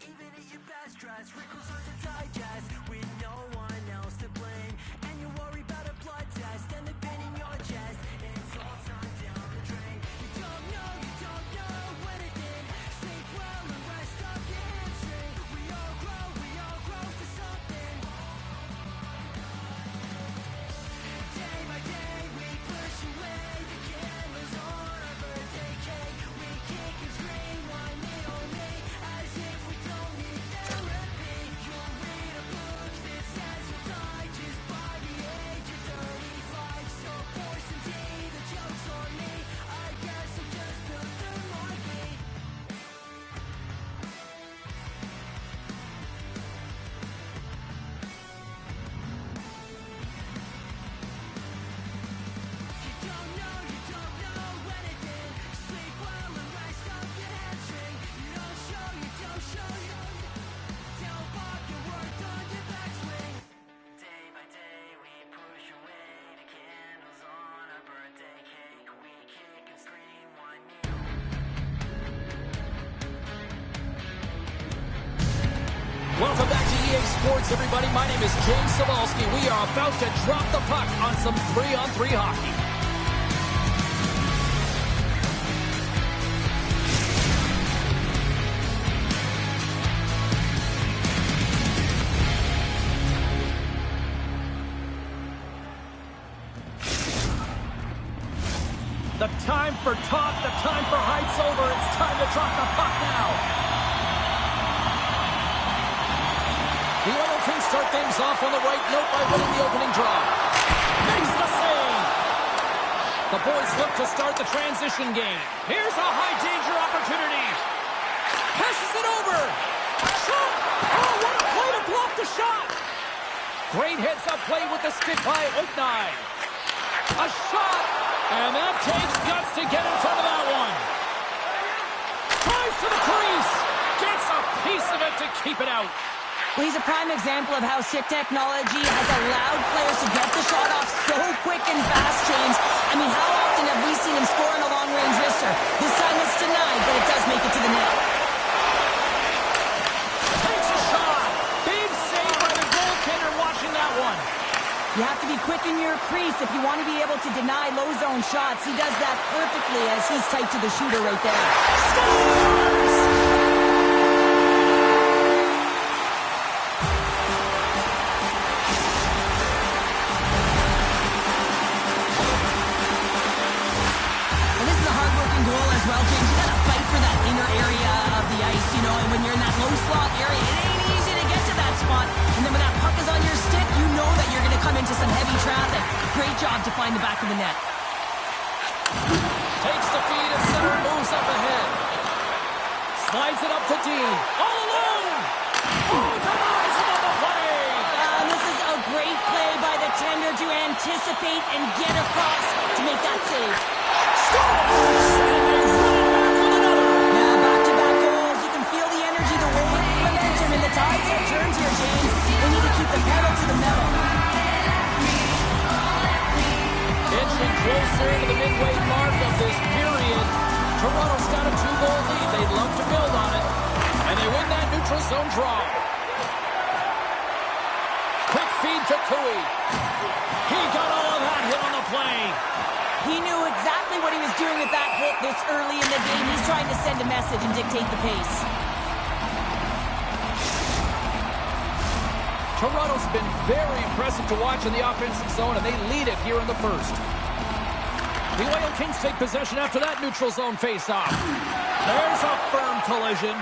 Even at your best dress, wrinkles hard to digest with no one else to blame. And you worry about a blood test and the pain in your chest. It's all time down the drain. You don't know when it did. Sleep well and rest up your hamstring. We all grow for something. Day by day we push away the candles on our birthday cake. We kick and scream one knee on me as if we don't need therapy. You'll read a book that says you'll die just by the age of 35. So pour some tea, the joke's on me. I guess I'll just build the marquee. You don't know when it did. Sleep well and rest up your hamstring. You don't show. Tell Bob you worked on your backswing. Day by day we push away the candles on our birthday cake. We kick and scream one knee. Welcome back to EA Sports, everybody. My name is James Cebulski. We are about to drop the puck on some 3-on-3 hockey. The time for talk, the time for heights over. It's time to drop the puck now. The Oil Kings start things off on the right note by winning the opening draw. Makes the save. The boys look to start the transition game. Here's a high-danger opportunity. Passes it over. Shot! Oh, what a play to block the shot! Great heads-up play with the stick by Nhl25. A shot! And that takes guts to get in front of that one. Tries to the crease. Gets a piece of it to keep it out. Well, he's a prime example of how stick technology has allowed players to get the shot off so quick and fast, James. I mean, how often have we seen him score on a long-range wrister? This time it's denied, but it does make it to the net. Takes a shot. Big save by the goaltender watching that one. You have to be quick in your crease if you want to be able to deny low-zone shots. He does that perfectly as he's tight to the shooter right there. Scores! Well, James, you gotta fight for that inner area of the ice, you know, and when you're in that low slot area, it ain't easy to get to that spot. And then when that puck is on your stick, you know that you're gonna come into some heavy traffic. Great job to find the back of the net. Takes the feed and center moves up ahead. Slides it up to Dean. All alone! Oh, denies him on the play! And this is a great play by the tender to anticipate and get across to make that save. Scores! Tides have turned here, James. They need to keep the pedal to the metal. Inching closer to the midway mark of this period. Toronto's got a 2-goal lead. They'd love to build on it. And they win that neutral zone draw. Quick feed to Cooey. He got all of that hit on the play. He knew exactly what he was doing with that hit this early in the game. He's trying to send a message and dictate the pace. Toronto's been very impressive to watch in the offensive zone, and they lead it here in the first. The Oil Kings take possession after that neutral zone face-off. There's a firm collision.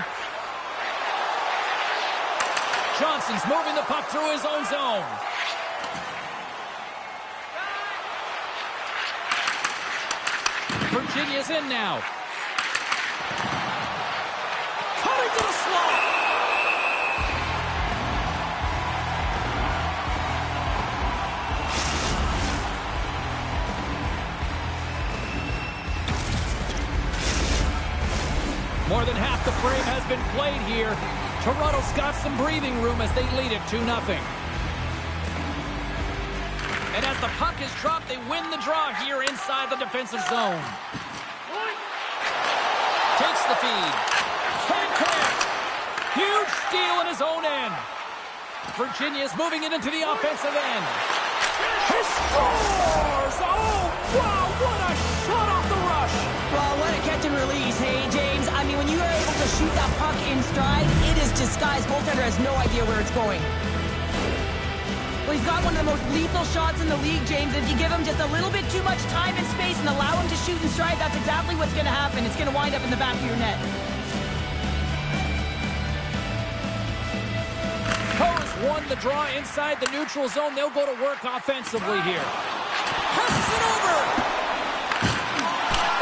Johnson's moving the puck through his own zone. Virginia's in now. Cutting to the slot. More than half the frame has been played here. Toronto's got some breathing room as they lead it 2-0. And as the puck is dropped, they win the draw here inside the defensive zone. Takes the feed. Can't connect. Huge steal in his own end. Virginia's moving it into the offensive end. He scores! Oh, wow, what a shot off the rush! Well, what a catch and release, hey, James. I mean, when you are able to shoot that puck in stride, it is disguised. Goaltender has no idea where it's going. Well, he's got one of the most lethal shots in the league, James. If you give him just a little bit too much time and space and allow him to shoot in stride, that's exactly what's going to happen. It's going to wind up in the back of your net. Coors won the draw inside the neutral zone. They'll go to work offensively here. Passes it over!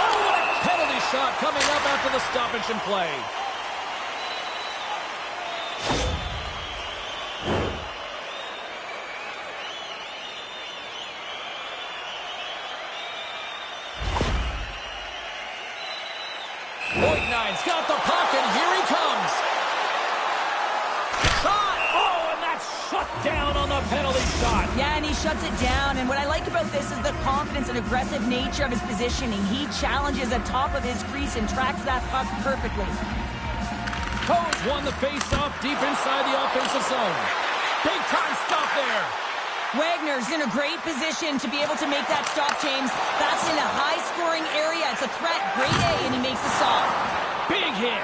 Oh, what a penalty shot coming up after the stoppage in play. Nhl25's got the puck, and here he comes. Shot! Oh, and that's shut down on the penalty shot. Yeah, and he shuts it down. And what I like about this is the confidence and aggressive nature of his positioning. He challenges the top of his crease and tracks that puck perfectly. Coors won the face-off deep inside the offensive zone. Big-time stop there. Wagner's in a great position to be able to make that stop, James. That's in a high-scoring area. It's a threat, grade A, and he makes the stop. Big hit.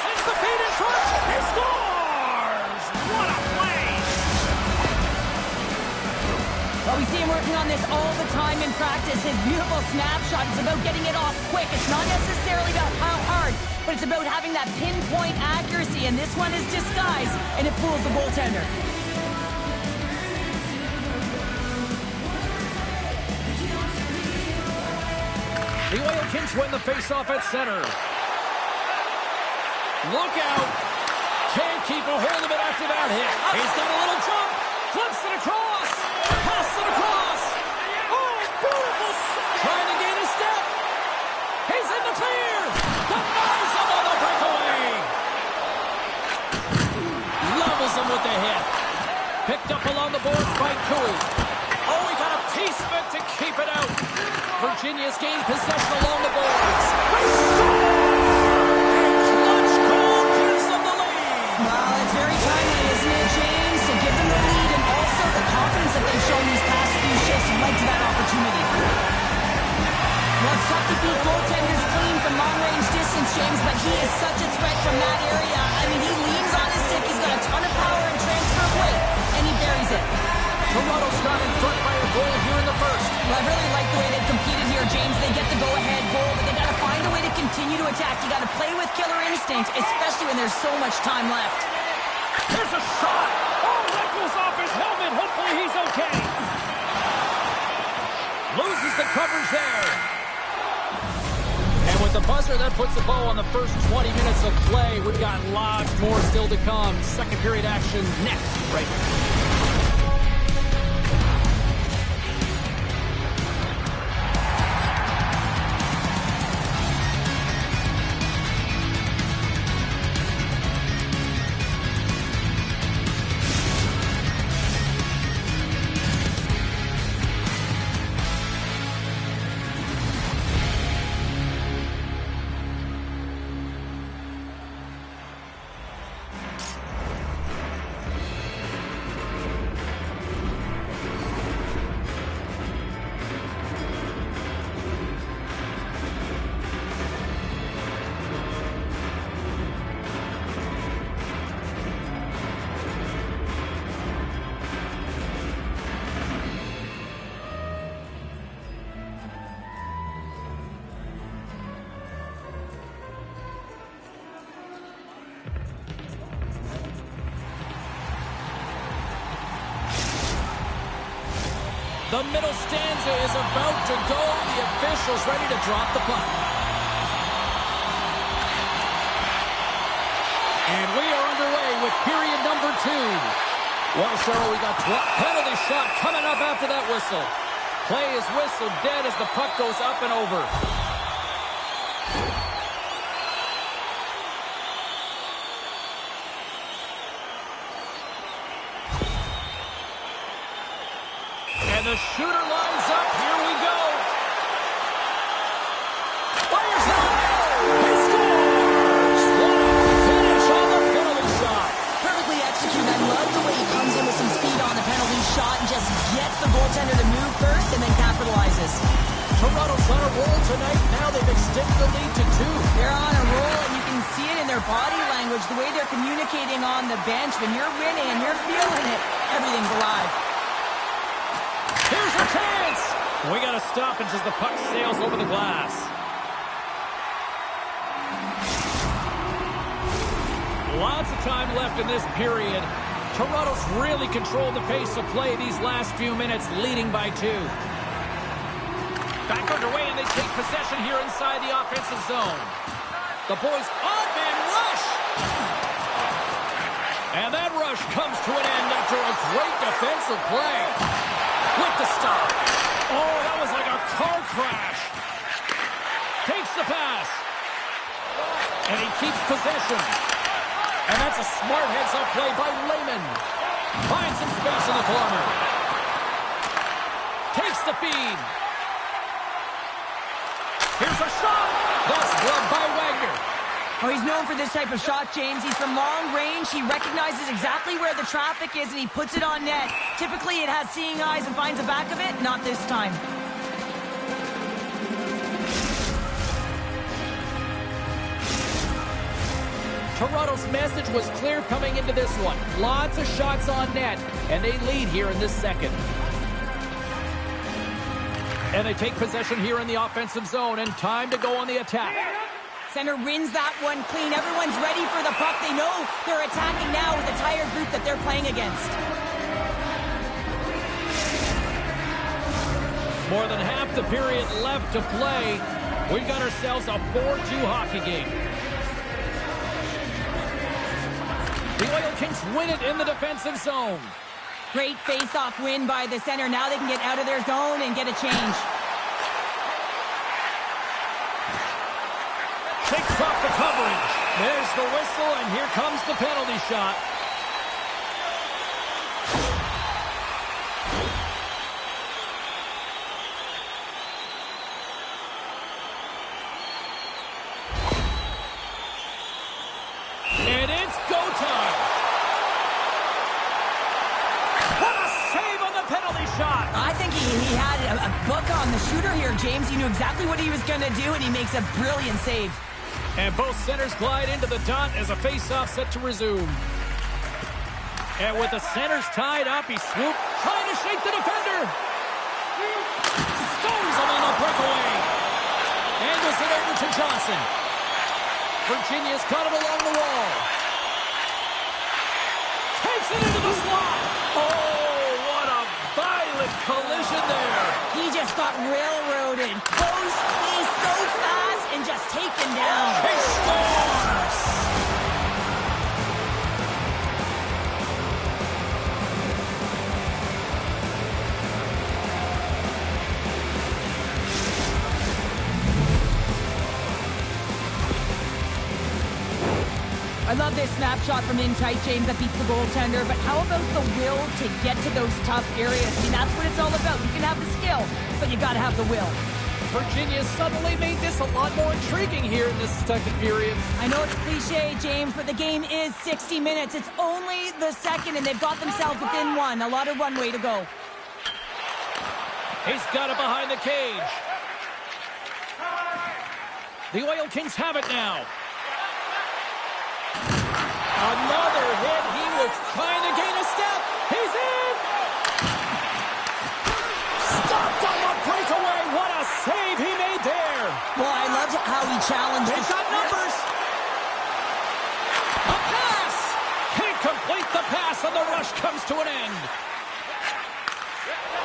Sends the feed in front. He scores! What a play! Well, we see him working on this all the time in practice. His beautiful snapshot is about getting it off quick. It's not necessarily about how hard, but it's about having that pinpoint accuracy, and this one is disguised, and it fools the goaltender. Americans win the faceoff at center. Look out. Can't keep a hold of it after that hit. He's got a little jump. Flips it across. Pass it across. Oh, beautiful. Trying to gain a step. He's in the clear. Denies him on the breakaway. Levels him with the hit. Picked up along the boards by Cooey. Oh, he got a piece of it to keep it out. Virginia's gained possession along the boards. Clutch goal gives them the lead. Well, it's very timely, isn't it, James? To give them the lead and also the confidence that they've shown these past few shifts led to that opportunity. Well, it's tough to beat goaltenders clean from long-range distance, James, but he is such a threat from that area. I mean, he leans on his stick, he's got a ton of power and transfer of weight, and he buries it. Toronto's got in front by a goal here in the first. Well, I really like the way they've competed here, James. They get the go-ahead goal, but they got to find a way to continue to attack. You got to play with killer instinct, especially when there's so much time left. There's a shot. Oh, that goes off his helmet. Hopefully he's okay. Loses the coverage there. And with the buzzer, that puts a bow on the first 20 minutes of play. We've got lots more still to come. Second period action next, right here. The middle stanza is about to go. The official's ready to drop the puck. And we are underway with period number 2. Well, Cheryl, we got penalty shot coming up after that whistle. Play is whistled dead as the puck goes up and over. And the shooter lines up. Here we go. Fires it up. He scores! What a finish on the penalty shot. Perfectly executed. I love the way he comes in with some speed on the penalty shot and just gets the goaltender to move first and then capitalizes. Toronto's on a roll tonight. Now they've extended the lead to 2. They're on a roll, and you can see it in their body language, the way they're communicating on the bench. When you're winning and you're feeling it, everything's alive. Here's a chance! We got to stop it as the puck sails over the glass. Lots of time left in this period. Toronto's really controlled the pace of play these last few minutes, leading by 2. Back underway, and they take possession here inside the offensive zone. The boys on-man rush! And that rush comes to an end after a great defensive play. With the stop. Oh, that was like a car crash. Takes the pass. And he keeps possession. And that's a smart heads-up play by Lehman. Finds some space in the corner. Takes the feed. Here's a shot. That's gloved by Wagner. Oh, he's known for this type of shot, James. He's from long range. He recognizes exactly where the traffic is, and he puts it on net. Typically, it has seeing eyes and finds the back of it. Not this time. Toronto's message was clear coming into this one. Lots of shots on net, and they lead here in this second. And they take possession here in the offensive zone, and time to go on the attack. Center wins that one clean. Everyone's ready for the puck. They know they're attacking now with the tired group that they're playing against. More than half the period left to play. We've got ourselves a 4-2 hockey game. The Oil Kings win it in the defensive zone. Great face-off win by the center. Now they can get out of their zone and get a change. Takes off the coverage. There's the whistle, and here comes the penalty shot. And it's go time. What a save on the penalty shot. I think he had a book on the shooter here, James. He knew exactly what he was going to do, and he makes a brilliant save. And both centers glide into the dot as a face-off set to resume. And with the centers tied up, he swoops, trying to shake the defender. Stones him on the breakaway. Angles it over to Johnson. Virginia's got it along the wall. Takes it into the slot. Oh, what a violent collision there. He just got railroaded. Goes he's so fast and just taken down. He scores! I love this snapshot from in tight, James, that beats the goaltender, but how about the will to get to those tough areas? I mean, that's what it's all about. You can have the skill, but you got to have the will. Virginia suddenly made this a lot more intriguing here in this second period. I know it's cliche, James, but the game is 60 minutes. It's only the second, and they've got themselves within one. A lot of runway to go. He's got it behind the cage. The Oil Kings have it now. Another hit. He was trying to gain a step. He's in! Stopped on the breakaway. What a save he made there. Well, I loved how he challenged. He's got numbers. A pass. Can't complete the pass, and the rush comes to an end.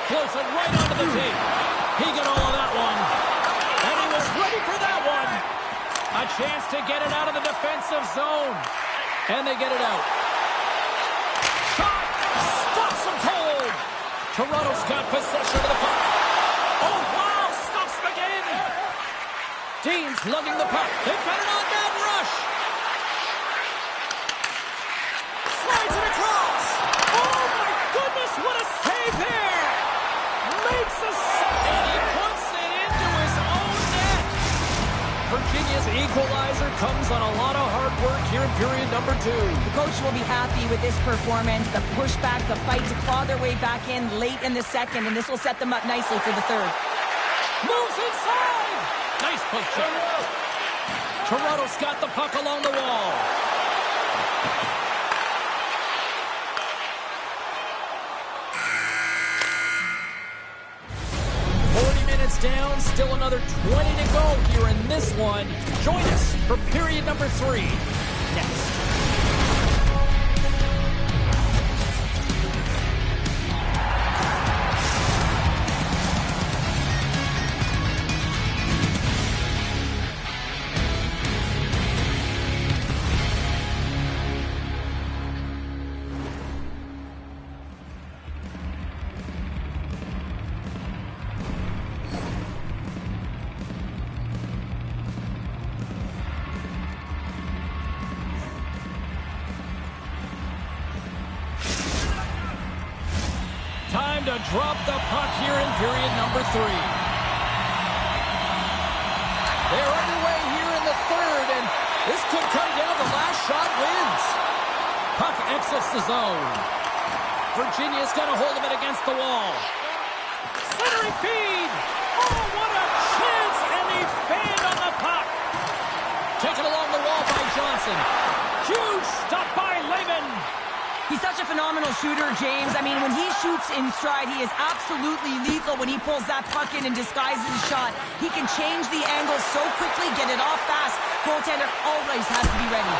Floats it right onto the tape. He got all of that one. And he was ready for that one. A chance to get it out of the defensive zone. And they get it out. Shot! Stops him cold! Toronto's got possession of the puck. Oh, wow! Stops him again! Dean's lugging the puck. They've got an on-man rush! Slides it across! Oh, my goodness! What a save there! Makes a save! And he puts it into his own net! Virginia's equalizer comes on a lot of hard work here in period number 2. The coach will be happy with this performance, the pushback, the fight to claw their way back in late in the second, and this will set them up nicely for the third. Moves inside! Nice push check. Toronto's got the puck along the wall. Down, still another 20 to go here in this one. Join us for period number 3 next. Time to drop the puck here in period number 3. They're underway here in the third, and this could come down. The last shot wins. Puck exits the zone. Virginia's got a hold of it against the wall. Centering feed. Oh, what a chance, and he fanned on the puck. Taken along the wall by Johnson. Huge stop by Lehman. He's such a phenomenal shooter, James. I mean, when he shoots in stride, he is absolutely lethal when he pulls that puck in and disguises his shot. He can change the angle so quickly, get it off fast. Goaltender always has to be ready.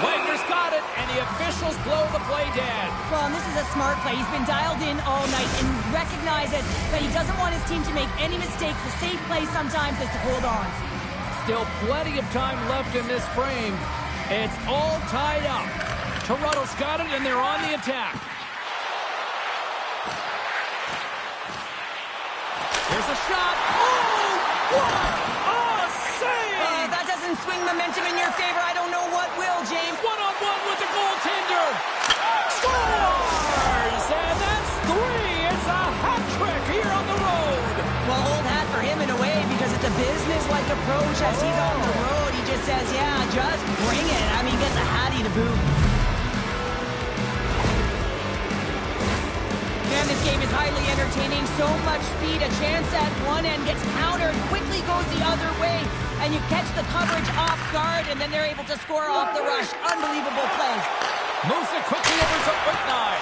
Wagner's got it, and the officials blow the play dead. Well, and this is a smart play. He's been dialed in all night and recognizes that he doesn't want his team to make any mistakes. The safe play sometimes is to hold on. Still plenty of time left in this frame. It's all tied up. Toronto's got it, and they're on the attack. Here's a shot. Oh, what a save! That doesn't swing momentum in your favor. I don't know what will, James. One-on-one with the goaltender. Scores! And that's 3. It's a hat trick here on the road. Well, old hat for him in a way because it's a business-like approach as he's on the road. He just says, yeah, just bring it. I mean, he gets a hattie to boot. Man, this game is highly entertaining. So much speed. A chance at one end gets countered, quickly goes the other way. And you catch the coverage off guard, and then they're able to score off the rush. Unbelievable play. Moves it quickly over to Whitney.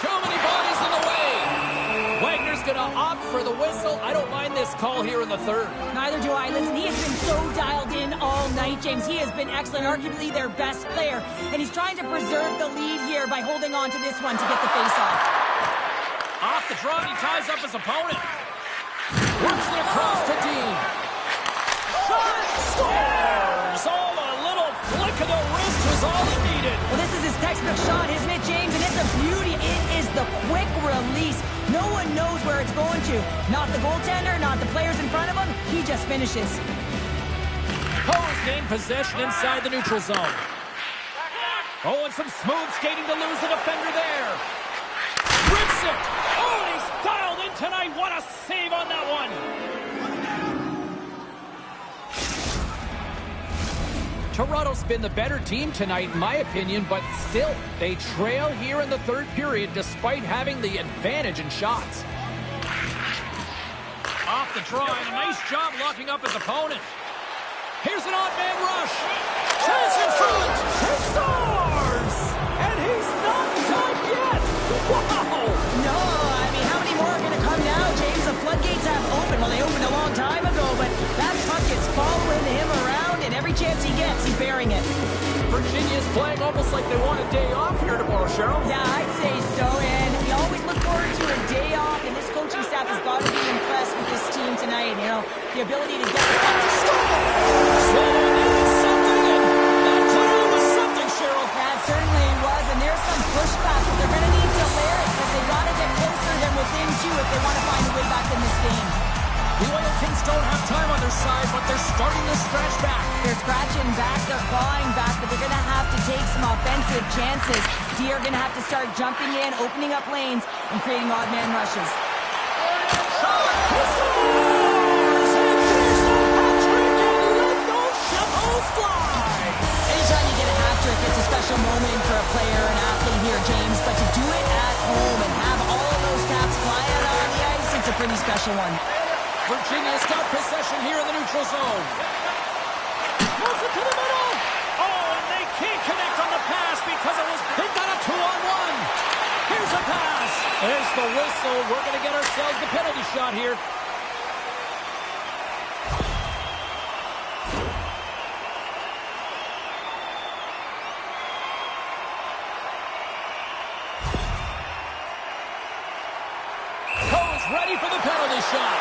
Too many bodies in the way. Wagner's going to opt for the whistle. I don't mind this call here in the third. Neither do I. Listen, he has been so dialed in all night, James. He has been excellent, arguably their best player. And he's trying to preserve the lead here by holding on to this one to get the face-off. Off the draw, he ties up his opponent. Works it across to Dean. Shot! Scores! Oh, a little flick of the wrist was all he needed. Well, this is his textbook shot, isn't it, James? And it's a beauty. It is the quick release. No one knows where it's going to. Not the goaltender, not the players in front of him. He just finishes. Hose gained possession inside the neutral zone. Oh, and some smooth skating to lose the defender there. Rips it. Oh, and he's dialed in tonight. What a save on that one. Toronto's been the better team tonight, in my opinion, but still, they trail here in the third period despite having the advantage in shots. Off the draw, and a nice job locking up his opponent. Here's an odd man rush. Chance in front. He scores! And he's not done yet. Wow! No, I mean, how many more are going to come now, James? The floodgates have opened. Well, they opened a long time ago, but that puck is following him around, and every chance he gets, he's bearing it. Virginia's playing almost like they want a day off here tomorrow, Cheryl. Yeah, I'd say so, and we always look forward to a day off, and this coaching staff has got to be impressed with this team tonight. You know, the ability to get the puck to score. So there's something, and that clearly was something, Cheryl. That certainly was, and there's some pushback, but they're going to need to layer it, because they've got to get closer than within two if they want to find a way back in this game. The Oil Kings don't have time on their side, but they're starting to scratch back. They're scratching back, they're clawing back, but they're going to have to take some offensive chances. D are going to have to start jumping in, opening up lanes, and creating odd man rushes. Shot! He scores! And there's the hat trick, and let those shovels fly! Anytime you get a hat trick, it's a special moment for a player, an athlete here, James. But to do it at home and have all those caps fly out on the ice, it's a pretty special one. Virginia's got possession here in the neutral zone. Moves it to the middle. Oh, and they can't connect on the pass because they've got a 2-on-1. Here's a pass. There's the whistle. We're going to get ourselves the penalty shot here. Cole's ready for the penalty shot.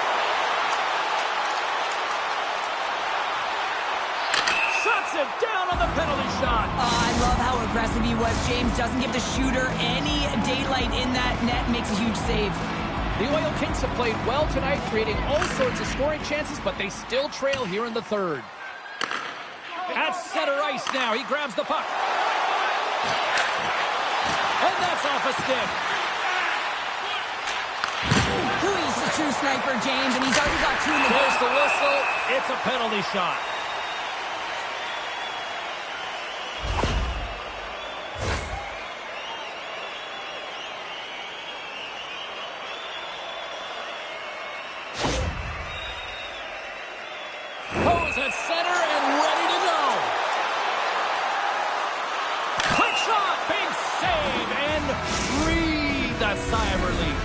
Shuts it down on the penalty shot. I love how aggressive he was. James doesn't give the shooter any daylight in that net, makes a huge save. The Oil Kings have played well tonight, creating all sorts of scoring chances, but they still trail here in the third. At center ice now, he grabs the puck. And that's off a stick. He's a true sniper, James, and he's already got two in the goal. There's the whistle. It's a penalty shot. At center and ready to go. Quick shot, big save, and breathe a sigh of relief.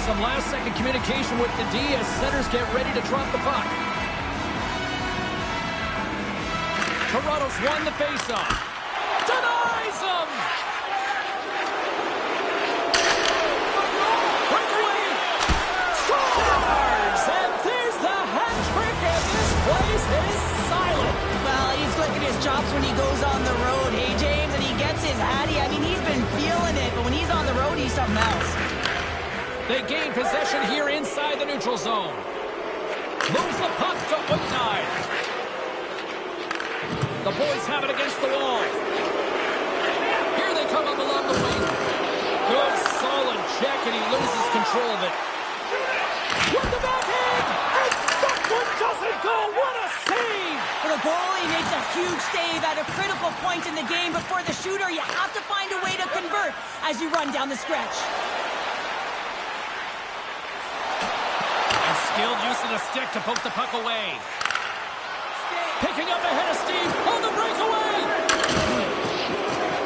Some last-second communication with the D as centers get ready to drop the puck. Toronto's won the faceoff. Denies him! Quickly! Scores! And there's the hat trick, and this place is something else. They gain possession here inside the neutral zone. Moves the puck to Nhl25. The boys have it against the wall. Here they come up along the wing. Good, solid check, and he loses control of it. With the backhand, and that one doesn't go. What a save! The goalie makes a huge save at a critical point in the game, but for the shooter, you have to find a way to convert as you run down the stretch. A skilled use of the stick to poke the puck away. Picking up ahead of Steve on the breakaway.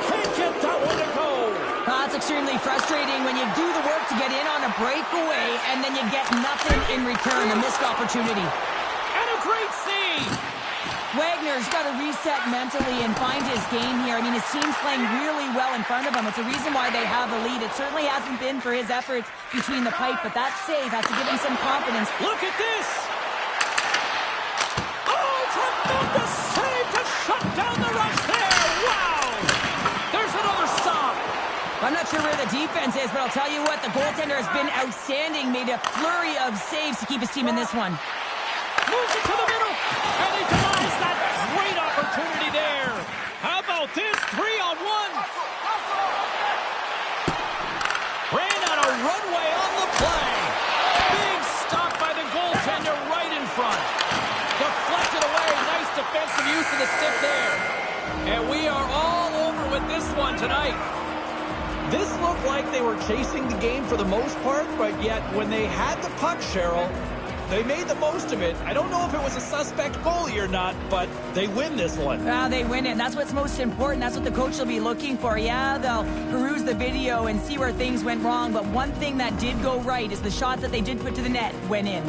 Can't get that one to go. That's extremely frustrating when you do the work to get in on a breakaway and then you get nothing in return, a missed opportunity. And a great save. Wagner's got to reset mentally and find his game here. I mean, his team's playing really well in front of him. It's a reason why they have the lead. It certainly hasn't been for his efforts between the pipe, but that save has to give him some confidence. Look at this. Oh, tremendous save to shut down the rush there. Wow. There's another stop. I'm not sure where the defense is, but I'll tell you what, the goaltender has been outstanding. Made a flurry of saves to keep his team in this one. Moves it to the middle, and he denies that great opportunity there. How about this 3-on-1? Ran out of runway on the play. Big stop by the goaltender right in front. Deflected away. Nice defensive use of the stick there. And we are all over with this one tonight. This looked like they were chasing the game for the most part, but yet when they had the puck, Cheryl, they made the most of it. I don't know if it was a suspect goalie or not, but they win this one. They win it, and that's what's most important. That's what the coach will be looking for. Yeah, they'll peruse the video and see where things went wrong, but one thing that did go right is the shots that they did put to the net went in.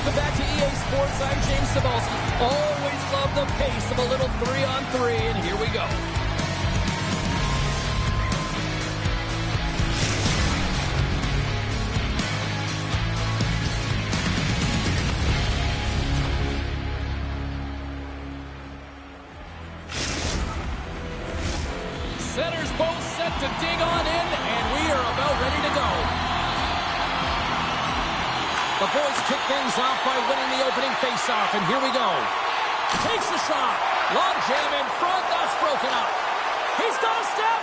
Welcome back to EA Sports. I'm James Cebulski. Always love the pace of a little 3-on-3, and here we go. Centers both set to dig on in, and we are about ready to go. The boys kick things off by winning the opening faceoff, and here we go. Takes a shot. Long jam in front. That's broken up. He's got a step.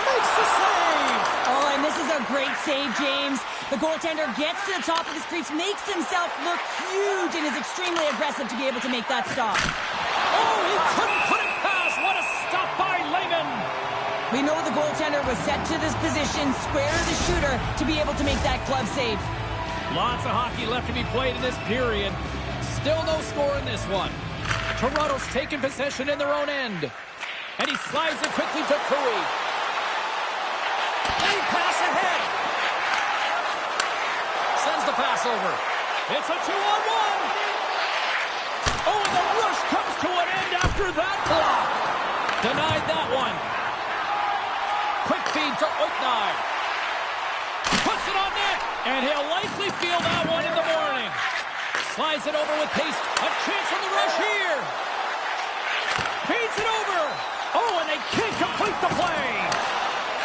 Makes the save. Oh, and this is a great save, James. The goaltender gets to the top of his crease, makes himself look huge, and is extremely aggressive to be able to make that stop. Oh, he couldn't put it past. What a stop by Lehman. We know the goaltender was set to this position, square to the shooter, to be able to make that glove save. Lots of hockey left to be played in this period. Still no score in this one. Toronto's taking possession in their own end. And he slides it quickly to Cooey. And he pass ahead. Sends the pass over. It's a 2-on-1. Oh, and the rush comes to an end after that block. Denied that one. Quick feed to Nhl25. Puts it on net, and he'll likely feel that one in the morning. Slides it over with pace. A chance on the rush here. Feeds it over. Oh, and they can't complete the play.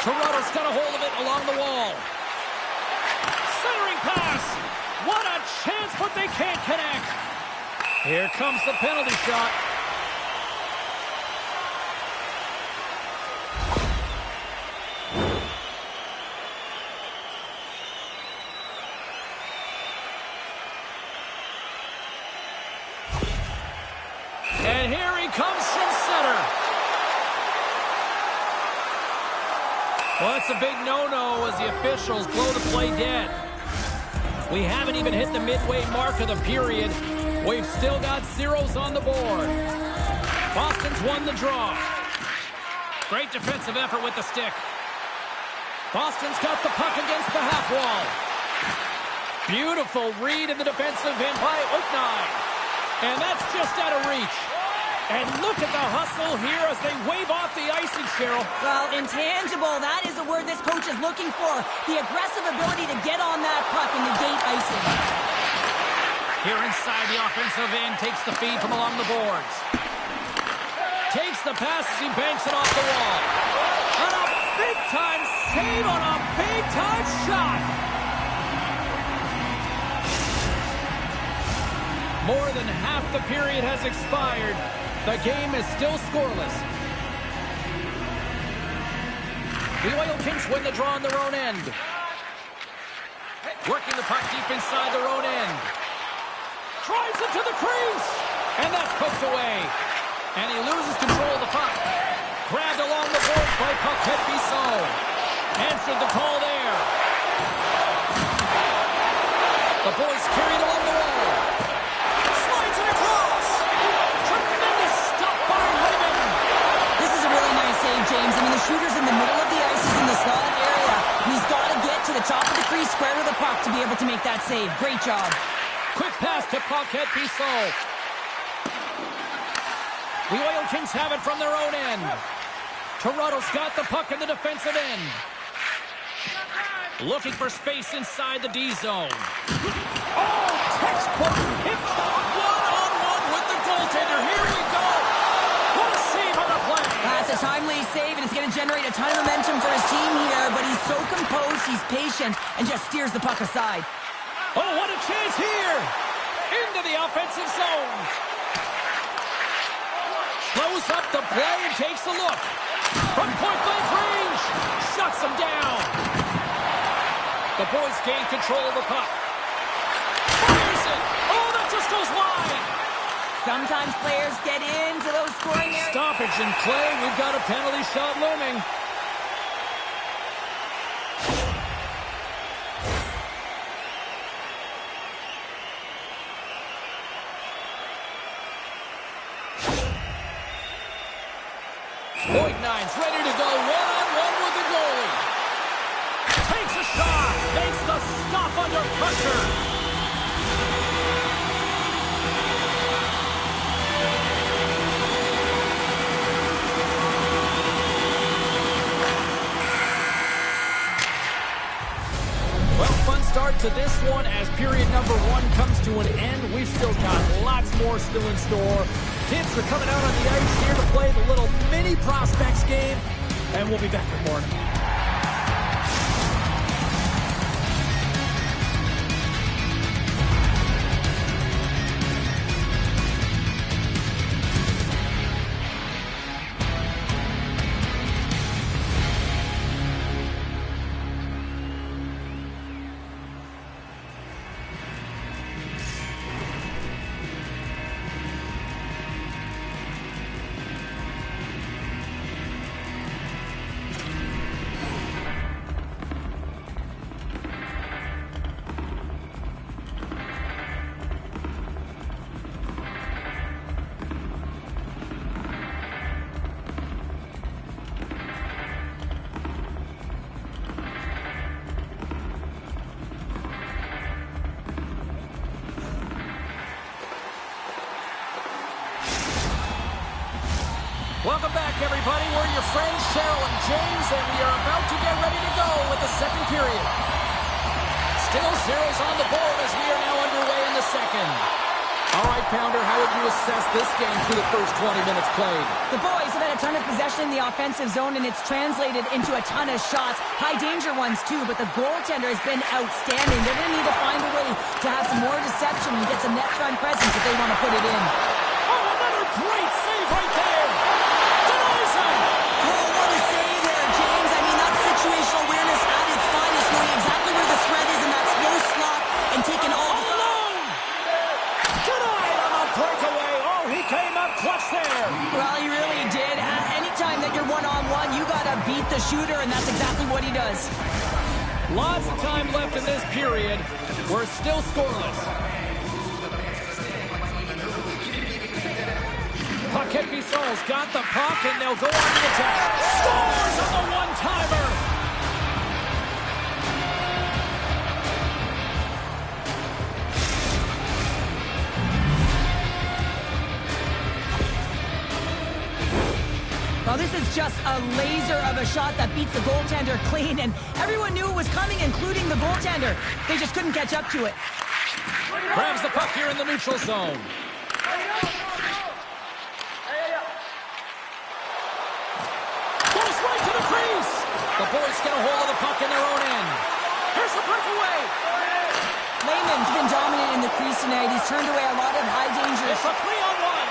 Toronto's got a hold of it along the wall. Centering pass. What a chance, but they can't connect. Here comes the penalty shot. And here he comes from center. Well, that's a big no-no as the officials blow the play dead. We haven't even hit the midway mark of the period. We've still got zeros on the board. Boston's won the draw. Great defensive effort with the stick. Boston's got the puck against the half wall. Beautiful read in the defensive end by Nhl25. And that's just out of reach. And look at the hustle here as they wave off the icing, Cheryl. Well, intangible, that is a word this coach is looking for. The aggressive ability to get on that puck and negate icing. Here inside the offensive end, takes the feed from along the boards. Takes the pass as he banks it off the wall. And a big-time save on a big-time shot. More than half the period has expired. The game is still scoreless. The Oil Kings win the draw on their own end. Working the puck deep inside their own end. Drives it to the crease. And that's poked away. And he loses control of the puck. Grabbed along the boards by Puckhead Bissau. Answered the call there. The boys carried along the wall. Slides it across. Tremendous stop by Lehman. This is a really nice save, James. I mean, the shooter's in the middle of the ice. He's in the slotted area. And he's got to get to the top of the crease, square to the puck to be able to make that save. Great job. Quick pass to Puckhead Bissau. The Oil Kings have it from their own end. Toronto's got the puck in the defensive end. Looking for space inside the D zone. Oh, textbook hit one-on-one with the goaltender. Here we go. What a save on the play. That's a timely save, and it's going to generate a ton of momentum for his team here, but he's so composed, he's patient, and just steers the puck aside. Oh, what a chance here. Into the offensive zone. Slows up the play and takes a look. From point-blank range. Shuts him down. The boys gain control of the puck. Fires it. Oh, that just goes wide. Sometimes players get into those scoring areas. Stoppage in play. We've got a penalty shot looming. Nhl's ready to go one-on-one with the goalie. Takes a shot. Makes the stop under pressure. start to this one as period number 1 comes to an end. We've still got lots more still in store. Kids are coming out on the ice here to play the little mini prospects game, and we'll be back with more. Welcome back, everybody. We're your friends, Cheryl and James, and we are about to get ready to go with the second period. Still zeros on the board as we are now underway in the second. All right, Pounder, how would you assess this game through the first 20 minutes played? The boys have had a ton of possession in the offensive zone, and it's translated into a ton of shots. High-danger ones, too, but the goaltender has been outstanding. They're going to need to find a way to have some more deception and get some net front presence if they want to put it in. Oh, another great save right there! Situational awareness at its finest, knowing exactly where the threat is in that slow slot and taking all the... Alone! Denied on the breakaway. Oh, he came up clutch there. Well, he really did. Anytime that you're one-on-one, you got to beat the shooter, and that's exactly what he does. Lots of time left in this period. We're still scoreless. Paquette Bissol's got the puck, and they'll go on the attack. Scores on the one-timer! Well, this is just a laser of a shot that beats the goaltender clean, and everyone knew it was coming, including the goaltender. They just couldn't catch up to it. Grabs the puck here in the neutral zone. Goes right to the crease. The boys get a hold of the puck in their own end. Here's the breakaway. Lehman's been dominant in the crease tonight. He's turned away a lot of high danger. It's a 3-on-1.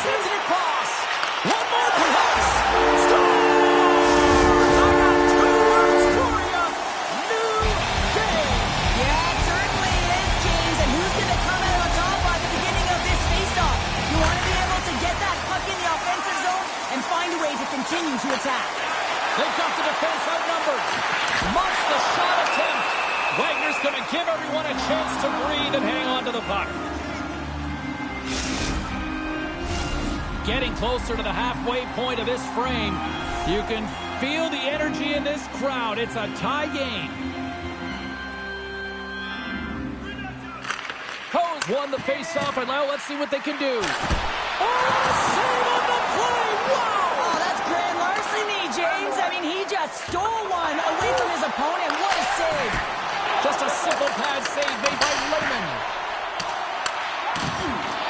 Sends it across. One more perhaps. Scores! I got 2 words for you. New game. Yeah, it certainly is, James. And who's going to come out on top by the beginning of this faceoff? You want to be able to get that puck in the offensive zone and find a way to continue to attack. They've got the defense outnumbered. Muffs the shot attempt. Wagner's going to give everyone a chance to breathe and hang on to the puck. Getting closer to the halfway point of this frame. You can feel the energy in this crowd. It's a tie game. Hose won the faceoff, and now let's see what they can do. Oh, save on the play! Wow! Oh, that's grand larceny, James. I mean, he just stole one away from his opponent. What a save. Just a simple pad save made by Lehman.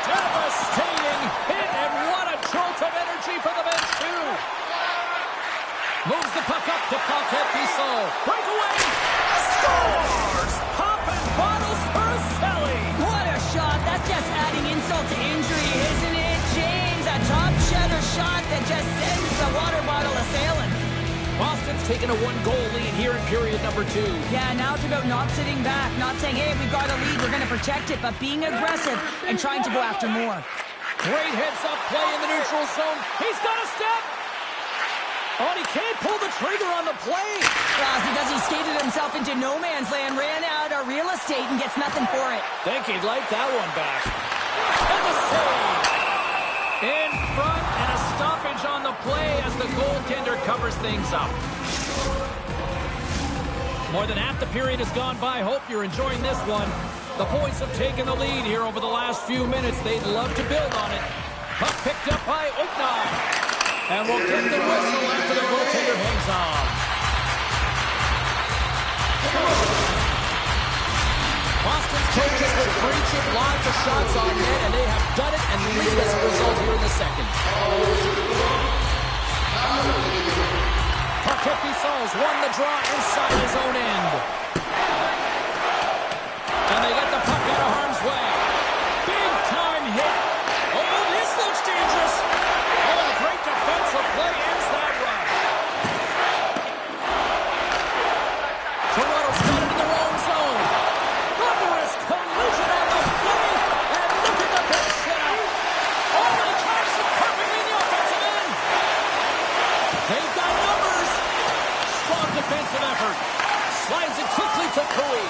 Devastating hit, and what a jolt of energy for the bench, too. Moves the puck up to Paquette Bissol. Breakaway. Scores! Popping bottles for Selly. What a shot. That's just adding insult to injury, isn't it, James? A top cheddar shot that just sends the water bottle a-sailing. Boston's taken a 1-goal lead here in period number 2. Yeah, now it's about not sitting back, not saying, hey, we've got a lead, we're going to protect it, but being aggressive and trying to go after more. Great heads-up play in the neutral zone. He's got a step. Oh, and he can't pull the trigger on the play. Well, because he skated himself into no man's land, ran out of real estate, and gets nothing for it. Think he'd like that one back. And the save. In front, and a stoppage on the play as the goaltender covers things up. More than half the period has gone by. Hope you're enjoying this one. The boys have taken the lead here over the last few minutes. They'd love to build on it. Puck picked up by Oaknard. And we'll get the whistle after the goaltender hangs on. coaches will preach it, lots of shots on net, and they have done it and lead as a result here in the second. Paquette-Bissol's won the draw inside his own end. And they get the puck out of harm's way. Big time hit. Oh, this looks dangerous. Oh, a great defensive play ends that rush. Toronto's got it in their own zone. Thunderous collision on the play. And look at the big shutout. Oh, he catches it perfectly in the offensive end. They've got numbers. Strong defensive effort. Slides it quickly to Cooey.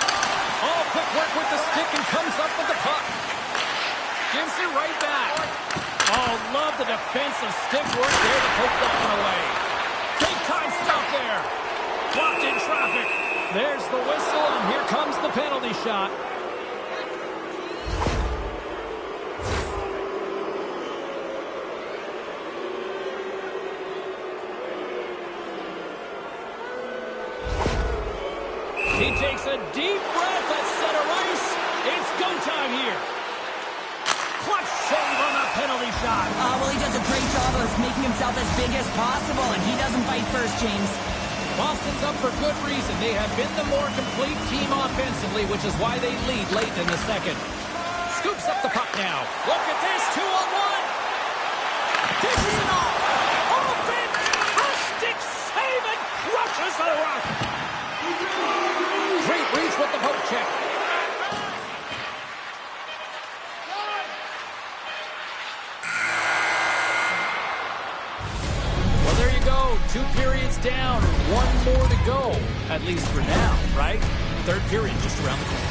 All quick work with the stick and comes up with the puck. Gives it right back. Oh, love the defensive stick work there to poke that one away. Big time stop there. Blocked in traffic. There's the whistle, and here comes the penalty shot. He takes a deep breath at center ice. It's go time here. Clutch save on the penalty shot. Well, he does a great job of making himself as big as possible, and he doesn't fight first, James. Boston's up for good reason. They have been the more complete team offensively, which is why they lead late in the second. Scoops up the puck now. Look at this, 2-on-1. Dishes it off. Offense. A stick save and crushes the rock. Great reach with the poke check. Well, there you go. 2 periods down. 1 more to go. At least for now, right? Third period just around the corner.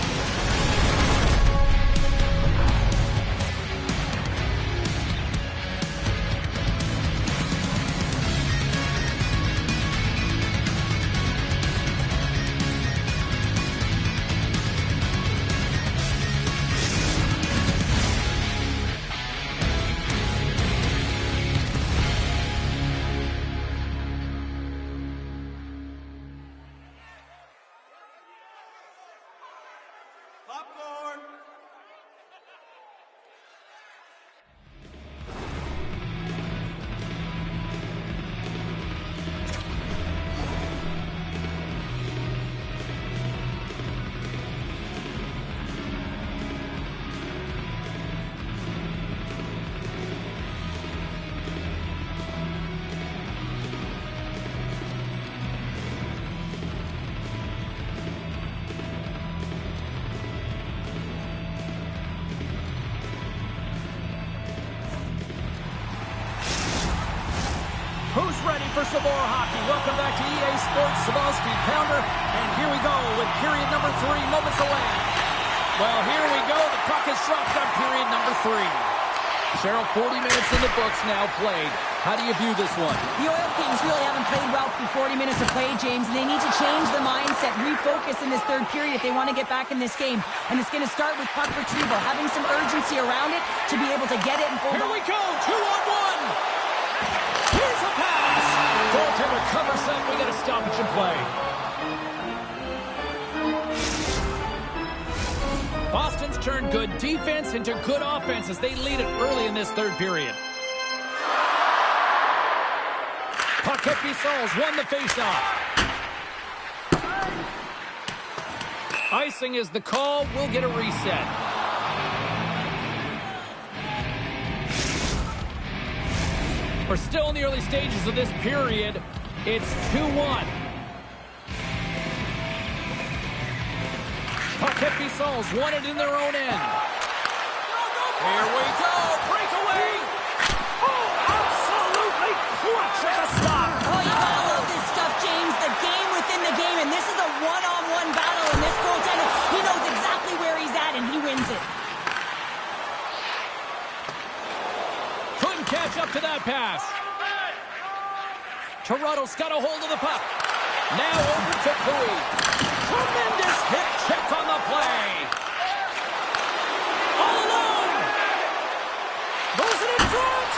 Who's ready for some more hockey? Welcome back to EA Sports Sabalski Pounder. And here we go with period number 3, moments away. Well, here we go. The puck is dropped on period number 3. Cheryl, 40 minutes in the books now played. How do you view this one? The Oil Kings really haven't played well through 40 minutes of play, James, and they need to change the mindset, refocus in this third period if they want to get back in this game. And it's going to start with puck retrieval, having some urgency around it to be able to get it and hold on. Here we go, 2-on-1. Here's a pass. Goaltender covers that. We got a stoppage in play. Boston's turned good defense into good offense as they lead it early in this third period. Paquette-Bissol's won the faceoff. Icing is the call. We'll get a reset. We're still in the early stages of this period. It's 2-1. Paquette-Bissol's won it in their own end. Here we go. Breakaway. Oh, absolutely clutch at the stop. Oh, you gotta love this stuff, James. The game within the game, and this is a one-on-one battle, and this goaltender, he knows exactly where he's at, and he wins it. Couldn't catch up to that pass. Toronto's got a hold of the puck. Now over to Cooey. Tremendous hip check on the play. All alone. Goes it in front.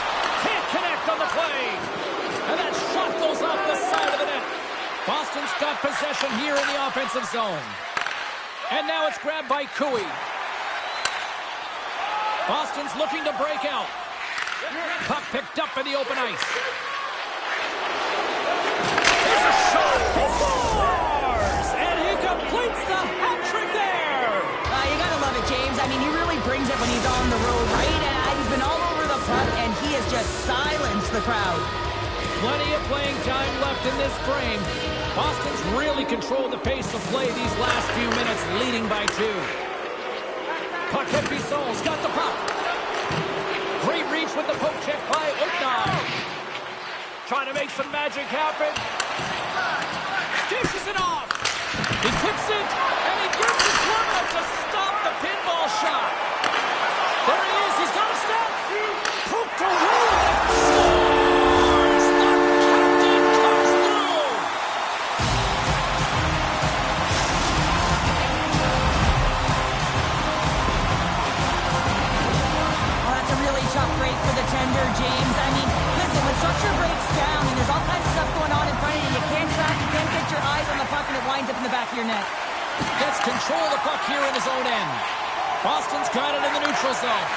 Can't connect on the play. And that shot goes off the side of the net. Boston's got possession here in the offensive zone. And now it's grabbed by Cooey. Boston's looking to break out. Puck picked up in the open ice. There's a shot. He scores! And he completes the hat trick there. You gotta love it, James. I mean, he really brings it when he's on the road, right? He's been all over the puck, and he has just silenced the crowd. Plenty of playing time left in this frame. Boston's really controlled the pace of play these last few minutes, leading by 2. Puck hit Bissol's got the puck. Great reach with the poke check by Uknov. Trying to make some magic happen. Dishes it off. He tips it, and he gives his glove up to stop the pinball shot. There he is. He's got a step. Poked away. Scores! The captain comes through. Oh, that's a really tough break for the tender, James. I mean, listen, when structure breaks down and there's all kinds of stuff going on in front of you, you can't track, you can't get your eyes on the puck, and it winds up in the back of your net. Gets control of the puck here in his own end. Boston's got it in the neutral zone.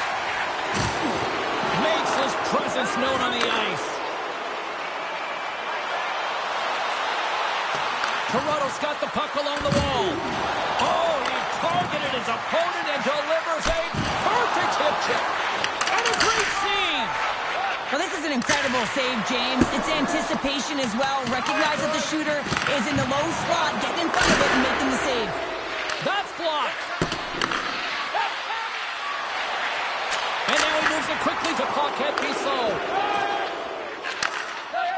Makes his presence known on the ice. Toronto's got the puck along the wall. Oh, he targeted his opponent and delivers a perfect hip check. And a great save. Well, this is an incredible save, James. It's anticipation as well. Recognize that the shooter is in the low slot, getting in front of it and making the save. That's blocked. And now he moves it quickly to Paquette Bissau.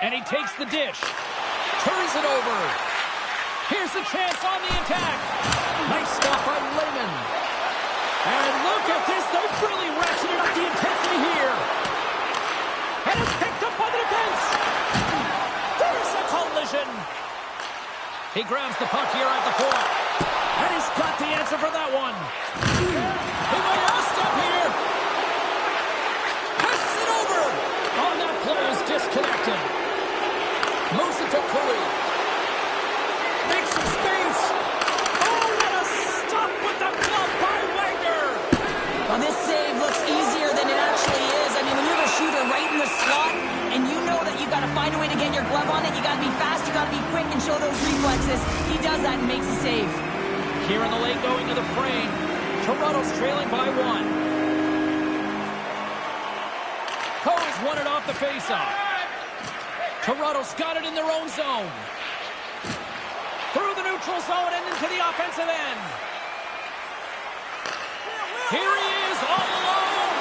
And he takes the dish. Turns it over. Here's a chance on the attack. Nice stop by Lehman. And look at this. They've really ratcheted up the intensity here. And it's picked up by the defense. There's a collision. He grabs the puck here at the point. And he's got the answer for that one. He might have a step here. Passes it over. Oh, that play is disconnected. Moves it to Curry. Makes some space. Oh, what a stop with the glove by Wagner. Well, this save looks easier than it actually is. I mean, when you have a shooter right in the slot and you know that you got to find a way to get your glove on it, you got to be fast, you got to be quick and show those reflexes. He does that and makes the save. Here in the late going to the frame, Toronto's trailing by 1. Coe's won it off the faceoff. Toronto's got it in their own zone. Through the neutral zone and into the offensive end. Here he is, all alone.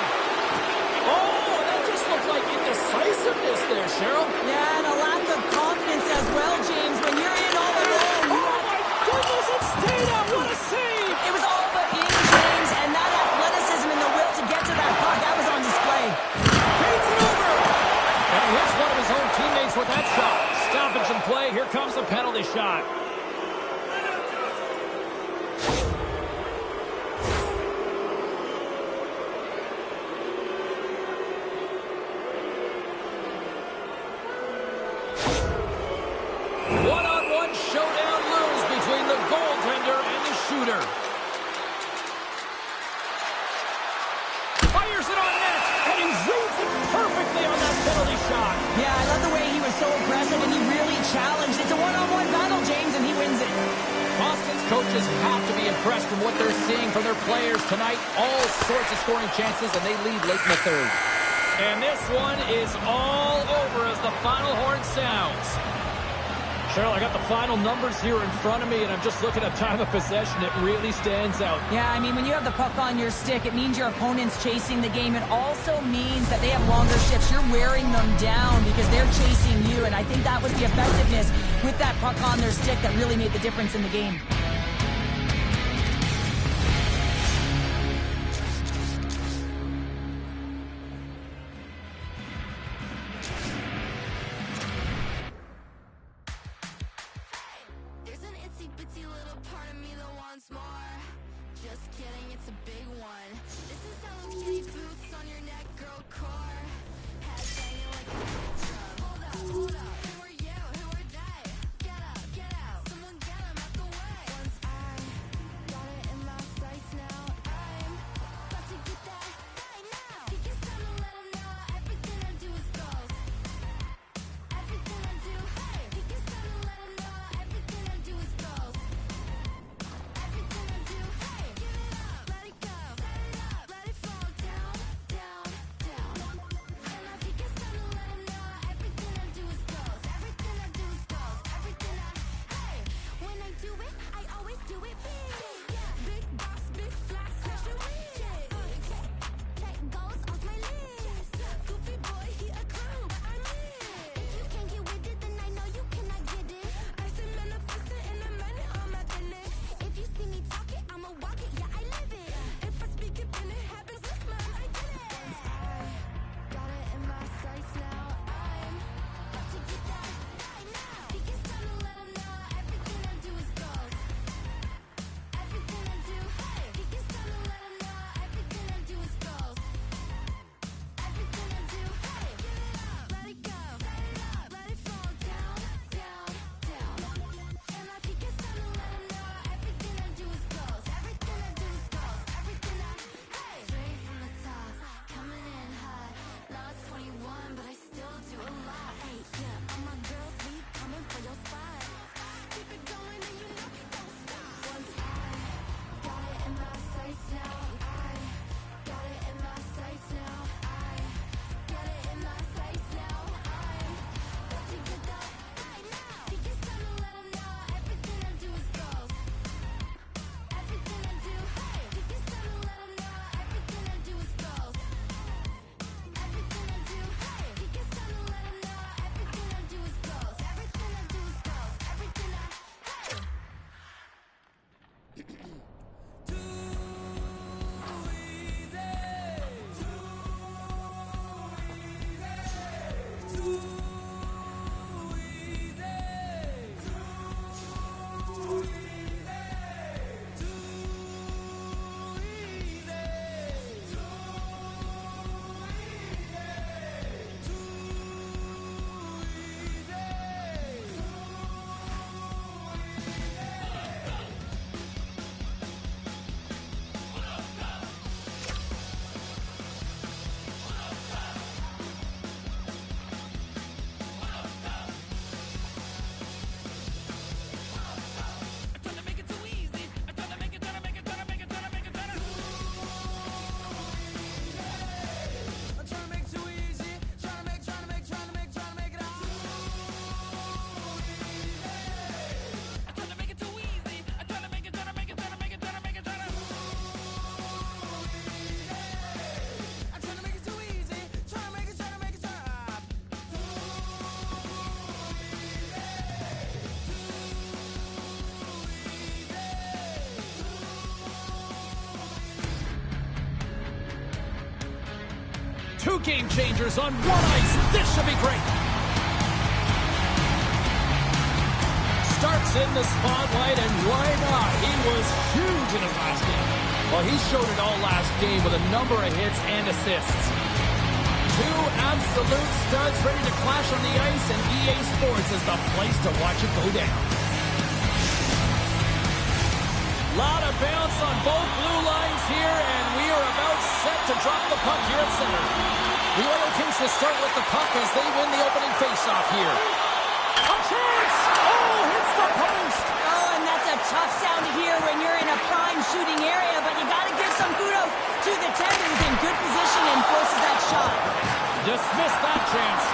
Oh, that just looked like indecisiveness there, Cheryl. Yeah, and a lack of confidence as well, James. When you're in all alone, Oh, my goodness, it stayed out. What a save. it was all but in, James, and that athleticism and the will to get to that puck, that was on display. Paints it over. And he hits one of his own teammates with that shot. Stoppage in play. Here comes the penalty shot. One-on-one showdown lose between the goaltender and the shooter. Fires it on net, and he reads it perfectly on that penalty shot. Yeah, I love the way he was so aggressive and he really challenged. It's a one-on-one battle, James, and he wins it. Boston's coaches have to be impressed from what they're seeing from their players tonight. All sorts of scoring chances, and they lead late in the third. And this one is all over as the final horn sounds. Cheryl, I got the final numbers here in front of me, and I'm just looking at time of possession. It really stands out. Yeah, I mean, when you have the puck on your stick, it means your opponent's chasing the game. It also means that they have longer shifts. You're wearing them down because they're chasing you, and I think that was the effectiveness with that puck on their stick that really made the difference in the game. There's an itsy bitsy little part of me that wants more. Just kidding, it's a big one. This is Hello Kitty boots on your neck, girl core. Head banging like a big drum. Hold up, who are you? Who are they? Get up, get out. Someone get 'em out the way. One it, I always do it big. Big boss, big fly, smash it with. Check goals off my list. Goofy boy, he a clown, but I'm it. If you can't get with it, then I know you cannot get it. I still manifest it and I'm running on my business. If you see me talk it, I'ma walk it, yeah, I live it. If I speak it, then it happens. This month I did it. Got it in my sights now. I'm about to get that right now. Think it's time to let 'em know everything I do is gold. Everything I do, hey. Think it's time to let 'em know everything I do is gold. Everything I do, hey. Give it up, let it go. Set it up, let it fall down, down, down. And I think it's time to let 'em know everything I do is gold. Everything I do is gold. Everything I, hey. Straight from the top, coming in hot. Now it's 21, but I still do a lot. Hey, yeah, all my girls, we coming for your spot. Keep it going and you know we don't stop. Once I got it in my sights now. I got it in my sights now. I got it in my sights now. I'm about to get that right now. Think it's time to let 'em know everything I do is gold. Everything I do, hey. Think it's time to let 'em know everything I do is gold. Everything I do, hey. Think it's time to let 'em know everything I do is gold. Everything I do is gold. Everything I, hey. Two game changers on one ice. This should be great. Starts in the spotlight, and why not? He was huge in his last game. Well, he showed it all last game with a number of hits and assists. Two absolute studs ready to clash on the ice, and EA Sports is the place to watch it go down. Lot of bounce on both blue lines here, and we are about set to drop the puck here at center. The Oil Kings to start with the puck as they win the opening faceoff here. A chance! Oh, hits the post! Oh, and that's a tough sound to hear when you're in a prime shooting area, but you got to give some kudos to the tendons in good position and forces that shot. Dismiss that chance.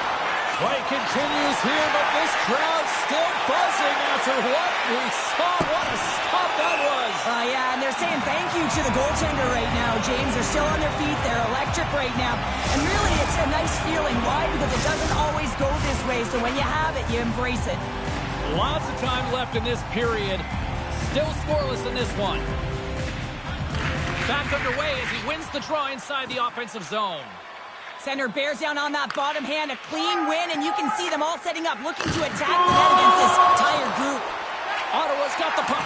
Play continues here, but this crowd's still buzzing after what we saw. What a stop that was. Yeah, and they're saying thank you to the goaltender right now, James. They're still on their feet. They're electric right now. And really, it's a nice feeling. Why? Because it doesn't always go this way, so when you have it, you embrace it. Lots of time left in this period. Still scoreless in this one. Back underway as he wins the draw inside the offensive zone. Center bears down on that bottom hand, a clean win, and you can see them all setting up, looking to attack the net against this tired group. Ottawa's got the puck.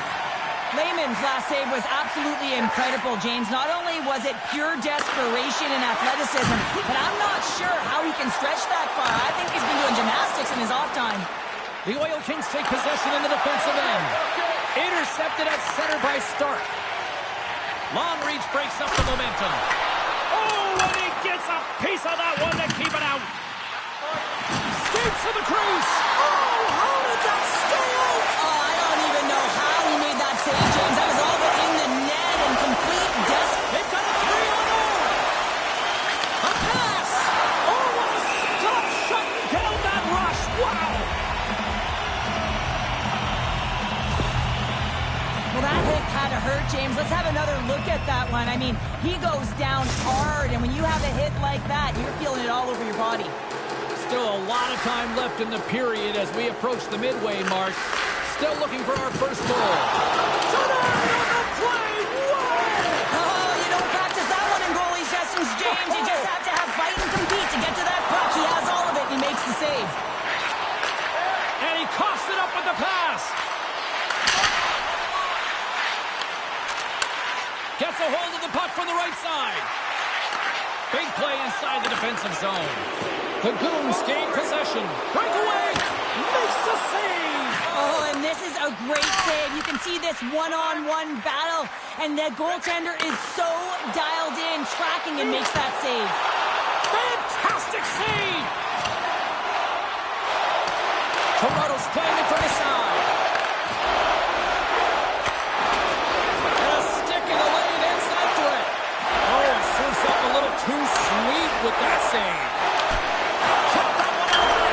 Lehman's last save was absolutely incredible, James. Not only was it pure desperation and athleticism, but I'm not sure how he can stretch that far. I think he's been doing gymnastics in his off time. The Oil Kings take possession in the defensive end. Intercepted at center by Stark. Long reach breaks up the momentum. Oh, and he gets a piece of that one to keep it out. Skates to the crease. Oh, how did that stay out? Oh, I don't even know how he made that save, James. That was all but in the net and complete They've got a 3-on-0. A pass. Oh, what a stop shutting down that rush. Wow. had to hurt, James. Let's have another look at that one. I mean, he goes down hard, and when you have a hit like that, you're feeling it all over your body. Still a lot of time left in the period as we approach the midway mark. Still looking for our first goal. Oh, you don't practice that one in goalie sessions, James. You just have to have fight and compete to get to that puck. He has all of it, and he makes the save. And he coughs it up with the pass. Gets a hold of the puck from the right side. Big play inside the defensive zone. The Goons gain possession. Breakaway. Makes the save. Oh, and this is a great save. You can see this one-on-one battle, and the goaltender is so dialed in, tracking, and makes that save. Fantastic save. Toronto's playing it from the side. And a stick in the lane ends that threat. Oh, it serves up a little too sweet with that save. Kept that one out.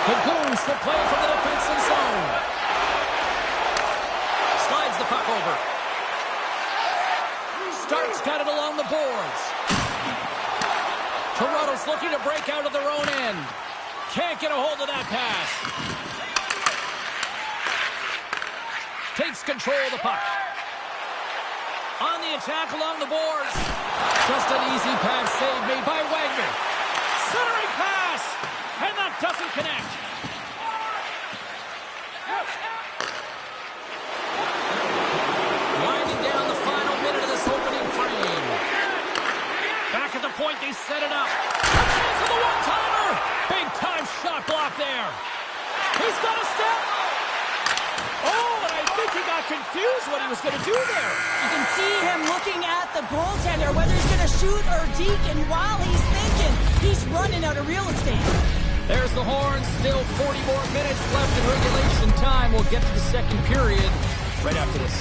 The Goons will play from the defensive zone. Slides the puck over. Starks got it along the boards. Toronto's looking to break out of their own end. Can't get a hold of that pass. Takes control of the puck. On the attack along the boards. Just an easy pad save made by Wagner. Centering pass. And that doesn't connect. Winding down the final minute of this opening frame. Back at the point, they set it up. A chance for the one-timer. Big-time shot block there. He's got a step. Oh, and I think he got confused what he was going to do there. You can see him looking at the goaltender, whether he's going to shoot or deke, and while he's thinking, he's running out of real estate. There's the horn. Still 40 more minutes left in regulation time. We'll get to the second period right after this.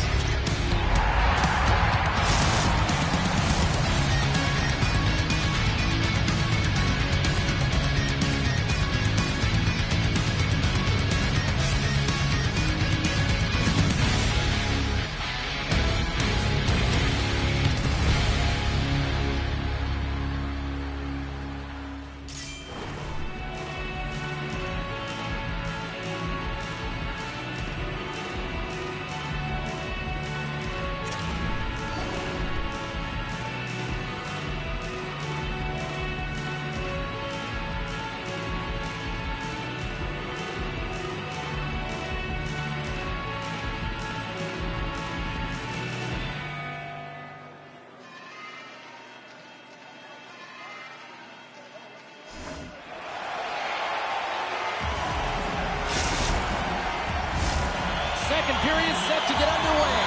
Second period set to get underway.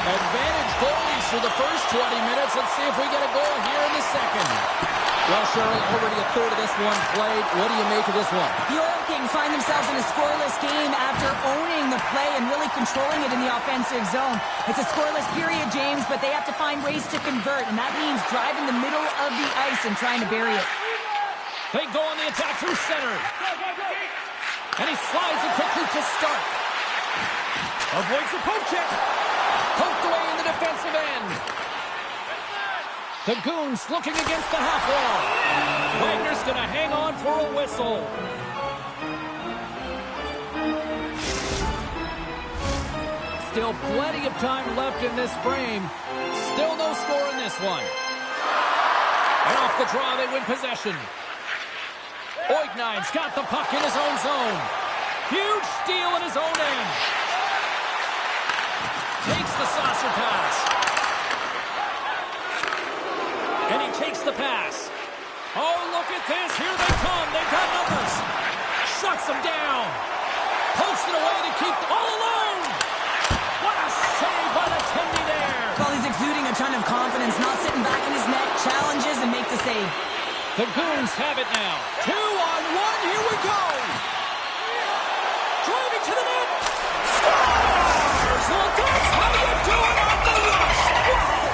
Advantage goalies for the first 20 minutes. Let's see if we get a goal here in the second. Well, Cheryl, already a third of this one played. What do you make of this one? The Oil Kings find themselves in a scoreless game after owning the play and really controlling it in the offensive zone. It's a scoreless period, James, but they have to find ways to convert, and that means driving the middle of the ice and trying to bury it. They go on the attack through center. And he slides it quickly to start. Avoids the poke check. Poked away in the defensive end. The Goons looking against the half wall. Wagner's going to hang on for a whistle. Still plenty of time left in this frame. Still no score in this one. And off the draw, they win possession. Oignine's got the puck in his own zone. Huge steal in his own end. Takes the saucer pass. And he takes the pass. Oh, look at this. Here they come. They've got numbers. Shuts them down. Pokes it away to keep all alone. What a save by the Tendy there. Well, he's exuding a ton of confidence, not sitting back in his net, challenges and make the save. The Goons have it now. 2-on-1. Here we go. Driving to the net. Scores! Well, that's how you do it off the rush. Whoa!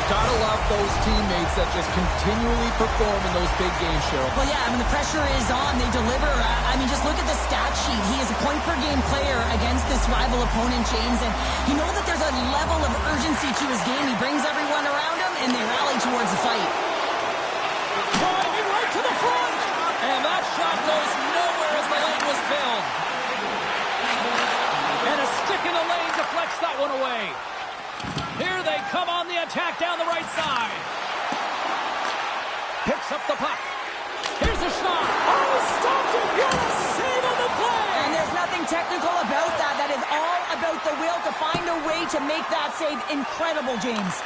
Gotta love those teammates that just continually perform in those big games, Cheryl. Well, yeah, I mean, the pressure is on. They deliver. I mean, just look at the stat sheet. He is a point-per-game player against this rival opponent, James, and you know that there's a level of urgency to his game. He brings everyone around him, and they rally towards the fight. Driving right to the front. And that shot goes nowhere as the lane was filled. And a stick in the lane deflects that one away. Here they come on the attack down the right side. Picks up the puck. Here's a shot. Oh, stopped it. What a save on the play. And there's nothing technical about that. That is all about the will to find a way to make that save incredible, James.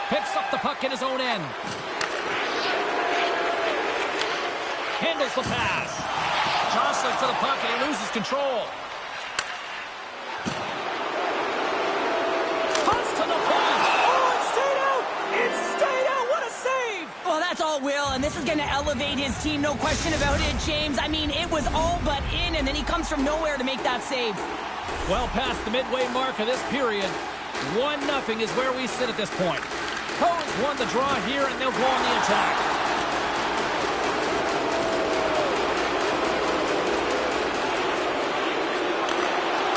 Picks up the puck in his own end. Handles the pass. Jostling for the puck and he loses control. That's all will, and this is going to elevate his team, no question about it, James. I mean, it was all but in, and then he comes from nowhere to make that save. Well past the midway mark of this period, 1-0 is where we sit at this point. Co's won the draw here, and they'll go on the attack.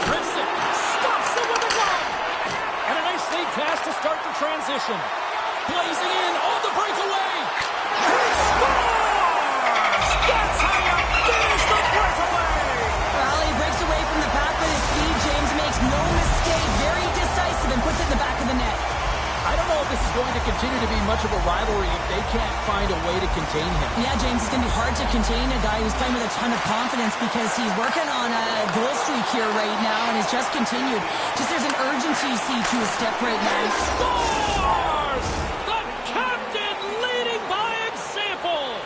Rips it, stops it with a glove, and a nice lead pass to start the transition. Blazing in on the breakaway. He scores! That's how you finish the breakaway! Well, he breaks away from the pack with his speed. James makes no mistake. Very decisive and puts it in the back of the net. I don't know if this is going to continue to be much of a rivalry if they can't find a way to contain him. Yeah, James, it's going to be hard to contain a guy who's playing with a ton of confidence because he's working on a goal streak here right now and has just continued. Just there's an urgency you see to his step right now. He scores! The captain leading by example!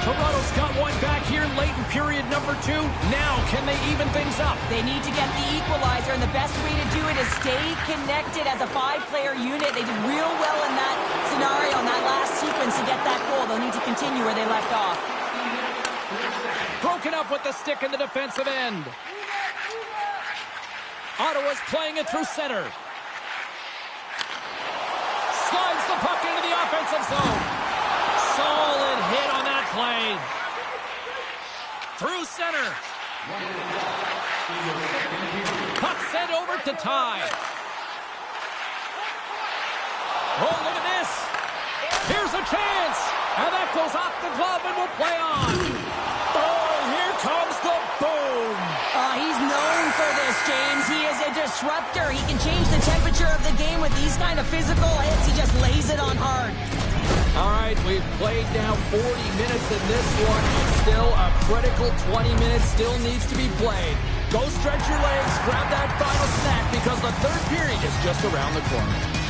Toronto's got one back here late in period number 2. Now, can they even things up? They need to get the equalizer, and the best way to do it is stay connected as a 5-player unit. They did real well in that scenario, in that last sequence to get that goal. They'll need to continue where they left off. Broken up with the stick in the defensive end. Ottawa's playing it through center. Slides the puck into the offensive zone. Solid hit on that play. Through center. Puck sent over to Ty. Oh, look at this. Here's a chance. And that goes off the glove and will play on. Oh, here comes the boom. He's known for this, James. He is a disruptor. He can change the temperature of the game with these kind of physical hits. He just lays it on hard. All right, we've played now 40 minutes in this one, and still a critical 20 minutes still needs to be played. Go stretch your legs, grab that final snack, because the third period is just around the corner.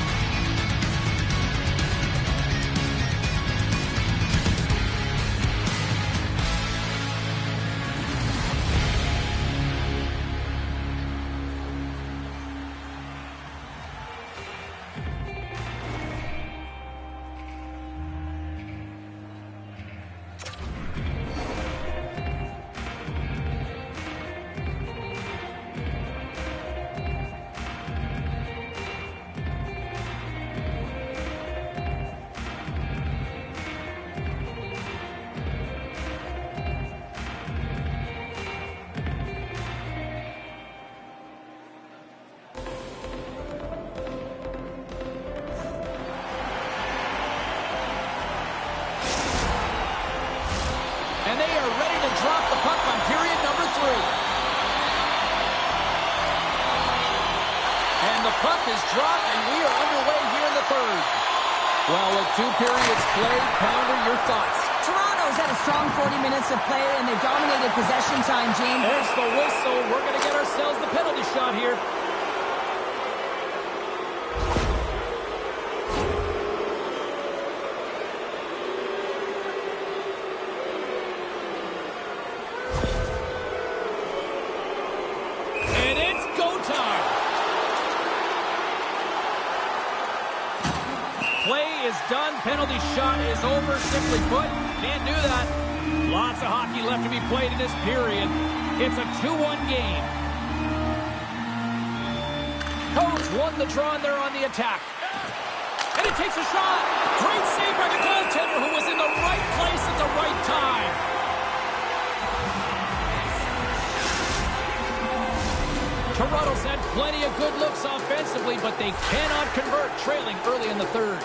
Is dropped, and we are underway here in the third. Well, with 2 periods played, Pounder, your thoughts? Toronto's had a strong 40 minutes of play, and they've dominated possession time, James. There's the whistle. We're going to get ourselves the penalty shot here. And it's go time. Play is done. Penalty shot is over. Simply put, can't do that. Lots of hockey left to be played in this period. It's a 2-1 game. Codes won the draw and they're on the attack. And he takes a shot. Great save by the goaltender who was in the right place at the right time. Toronto's had plenty of good looks offensively, but they cannot convert, trailing early in the third.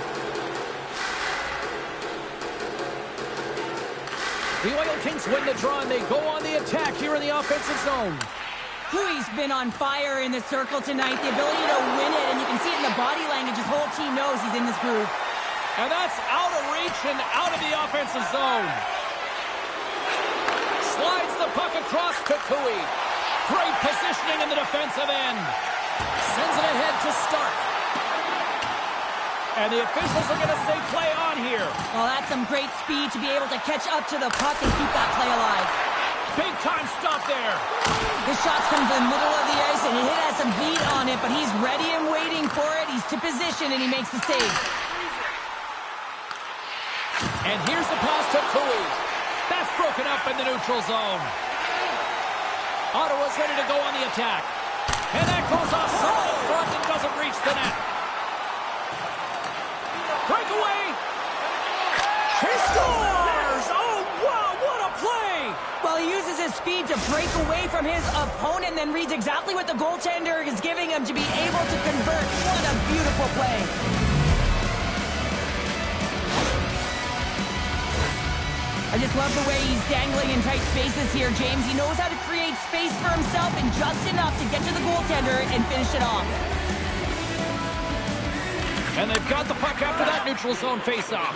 The Oil Kings win the draw and they go on the attack here in the offensive zone. Huey's been on fire in the circle tonight. The ability to win it, and you can see it in the body language. His whole team knows he's in this groove. And that's out of reach and out of the offensive zone. Slides the puck across to Cooey. Great positioning in the defensive end. Sends it ahead to Stark. And the officials are going to say play on here. Well, that's some great speed to be able to catch up to the puck and keep that play alive. Big time stop there. The shot's come from the middle of the ice, and it has some heat on it, but he's ready and waiting for it. He's to position, and he makes the save. And here's the pass to Cooey. That's broken up in the neutral zone. Ottawa's ready to go on the attack. And that goes off solid front and doesn't reach the net. Breakaway. He scores! Oh, wow, what a play! Well, he uses his speed to break away from his opponent and then reads exactly what the goaltender is giving him to be able to convert. What a beautiful play. I just love the way he's dangling in tight spaces here, James. He knows how to create space for himself and just enough to get to the goaltender and finish it off. And they've got the puck after that neutral zone faceoff.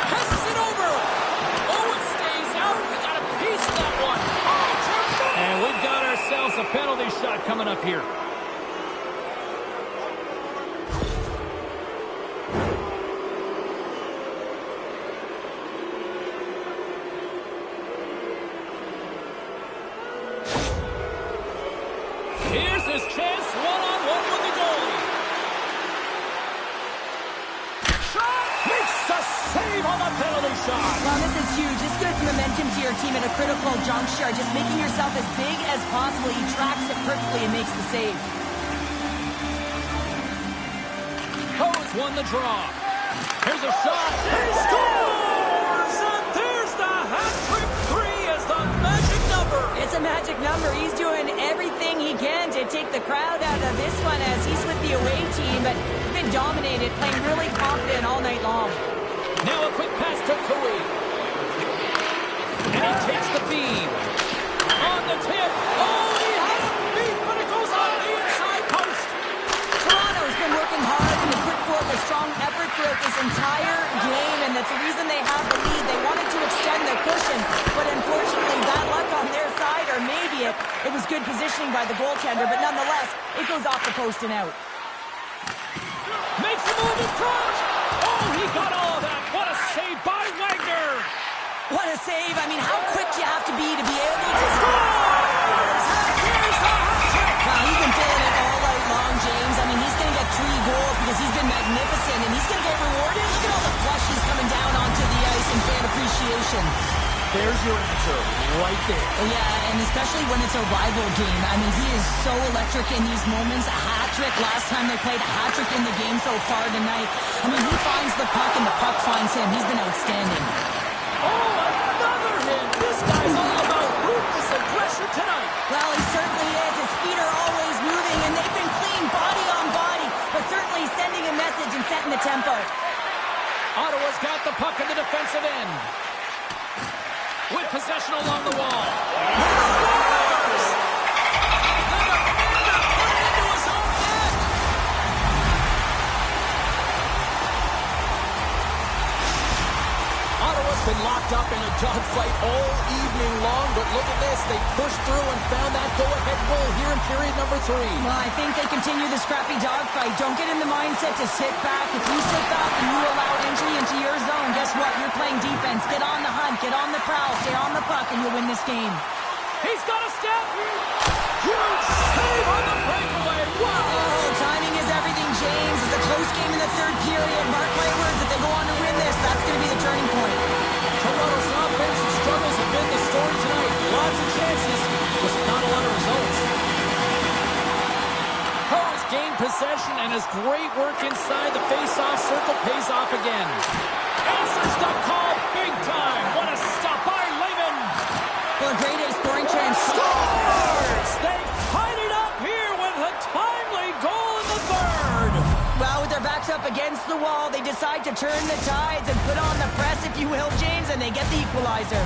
Passes it over. Oh, it stays out. We got a piece of that one. And we've got ourselves a penalty shot coming up here. Here's his chance, one-on-one with the goalie. Shot! Makes the save on the penalty shot. Well, this is huge. This gives momentum to your team at a critical juncture. Just making yourself as big as possible. He tracks it perfectly and makes the save. Hose won the draw. Here's a shot. He scores! And there's the hat-trick three as the magic number. It's a magic number. He's doing everything he can to take the crowd out of this one as he's with the away team, but he's been dominated, playing really confident all night long. Now a quick pass to Cooey. And he takes the feed. On the tip. Oh, he had it beat, but it goes on the inside post. Toronto's been working hard and put forth a strong effort throughout this entire game, and that's the reason they have the lead. They wanted to extend the cushion, but unfortunately bad luck on their side, or maybe it was good positioning by the goaltender, but nonetheless, it goes off the post and out. Makes a move in front. Oh, he got all of that. What a save by Wagner. What a save. I mean, how quick you have to be able to score. Here's the hat-trick. Wow, he's been feeling it all night long, James. I mean, he's going to get 3 goals because he's been magnificent, and he's going to get rewarded. Look at all the flushes coming down onto the ice in fan appreciation. There's your answer right there. Yeah, and especially when it's a rival game. I mean, he is so electric in these moments. A hat-trick last time they played, a hat-trick in the game so far tonight. I mean, he finds the puck and the puck finds him. He's been outstanding. Oh, another hit. This guy's all about ruthless aggression tonight. Well, he certainly is. His feet are always moving, and they've been clean body on body, but certainly sending a message and setting the tempo. Ottawa's got the puck in the defensive end. With possession along the wall. Scores! The defender put it into his own net. Ottawa's been locked up in a dogfight all evening long, but look at this. They pushed through and found that go-ahead goal here in period number 3. Well, I think they continue the scrappy dogfight. Don't get in the mindset to sit back. If you sit back and you allow entry into your zone, guess what? You're playing defense. Get on the hunt. Get on the prowl. Stay on the puck, and you'll win this game. He's got a step. Huge save on the breakaway. Wow. Oh, timing is everything, James. It's a close game in the third period. Mark my words, if they go on to win this, that's going to be the turning point. Toronto's offensive struggles have been the story tonight. Lots of chances, just not a lot of results. possession, and his great work inside the face-off circle pays off again. Answers the call big time. What a stop by Lehman. Well, a grade A scoring chance. Scores! They tied it up here with a timely goal in the third. Well, with their backs up against the wall, they decide to turn the tides and put on the press, if you will, James, and they get the equalizer.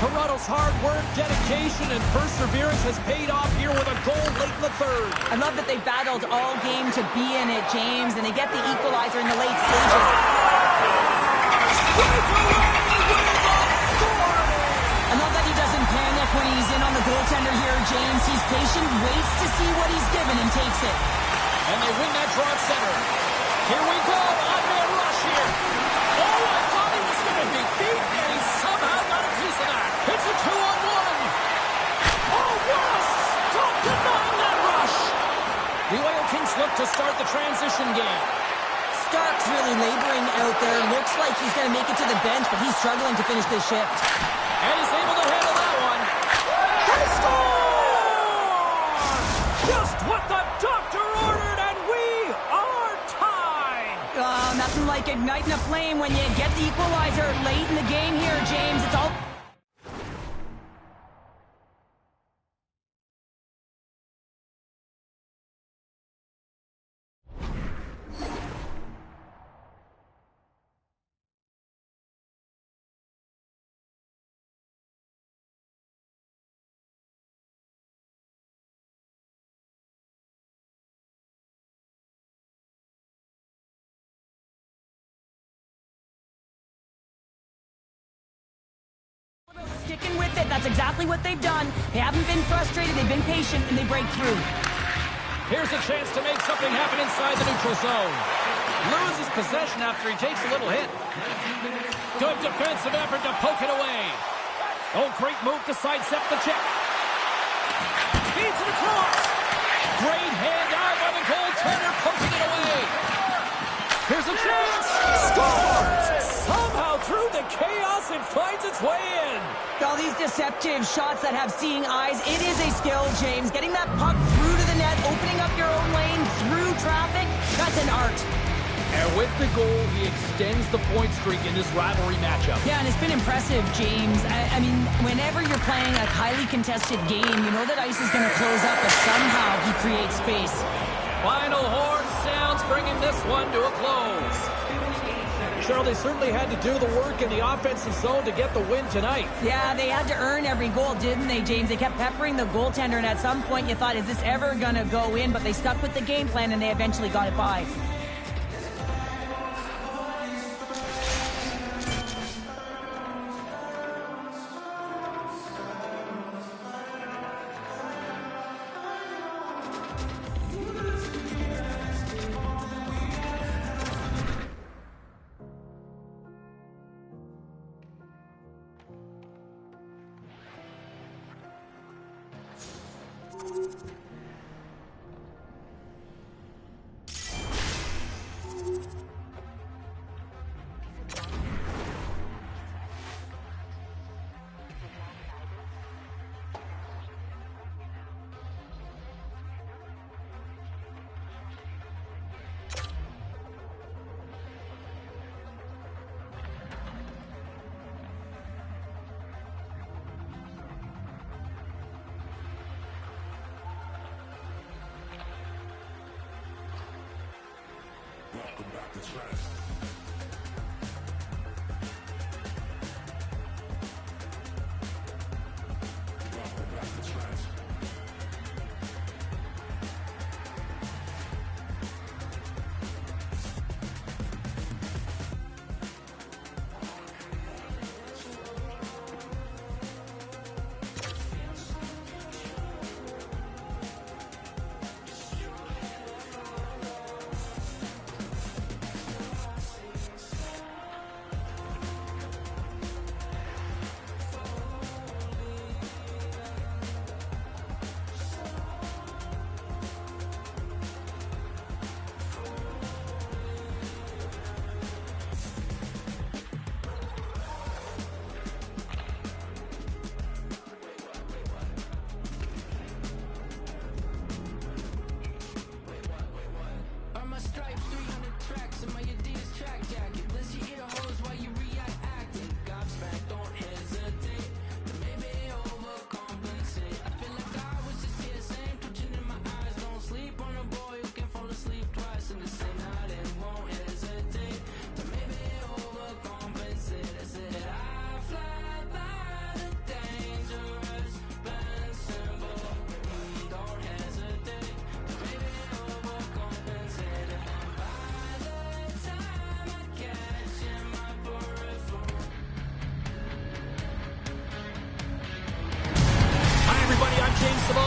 Toronto's hard work, dedication, and perseverance has paid off here with a goal late in the third. I love that they battled all game to be in it, James, and they get the equalizer in the late stages. I love that he doesn't panic when he's in on the goaltender here, James. He's patient, waits to see what he's given, and takes it. And they win that draw at center. Here we go, on-man rush here. Oh, I thought he was going to be beaten, and he somehow got a piece of that. It's a 2-on-1. Oh, what a stop denying that rush. The Oil Kings look to start the transition game. Stark's really laboring out there. Looks like he's going to make it to the bench, but he's struggling to finish this shift. And he's able to handle that one. He scores! Just what the doctor ordered, and we are tied. Nothing like igniting a flame when you get the equalizer late in the game here, James. It's all... Sticking with it. That's exactly what they've done. They haven't been frustrated. They've been patient, and they break through. Here's a chance to make something happen inside the neutral zone. Loses possession after he takes a little hit. Good defensive effort to poke it away. Oh, great move to sidestep the check. Feeds it across. Great hand out by the goaltender, poking it away. Here's a chance. Scores! Somehow through the chaos, it finds its way in. All these deceptive shots that have seeing eyes, it is a skill, James. Getting that puck through to the net, opening up your own lane through traffic, that's an art. And with the goal, he extends the point streak in this rivalry matchup. Yeah, and it's been impressive, James. I mean, whenever you're playing a highly contested game, you know that ice is going to close up, but somehow he creates space. Final horn sounds, bringing this one to a close. Cheryl, they certainly had to do the work in the offensive zone to get the win tonight. Yeah, they had to earn every goal, didn't they, James? They kept peppering the goaltender, and at some point you thought, is this ever going to go in? But they stuck with the game plan, and they eventually got it by. Welcome back to trash. Welcome back to trash.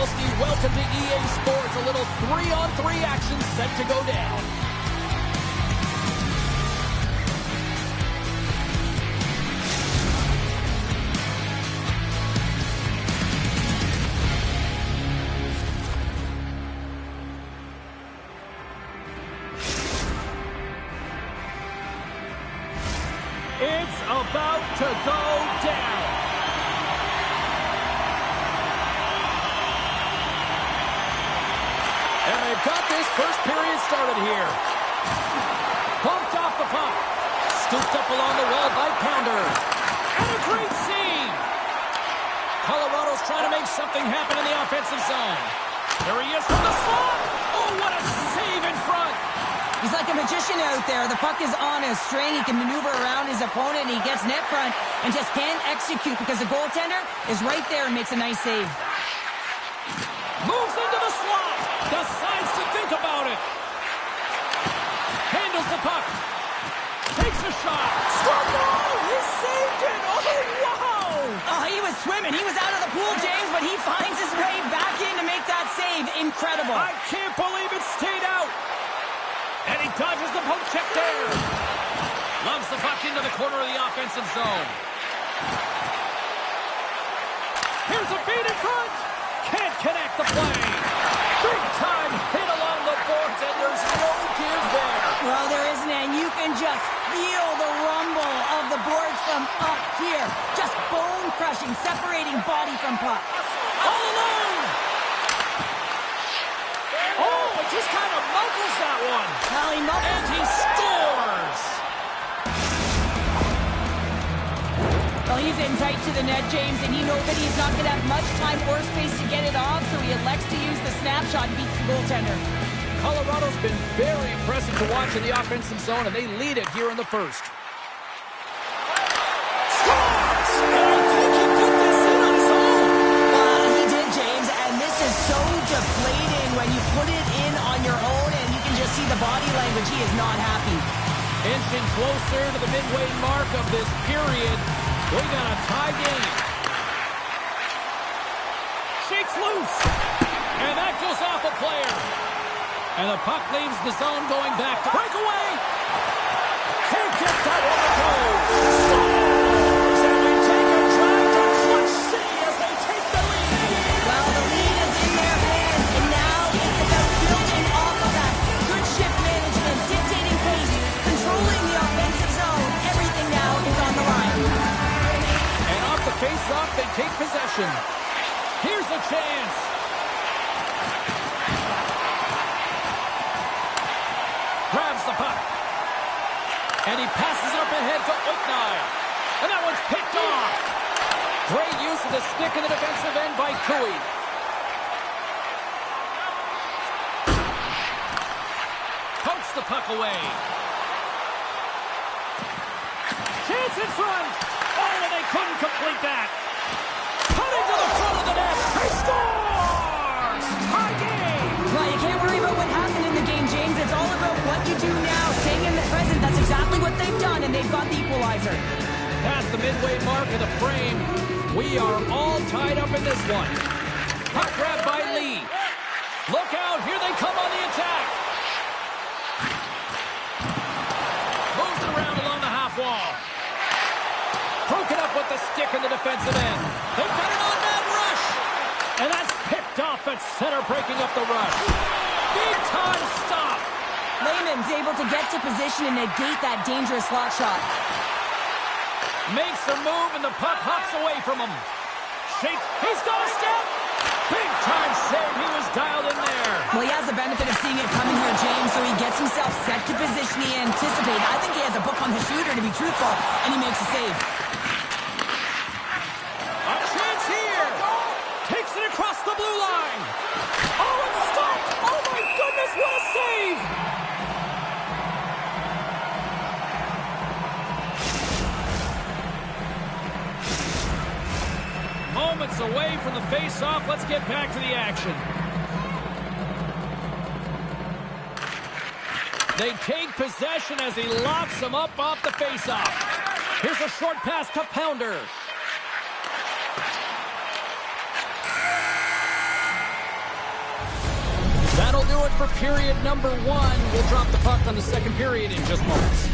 Steve. Welcome to EA Sports. A little 3-on-3 action set to go down. It's about to go down. And they've got this first period started here. Pumped off the pump. Scooped up along the wall by Pounder. And a great save. Colorado's trying to make something happen in the offensive zone. There he is from the slot. Oh, what a save in front. He's like a magician out there. The puck is on a string. He can maneuver around his opponent, and he gets net front and just can't execute because the goaltender is right there and makes a nice save. Moves into the slot. Decides to think about it. Handles the puck. Takes a shot. Scored goal. He saved it. Oh, wow. Oh, he was swimming. He was out of the pool, James, but he finds his way back in to make that save. Incredible. I can't believe it stayed out. And he dodges the poke check there. Loves the puck into the corner of the offensive zone. Here's a feed in front. Can't connect the play. Big time hit along the boards, and there's no give there. Well, there isn't, and you can just feel the rumble of the boards from up here. Just bone-crushing, separating body from puck. All alone. Oh, it just kind of muffles that one. Well, he muffles. And he scores. Well, he's in tight to the net, James, and you know that he's not going to have much time or space to get it off, so he elects to use the snapshot and beats the goaltender. Colorado's been very impressive to watch in the offensive zone, and they lead it here in the first. Scores! And I think he put this in on his own. He did, James, and this is so deflating when you put it in on your own, and you can just see the body language. He is not happy. Inching closer to the midway mark of this period. We got a tie game. Shakes loose. And that goes off a player. And the puck leaves the zone going back to breakaway. Can't get that one to go. Scores! And we take a drive to Clutch City as they take the lead. Well, the lead is in their hands, and now it's about building off of that. Good shift management, dictating pace, controlling the offensive zone. Everything now is on the line. And off the face-off, they take possession. Here's a chance. Grabs the puck. And he passes it up ahead to Oakney. And that one's picked off. Great use of the stick in the defensive end by Cooey. Pokes the puck away. Chance in front. Oh, and they couldn't complete that. Cutting to the front of the net. He scores! Tie game. Well, you can't worry about what happened in the game, James. It's all about what you do now, staying in the present. That's exactly what they've done, and they've got the equalizer. Past the midway mark of the frame, we are all tied up in this one. Puck grab by Lee. Look out, here they come on the attack. Moves it around along the half wall. Broken up with the stick in the defensive end. They've got an on-man rush. And that's picked off at center, breaking up the rush. Big time stop. Lehman's able to get to position and negate that dangerous slot shot. Makes a move, and the puck hops away from him. Shake. He's got a step. Big time save. He was dialed in there. Well, he has the benefit of seeing it coming here, James, so he gets himself set to position he anticipated. I think he has a book on the shooter, to be truthful, and he makes a save. A chance here. Takes it across the blue line. Oh, it's stopped. Oh, my goodness, what a save. Moments away from the face-off. Let's get back to the action. They take possession as he locks him up off the face-off. Here's a short pass to Pounder. for period number 1. We'll drop the puck on the second period in just moments.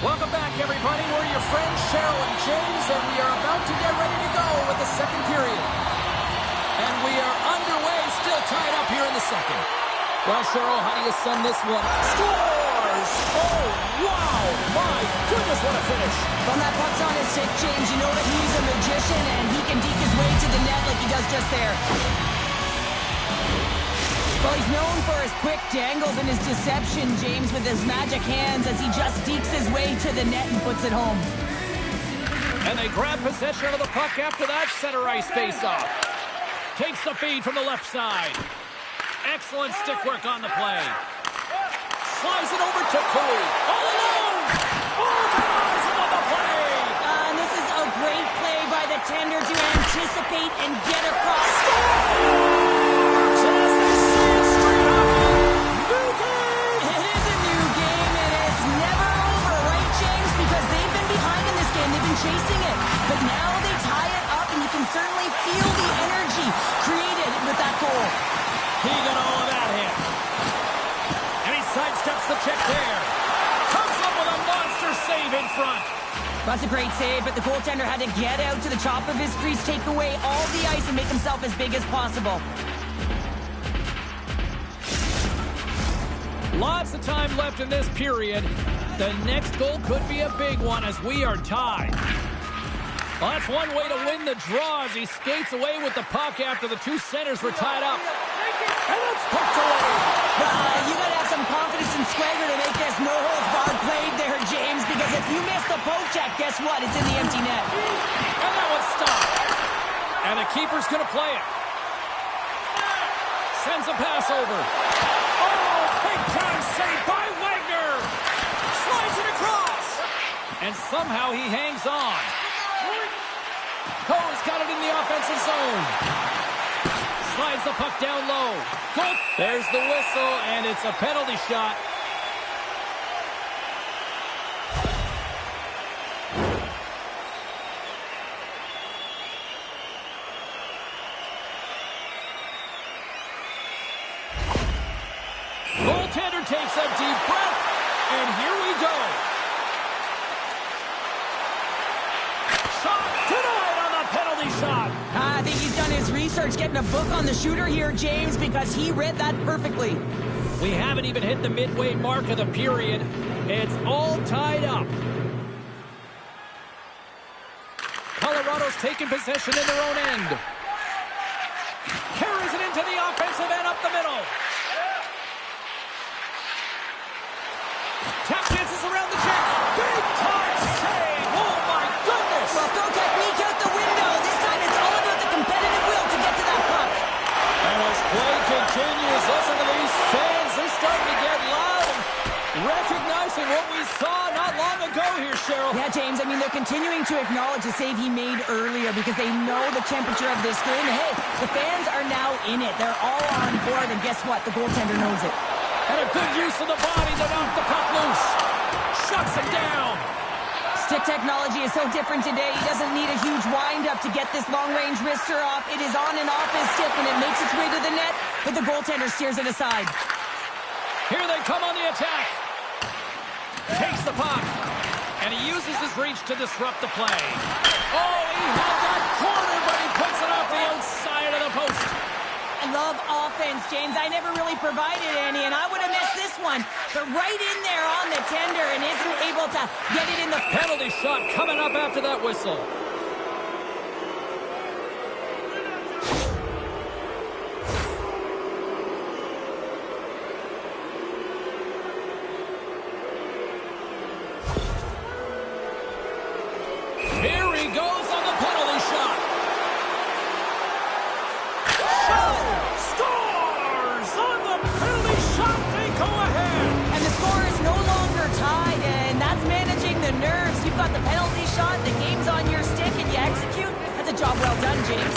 Welcome back, everybody. We're your friends, Cheryl and James, and we are about to get ready to go with the second period. And we are underway, still tied up here in the second. Well, Cheryl, how do you sum this one? Scores! Oh, wow! My goodness, what a finish. When that puck's on his stick, James, you know that he's a magician, and he can deke his way to the net like he does just there. Well, he's known for his quick dangles and his deception, James, with his magic hands as he just dekes his way to the net and puts it home. And they grab possession of the puck after that center ice face-off. Takes the feed from the left side. Excellent stick work on the play. Slides it over to Cooey. All alone! Organizes him on the play! And this is a great play by the tender to anticipate and get across. Just they say it straight up. New game! It is a new game, and it's never over, right, James? Because they've been behind in this game. They've been chasing it. But now they tie it up, and you can certainly feel the energy created with that goal. He got all of that hit. And he sidesteps the check there. Comes up with a monster save in front. That's a great save, but the goaltender had to get out to the top of his crease, take away all the ice, and make himself as big as possible. Lots of time left in this period. The next goal could be a big one as we are tied. Well, that's one way to win the draw as he skates away with the puck after the two centers were tied up. And it's poked away. You gotta have some confidence and swagger to make this no-holds-barred played there, James, because if you miss the poke check, guess what? It's in the empty net. And that one's stopped. And the keeper's gonna play it. Sends a pass over. Oh, big-time save by Wagner. Slides it across. And somehow he hangs on. Coe's got it in the offensive zone. Slides the puck down low. Goal. There's the whistle, and it's a penalty shot. Goaltender takes a deep breath, and here we go. Shot denied on the penalty shot. I think he's done his research getting a book on the shooter here, James, because he read that perfectly. We haven't even hit the midway mark of the period. It's all tied up. Colorado's taking possession in their own end. Carries it into the offensive end up the middle. Tap dances around the check. Big time save. Oh my goodness. Well, throw technique out the window. This time it's all about the competitive will to get to that puck. And as play continues, listen to these fans. They're starting to get loud and recognizing what we saw not long ago here, Cheryl. Yeah, James, I mean, they're continuing to acknowledge the save he made earlier because they know the temperature of this game. And hey, the fans are now in it. They're all on board, and guess what? The goaltender knows it. And a good use of the body to knock the puck loose. Shuts him down. Stick technology is so different today. He doesn't need a huge wind-up to get this long-range wrister off. It is on and off his stick, and it makes its way to the net, but the goaltender steers it aside. Here they come on the attack. Takes the puck. And he uses his reach to disrupt the play. Oh, he had that corner, but he Puts it off the outside of the post. I love offense, James. I never really provided any, and I would have missed this one. But right in there on the tender and isn't able to get it in the... Penalty shot coming up after that whistle. Here he goes on the penalty shot. Scores on the penalty shot. They go ahead. And the score is no longer tied, and that's managing the nerves. You've got the penalty shot, the game's on your stick, and you execute. That's a job well done, James.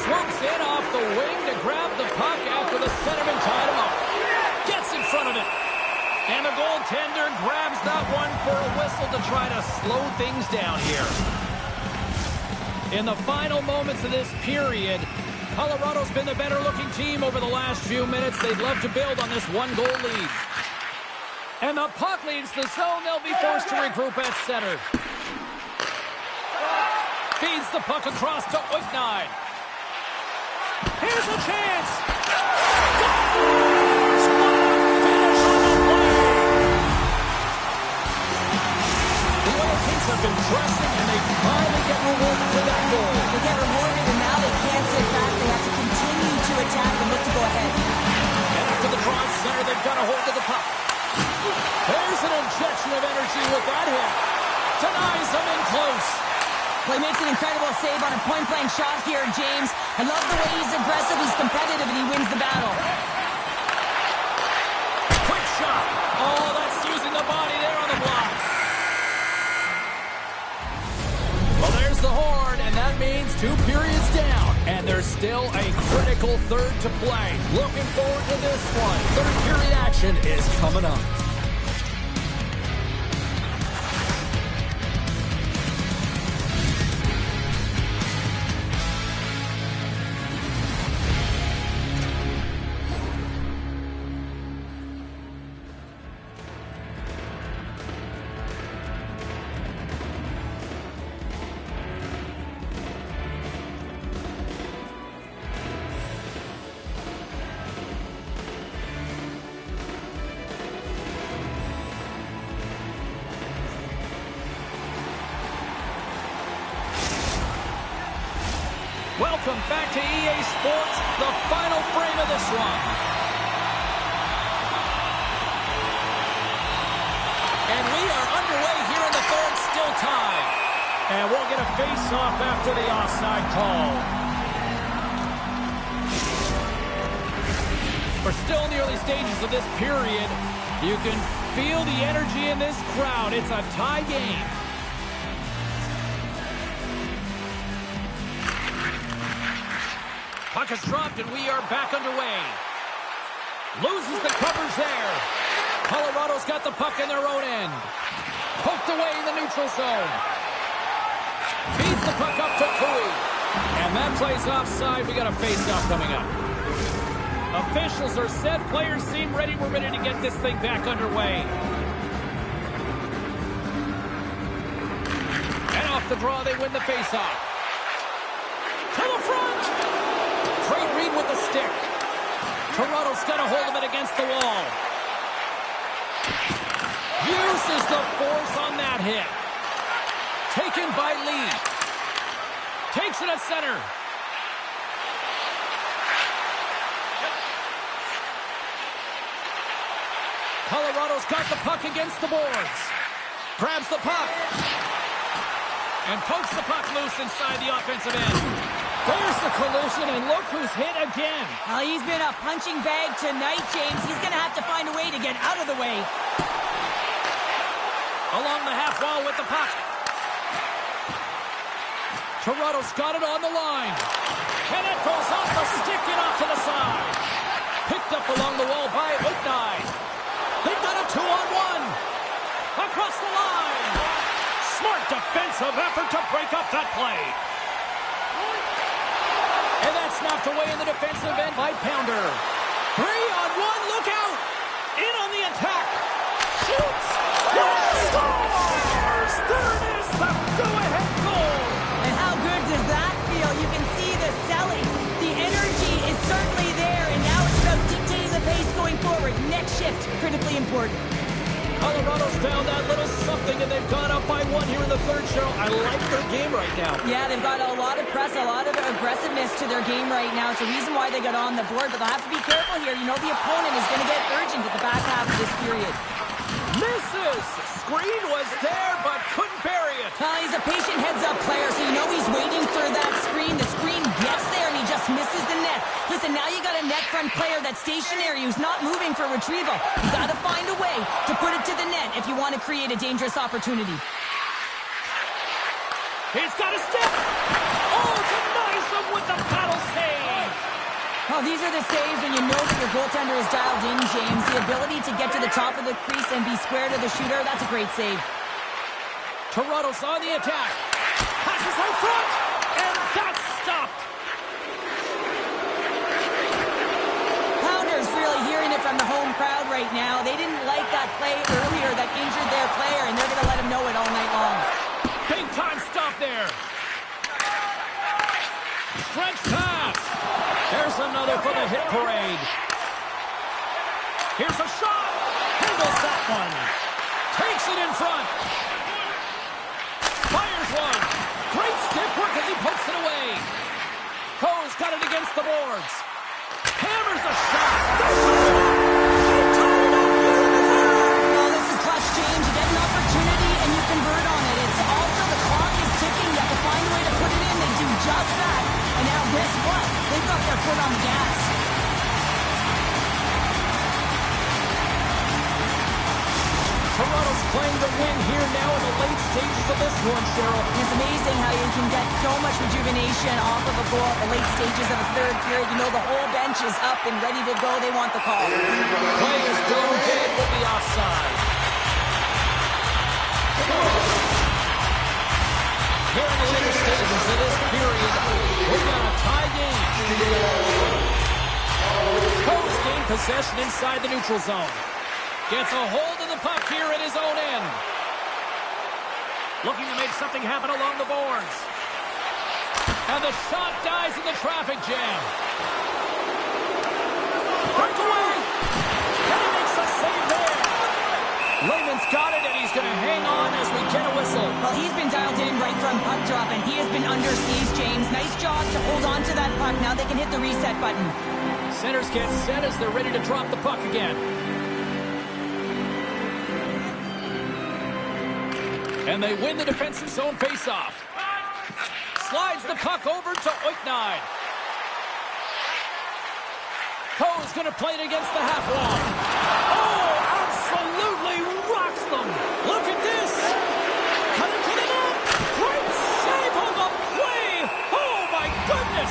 Swoops in off the wing to grab the puck after the centerman tied him up. Gets in front of it. And the goaltender grabs that one for a whistle to try to slow things down here. In the final moments of this period, Colorado's been the better-looking team over the last few minutes. They'd love to build on this one-goal lead. And the puck leads the zone. They'll be forced to regroup at center. Feeds the puck across to Nhl25. Here's a chance. Scores! What a finish on the play. The Oil Kings have been pressing, and they finally get rewarded for that goal. They get rewarded, and now they can't sit back. They have to continue to attack and look to go ahead. And after the draw center, they've got a hold of the puck. There's an injection of energy with that hit. Denies them in close. Well, he makes an incredible save on a point-blank shot here, James. I love the way he's aggressive, he's competitive, and he wins the battle. Quick shot. Oh, that's using the body there on the block. Well, there's the horn, and that means 2 periods down. And there's still a critical third to play. Looking forward to this one. Third period action is coming up. Welcome back to EA Sports, the final frame of this one. And we are underway here in the third, still tied. And we'll get a face-off after the offside call. We're still in the early stages of this period. You can feel the energy in this crowd. It's a tie game. Puck is dropped, and we are back underway. Loses the coverage there. Colorado's got the puck in their own end. Poked away in the neutral zone. Feeds the puck up to Cooey. And that plays offside. We got a face-off coming up. Officials are set. Players seem ready. We're ready to get this thing back underway. And off the draw, they win the face-off. To the front! Great read with the stick. Toronto's got a hold of it against the wall. Uses the force on that hit. Taken by Lee. Takes it at center. Colorado's got the puck against the boards. Grabs the puck. And pokes the puck loose inside the offensive end. There's the collision, and look who's hit again. Well, he's been a punching bag tonight, James. He's going to have to find a way to get out of the way. Along the half wall with the puck. Toronto's got it on the line. And it goes off the stick and off to the side. Picked up along the wall by Nhl25. They've got a 2-on-1. Across the line. Smart defensive effort to break up that play. And that's knocked away in the defensive end by Pounder. 3-on-1, look out! In on the attack. Shoots! Scores! There it is, the go-ahead goal! And how good does that feel? You can see shift, critically important. Colorado's found that little something, and they've gone up by 1 here in the third, Cheryl. I like their game right now. Yeah, they've got a lot of press, a lot of aggressiveness to their game right now. It's a reason why they got on the board, but they'll have to be careful here. You know the opponent is going to get urgent at the back half of this period. Misses! Screen was there, but couldn't bury it. He's a patient heads-up player, so you know he's waiting for that screen. The screen gets there, and he just misses the net. Listen, now you got a net front player that's stationary, who's not moving for retrieval. You got to find a way to put it to the net if you want to create a dangerous opportunity. He's got a step! Oh, denies him with the paddle save! Oh, these are the saves when you know that your goaltender is dialed in, James. The ability to get to the top of the crease and be square to the shooter, that's a great save. Toronto's on the attack. Passes out front, and that's stopped. Pounders really hearing it from the home crowd right now. They didn't like that play earlier that injured their player, and they're going to let him know it all night long. Big time stop there. Stretch pass. There's another for the hit parade. Here's a shot. Handles that one. Takes it in front. Fires one. Great stick work as he pokes it away. Coe's got it against the boards. Hammers a shot. Well, this is clutch, James. You get an opportunity and you convert on it. It's also the clock is ticking. You have to find a way to put it in. They do just that. And now guess what? They've got their foot on the gas. Toronto's playing the win here now in the late stages of this one, Cheryl. It's amazing how you can get so much rejuvenation off of a goal at the late stages of a third period. You know the whole bench is up and ready to go. They want the call. Play is blown dead with the offside. Here in the later stages of this period, we've got a tie game. Coe's gained possession inside the neutral zone. Gets a hold of the puck here at his own end. Looking to make something happen along the boards. And the shot dies in the traffic jam. Breakaway! And he makes a save there. Lehman's got it, and he's going to hang on as we get a whistle. Well, he's been dialed in right from puck drop, and he has been under siege, James. Nice job to hold on to that puck. Now they can hit the reset button. Centers get set as they're ready to drop the puck again. And they win the defensive zone faceoff. Slides the puck over to Oiknine. Coe's going to play it against the half wall. Oh, absolutely rocks them. Look at this. Cut it to the net. Great save on the play. Oh, my goodness.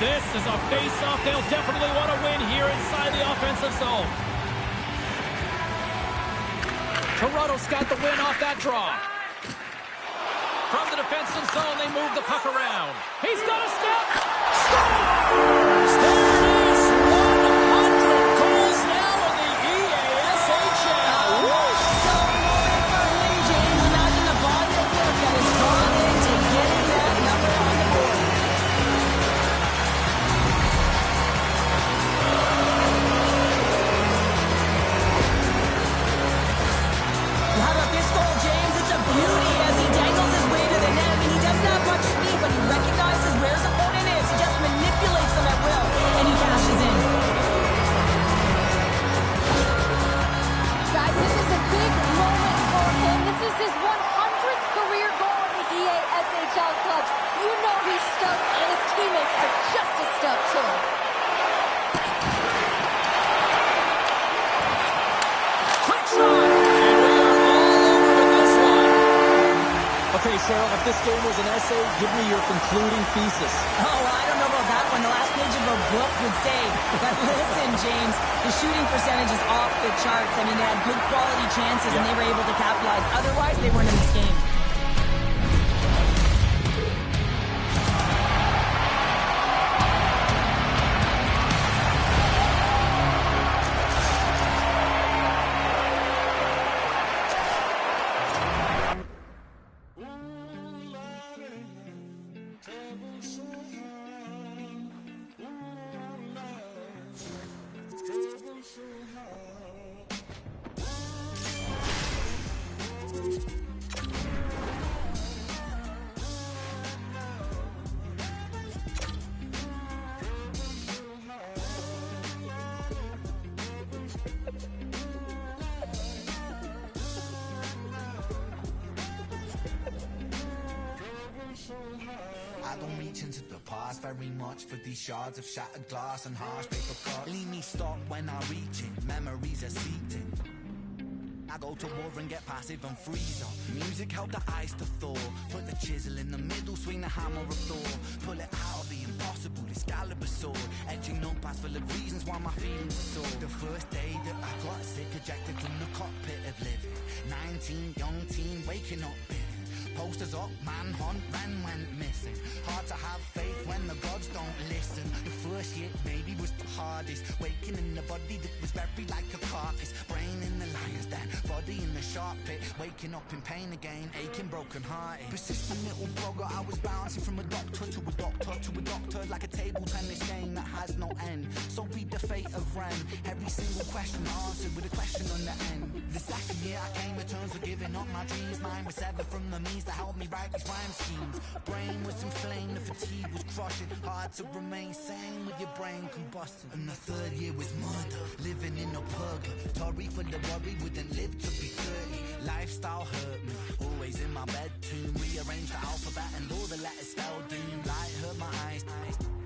This is a face-off they'll definitely want to win here inside the offensive zone. Toronto's got the win off that draw. From the defensive zone, they move the puck around. He's got a step. Scores! There it is. 100 goals now in the EASHL. So moving for him, James. Imagine the body of work that is gone into getting that number on the board. How about this goal, James? It's a beauty as he dangles his way to the net. I mean, he doesn't have much speed, but he recognizes where his opponent is. He just manipulates them at will, and he cashes in. Guys, this is a big moment for him. This is his 100th career goal in the EASHL clubs. You know he's stoked, and his teammates are just as stoked too. Quick shot. And we are all over with this one. Okay, Cheryl, if this game was an essay, give me your concluding thesis. Oh, well, I don't know about that one. The last page of a book would say. But listen, James, the shooting percentage is off the charts. I mean, they had good quality chances, and they were able to capitalize. Otherwise, they weren't in this game. I don't reach into the past very much for these shards of shattered glass and harsh paper cuts. Leave me stop when I reach it, memories are seeping. I go to war and get passive and freeze up. Music help the ice to thaw. Put the chisel in the middle, swing the hammer of Thor. Pull it out of the impossible, Excalibur sword. Etching notepads full of reasons why my feelings are sore. The first day that I got sick, ejected from the cockpit of living. 19, young teen, waking up bitter. Posters up, manhunt, ran, went missing. Hard to have faith when the gods don't listen. The first year maybe was the hardest. Waking in the body that was buried like a carcass. Brain in the lion's den, body in the sharp pit. Waking up in pain again, aching, broken hearted. Persistent little blogger, I was bouncing from a doctor to a doctor to a doctor. Like a table tennis game that has no end. So be the fate of Ren. Every single question answered with a question on the end. The second year I came to terms with giving up my dreams. Mine was severed from the means to help me write these rhyme schemes. Brain was inflamed, the fatigue was crushing. Hard to remain sane with your brain combusting. And the third year was murder, living in a purgatory full of worry, wouldn't live to be 30. Lifestyle hurt me, always in my bed tomb. Rearranged the alphabet and all the letters spell doom. Light hurt my eyes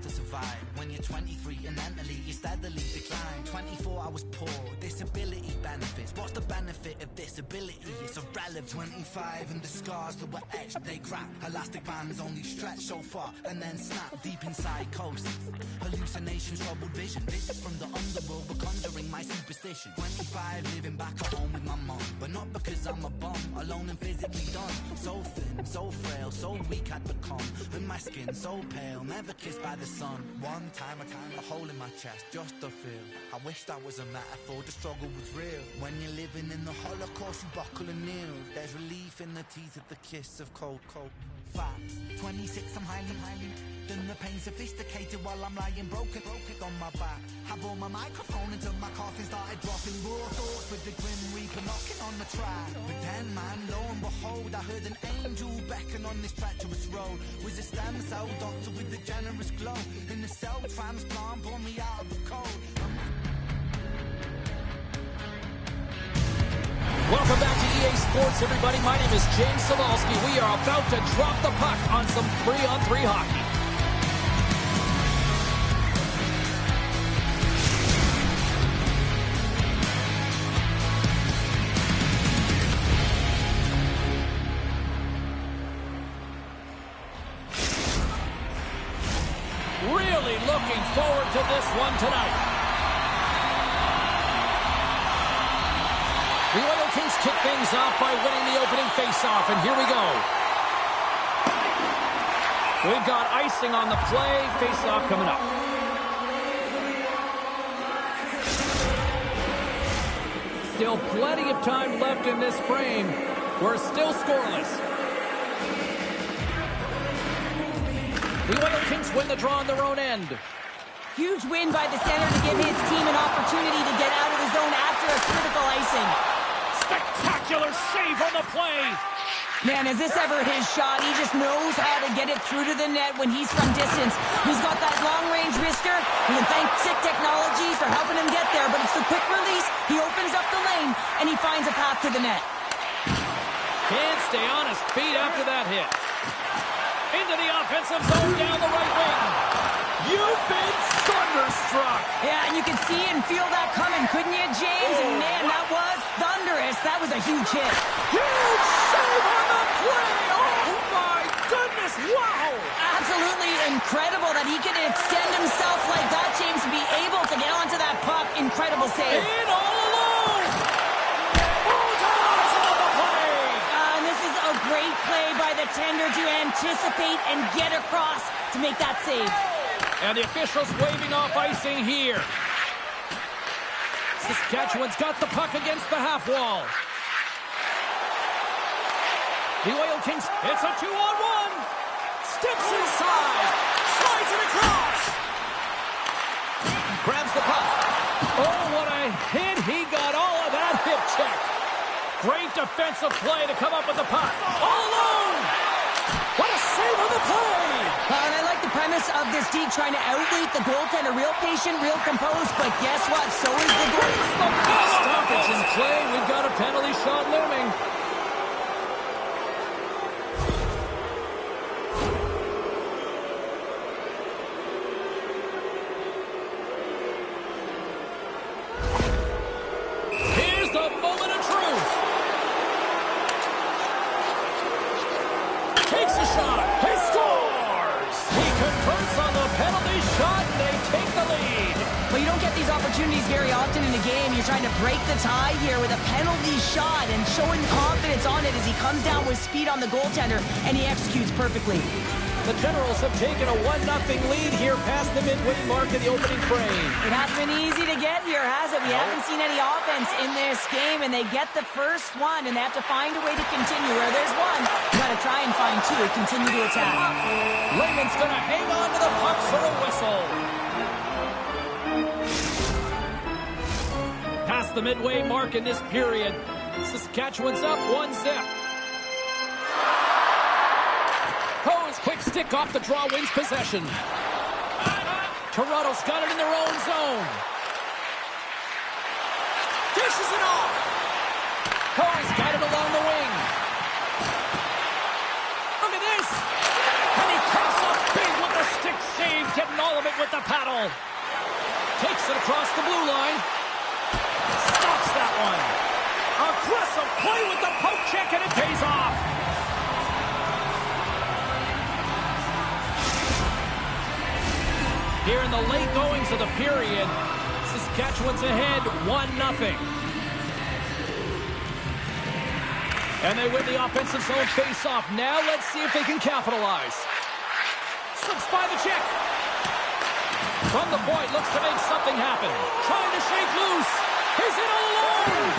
to survive. When you're 23 and mentally you steadily decline. 24 I was poor, disability benefits. What's the benefit of disability? It's irrelevant. 25 and the scars that were etched, they crack. Elastic bands only stretch so far and then snap. Deep in psychosis, hallucinations, troubled vision. Visits from the underworld were conjuring my superstition. 25 living back at home with my mom, but not because I'm a bum, alone and physically done. So thin, so frail, so weak I'd become. And my skin so pale, never kissed by the sun. One time a hole in my chest, just a feel. I wish that was a metaphor, the struggle was real. When you're living in the Holocaust, you buckle and kneel. There's relief in the teeth of the kiss of cold. Fat, 26, I'm highly then the pain sophisticated while I'm lying broken on my back. Have on my microphone until my coffin started dropping. Raw thoughts with the grim reaper knocking on the track. But then, man, lo and behold, I heard an angel beckon on this treacherous road. Was a stem cell doctor with a generous glow. In the cell transplant, pulled me out of the cold. Welcome back to EA Sports, everybody. My name is James Savalsky. We are about to drop the puck on some 3-on-3 hockey. Really looking forward to this one tonight. The Oil Kings kick things off by winning the opening faceoff, and here we go. We've got icing on the play, faceoff coming up. Still plenty of time left in this frame. We're still scoreless. The Oil Kings win the draw on their own end. Huge win by the center to give his team an opportunity to get out of the zone after a critical icing. Spectacular save on the play. Man, is this ever his shot? He just knows how to get it through to the net when he's from distance. He's got that long-range wrister. We can thank Sick Technology for helping him get there, but it's the quick release. He opens up the lane, and he finds a path to the net. Can't stay on his feet after that hit. Into the offensive zone down the right wing. You've been thunderstruck. Yeah, and you can see and feel that coming, couldn't you, James? And man, that was thunderous. That was a huge hit. Huge save on the play. Oh, my goodness. Wow. Absolutely incredible that he could extend himself like that, James, to be able to get onto that puck. Incredible save. In all alone. Oh, Thomas on the play. And this is a great play by the tender to anticipate and get across to make that save. And the officials waving off icing here. Saskatchewan's got the puck against the half wall. The Oil Kings, it's a 2-on-1. Steps inside. Slides it across. Grabs the puck. Oh, what a hit. He got all of that hip check. Great defensive play to come up with the puck. All alone! What a save on the play! And I like the premise of this D trying to outweight the goaltender. Real patient, real composed, but guess what? So is the goal. Stoppage in play. We've got a penalty shot looming. Here's the moment of truth. Takes a shot. He scores! He converts on the penalty shot, and they take the lead. But you don't get these opportunities very often in the game. You're trying to break the tie here with a penalty shot and showing confidence on it as he comes down with speed on the goaltender, and he executes perfectly. The Generals have taken a 1-0 lead here past the midway mark of the opening frame. It hasn't been easy to get here, has it? We haven't seen any offense in this game, and they get the first one, and they have to find a way to continue. Where there's one, you got to try and find two and continue to attack. Lehman's going to hang on to the puck for a whistle. Past the midway mark in this period. Saskatchewan's up 1-0. Coe's quick stick off the draw wins possession. Toronto's got it in their own zone. Dishes it off. Coe's got it along the wing. Look at this. And he comes up big with the stick save, getting all of it with the paddle. Takes it across the blue line. Stops that one. Aggressive play with the poke check, and it pays off. Here in the late goings of the period, Saskatchewan's ahead 1-0. And they win the offensive zone face-off. Now let's see if they can capitalize. Slips by the check. From the point, looks to make something happen. Trying to shake loose. He's in all alone.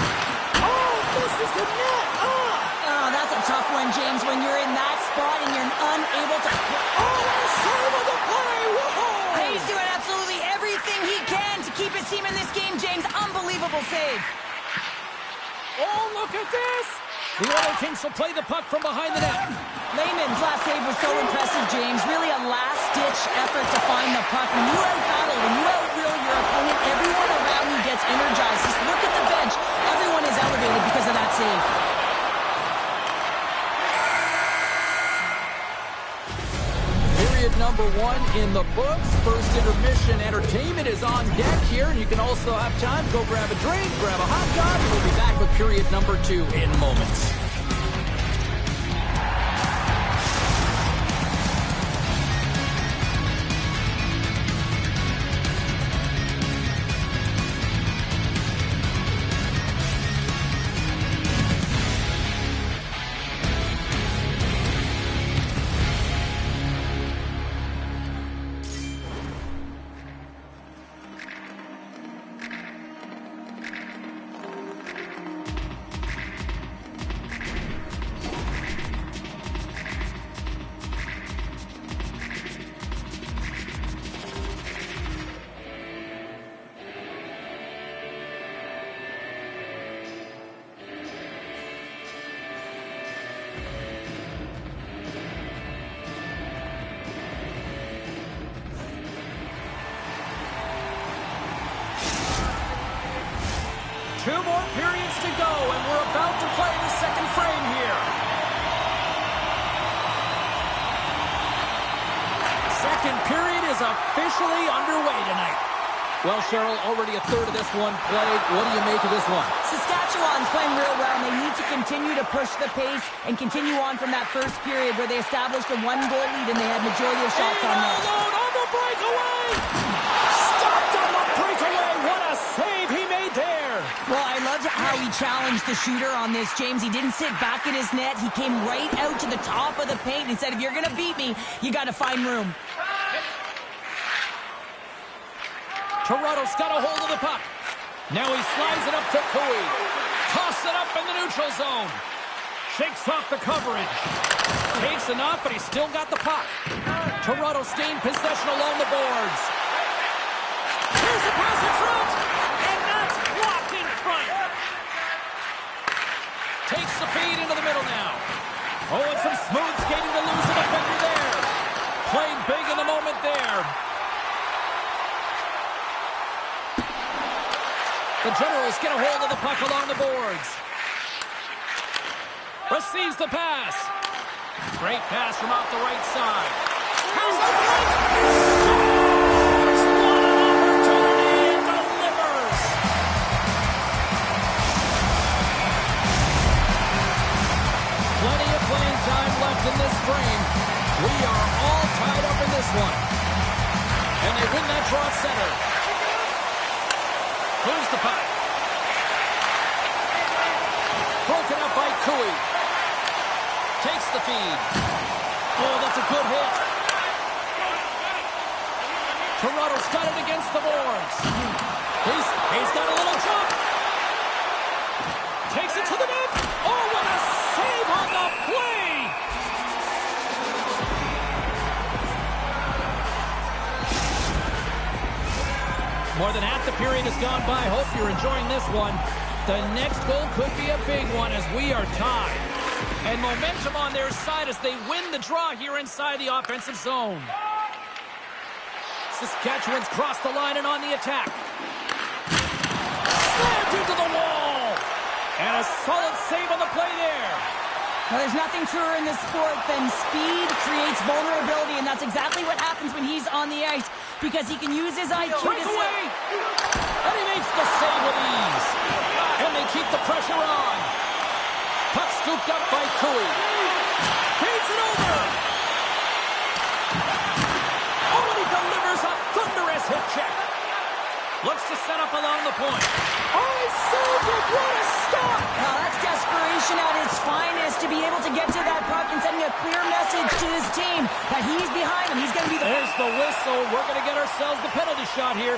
Oh, this is the net. Oh, that's a tough one, James, when you're in that spot and you're unable to... Oh, save of the play. Whoa. He's doing absolutely everything he can to keep his team in this game, James. Unbelievable save. Oh, look at this. The Oilers Kings will play the puck from behind the net. Lehman's last save was so impressive, James. Really a last-ditch effort to find the puck. When you out-battle, when you out-will your opponent, everyone around you gets energized. Just look at the bench. Everyone is elevated because of that save. Period number 1 in the books. First intermission entertainment is on deck here. You can also have time to go grab a drink, grab a hot dog, and we'll be back with period number 2 in moments. Two more periods to go, and we're about to play the second frame here. Second period is officially underway tonight. Well, Cheryl, already a third of this one played. What do you make of this one? Saskatchewan's playing real well, and they need to continue to push the pace and continue on from that first period where they established a one-goal lead and they had majority of shots on net. Alone on the breakaway! Stopped on the breakaway! What a save he made there! Well, I loved how he challenged the shooter on this, James. He didn't sit back in his net. He came right out to the top of the paint and said, if you're going to beat me, you got to find room. Toronto's got a hold of the puck. Now he slides it up to Cooey. Toss it up in the neutral zone. Shakes off the coverage. Takes enough, but he's still got the puck. Toronto gained possession along the boards. Here's a pass in front. And that's blocked in front. the feed into the middle now. Oh, and some smooth skating to lose a defender there. Playing big in the moment there. The Generals get a hold of the puck along the boards. Receives the pass. Great pass from off the right side. Here's the point. Scores! What an opportunity and delivers. Plenty of playing time left in this frame. We are all tied up in this one. And they win that draw center. Moves the puck. Broken up by Cooey. Takes the feed. Oh, that's a good hit. Toronto's got it against the boards. He's got a little jump. Takes it to the net. Oh, what a save on the play. More than half the period has gone by. Hope you're enjoying this one. The next goal could be a big one as we are tied. And momentum on their side as they win the draw here inside the offensive zone. Saskatchewan's crossed the line and on the attack. Slammed into the wall. And a solid save on the play there. Well, there's nothing truer in this sport than speed creates vulnerability, and that's exactly what happens when he's on the ice, because he can use his IQ to... Breakaway! And he makes the save with ease. And they keep the pressure on. Puck scooped up by Cooey. Feeds it over. Oh, and he delivers a thunderous hit check. Looks to set up along the point. Oh, he saved it. What a stop. Now, that's desperation at its finest, to be able to get to that puck and sending a clear message to his team that he's behind him. He's going to be the... There's the whistle. We're going to get ourselves the penalty shot here.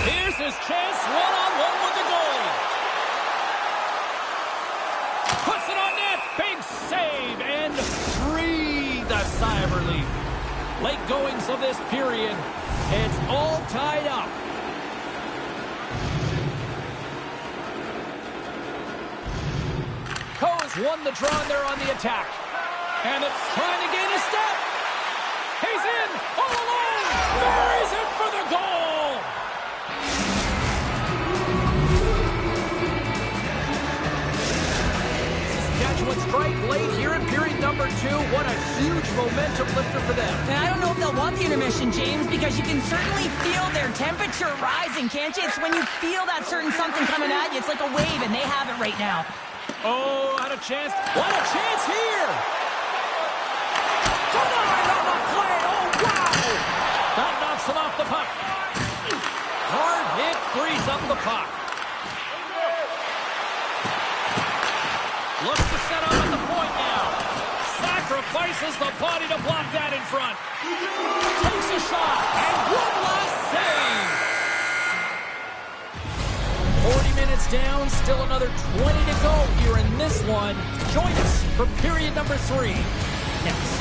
Here's his chance, one-on-one with the goalie. Puts it on net, big save, and breathe a sigh of relief. Late goings of this period, it's all tied up. Coe's won the draw and they're on the attack. And it's trying to gain a step. He's in, all alone, buries it for the goal. Saskatchewan strike late here in period number 2. What a huge momentum lifter for them. And I don't know if they'll want the intermission, James, because you can certainly feel their temperature rising, can't you? It's when you feel that certain something coming at you. It's like a wave, and they have it right now. Oh, what a chance. What a chance here. Denied on the play. Oh, wow. That knocks him off the puck. Hard hit frees up the puck. Looks to set up at the point now. Sacrifices the body to block that in front. Takes a shot. And one last save. 40 minutes down. Still another 20 to go here in this one. Join us for period number 3. Next.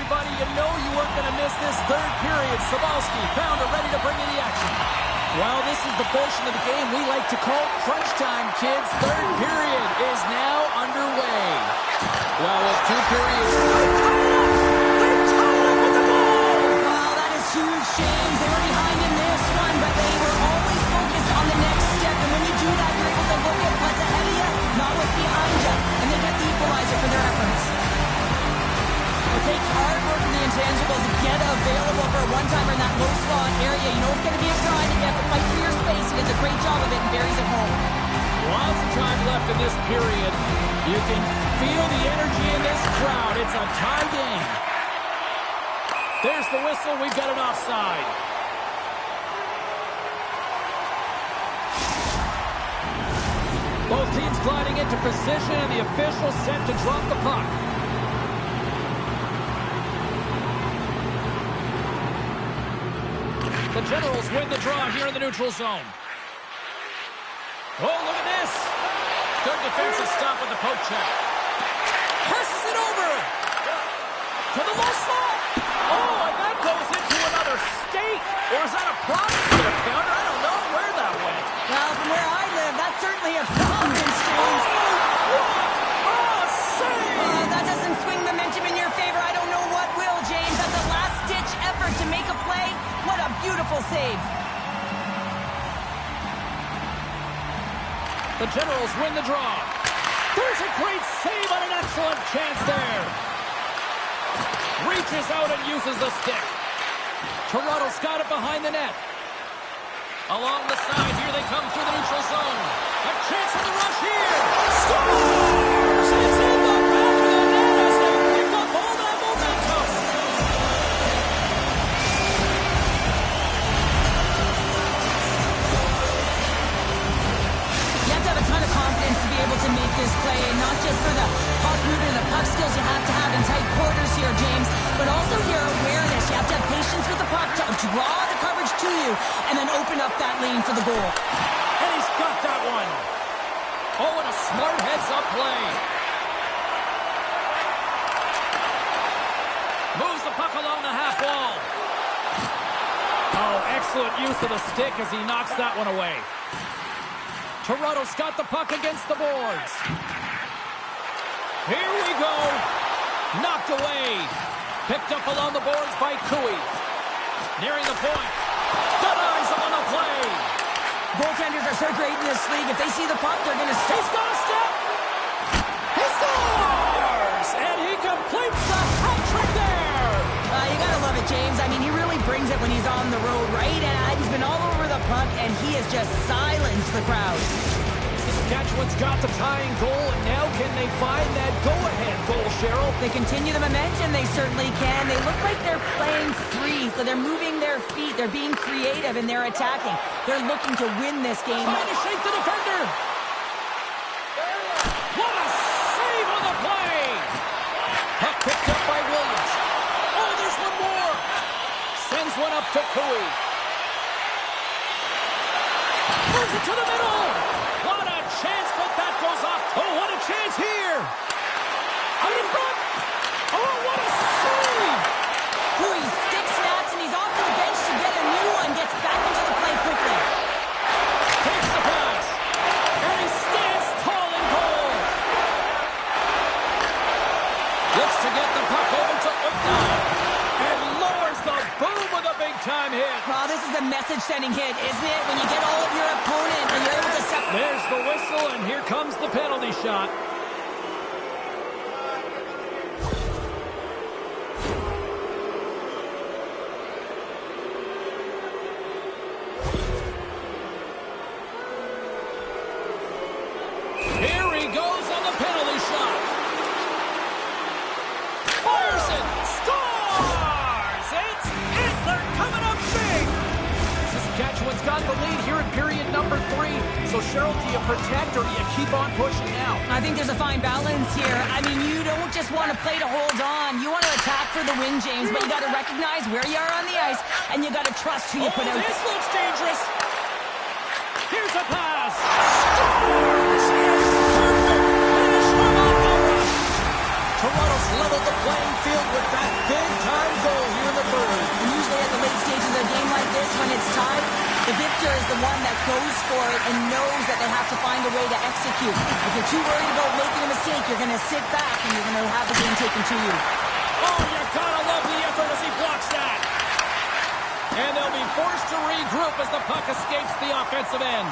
everybody. You know you weren't going to miss this third period. Sabalski, Pounder ready to bring in the action. Well, this is the portion of the game we like to call crunch time, kids. Third period is now underway. Well, with 2 periods, we're tied up with the ball. Well, that is huge, James. They were behind in this one, but they were always focused on the next step. And when you do that, you're able to look at what's ahead of you, not what's behind you. And they get the equalizer for their efforts. It takes hard work for the intangibles to get available for a one-timer in that low slot area. You know it's going to be a grind again, but fight for your space. He does a great job of it and buries it home. Lots of time left in this period. You can feel the energy in this crowd. It's a tie game. There's the whistle. We've got an offside. Both teams gliding into position, and the official set to drop the puck. The Generals win the draw here in the neutral zone. Oh, look at this. Good defensive stop with the poke check. Passes it over to the low slot. Oh, and that goes into another state. Or is that a province there, Pounder? I don't know where that went. Well, from where I live, that's certainly a province, James. Oh, save! That doesn't swing momentum in your favor. I don't know what will, James. That's a last-ditch effort to make a play. What a beautiful save. The Generals win the draw. There's a great save on an excellent chance there. Reaches out and uses the stick. Toronto's got it behind the net. Along the side, here they come through the neutral zone. A chance for the rush here. Scores! It's in the back of the net as they pick up all that momentum. You have to have a ton of confidence to be able to make this play, and not just for the puck movement and the puck skills you have to have in tight quarters here, James, but also your awareness. You have to have patience with the puck to draw the coverage to you and then open up that lane for the goal. And he's got that one. Oh, and a smart heads-up play. Moves the puck along the half wall. Oh, excellent use of the stick as he knocks that one away. Toronto's got the puck against the boards. Here we go. Knocked away. Picked up along the boards by Cooey. Nearing the point. Denies on the play. Goaltenders are so great in this league. If they see the puck, they're going to step. He's got a step. He scores! And he completes the hat trick there. You got to love it, James. I mean, he really brings it when he's on the road, right? And he's been all over the puck, and he has just silenced the crowd. Saskatchewan's got the tying goal, and now can they find that go-ahead goal, Cheryl? They continue the momentum. They certainly can. They look like they're playing free, so they're moving their feet. They're being creative, and they're attacking. They're looking to win this game. Trying to shake the defender. What a save on the play. Puck picked up by Williams. Oh, there's one more. Sends one up to Cooey. Moves it to the middle. What a chance, but that goes off. Oh, what a chance here. Out in front. Oh, what a save. Cooey stick snaps, and he's off to the bench to get a new one. Gets back into the play quickly. Takes the pass. And he stands tall in goal. Looks to get the puck over to Ucknow. And lowers the boom with a big-time hit. Well, this is a message-sending hit, isn't it? When you get all of your opponent and you're able to separate. There's the whistle, and here comes the penalty shot. Here he goes on the penalty shot. Fires it. Scores! It's in. They're coming up big. Saskatchewan's got the lead here in period number 3. So, Cheryl, do you protect or do you keep on pushing now? I think there's a fine balance here. I mean, you don't just want to play to hold on. You want to attack for the win, James, but you got to recognize where you are on the ice, and you got to trust who you put out. This looks dangerous. Here's a pass. Scores! Perfect finish from off the rush. Toronto's leveled the playing field with that big-time goal here in the third. And usually at the late stages of a game like this, when it's tied, the victor is the one that goes for it and knows that they have to find a way to execute. If you're too worried about making a mistake, you're going to sit back and you're going to have the game taken to you. Oh, you gotta love the effort as he blocks that. And they'll be forced to regroup as the puck escapes the offensive end.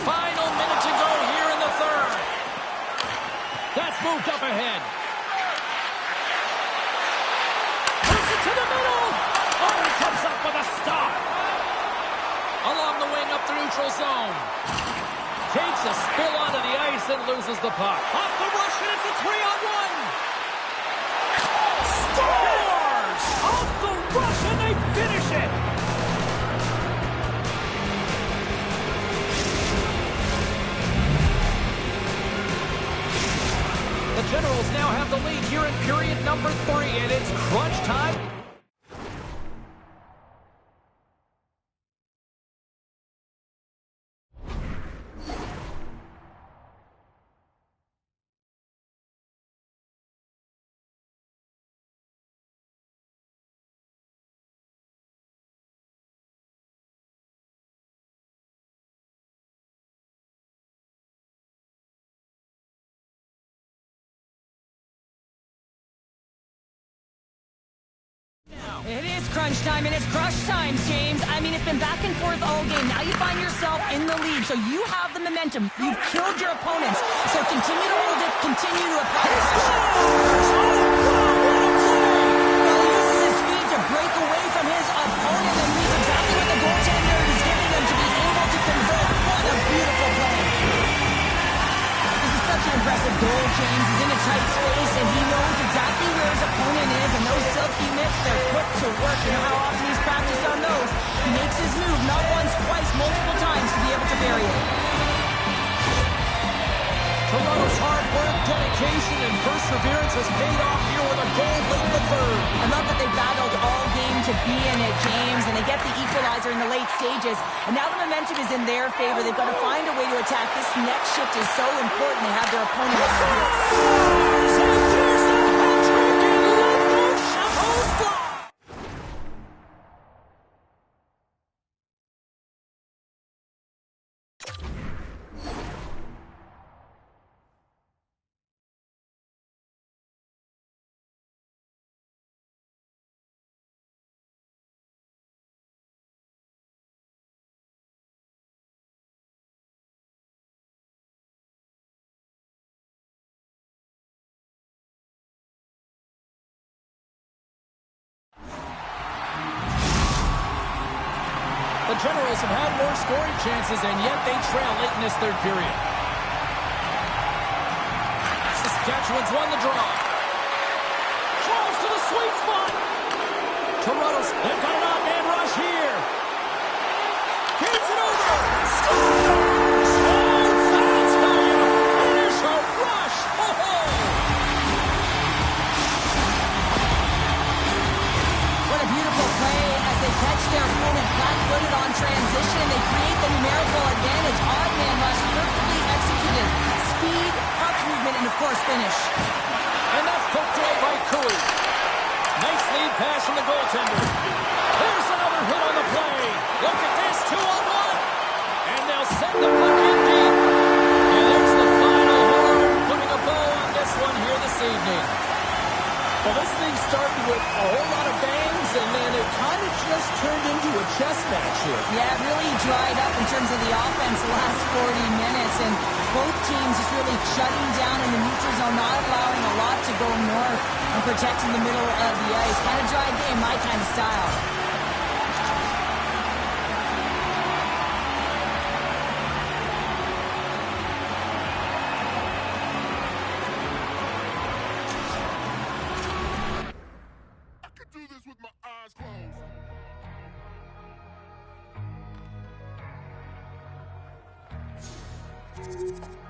Final minute to go here in the third. That's moved up ahead. Puts it to the middle. Oh, he comes up with a stop. Along the wing up the neutral zone. Takes a spill onto the ice and loses the puck. Off the rush, and it's a 3-on-1. Scores! Off the rush, and they finish it. The Generals now have the lead here in period number 3, and it's crunch time. It is crunch time, and it's crush time, James. I mean, it's been back and forth all game. Now you find yourself in the lead, so you have the momentum. You've killed your opponents, so continue to hold it, continue to apply pressure. Well, he uses his speed to break away from his opponent and reads exactly what the goaltender is giving him to be able to convert. What a beautiful play. This is such an impressive goal, James. He's in a tight space, and he knows exactly where his opponent is, and those silky mitts, they're put to work. You know how often he's practiced on those. He makes his move not once, twice, multiple times to be able to bury it. Toronto's hard work, dedication, and perseverance has paid off here with a goal late in the third. I love that they battled all game to be in it, James, and they get the equalizer in the late stages, and now the momentum is in their favor. They've got to find a way to attack. This next shift is so important. They have their opponent at The Generals have had more scoring chances, and yet they trail late in this third period. Saskatchewan's won the draw. Charles to the sweet spot. Toronto's, they've got an odd man rush here. Feeds it over. Scores! Oh, that's how you finish a rush. Oh-ho! What a beautiful play as they catch their opponent flat-footed on transition. They create the numerical advantage. Odd man rush, perfectly executed. Speed, puck movement, and of course finish. And that's poked away by Cooey. Nice lead pass from the goaltender. There's another hit on the play. Look at this, 2-on-1. And they'll send the puck in deep. And there's the final horn, putting a bow on this one here this evening. Well, this thing started with a whole lot of bangs, and then it kind of just turned into a chess match here. Yeah, it really dried up in terms of the offense the last 40 minutes, and both teams just really shutting down in the neutral zone, not allowing a lot to go north and protecting the middle of the ice. Kind of dry game, my kind of style. Do this with my eyes closed.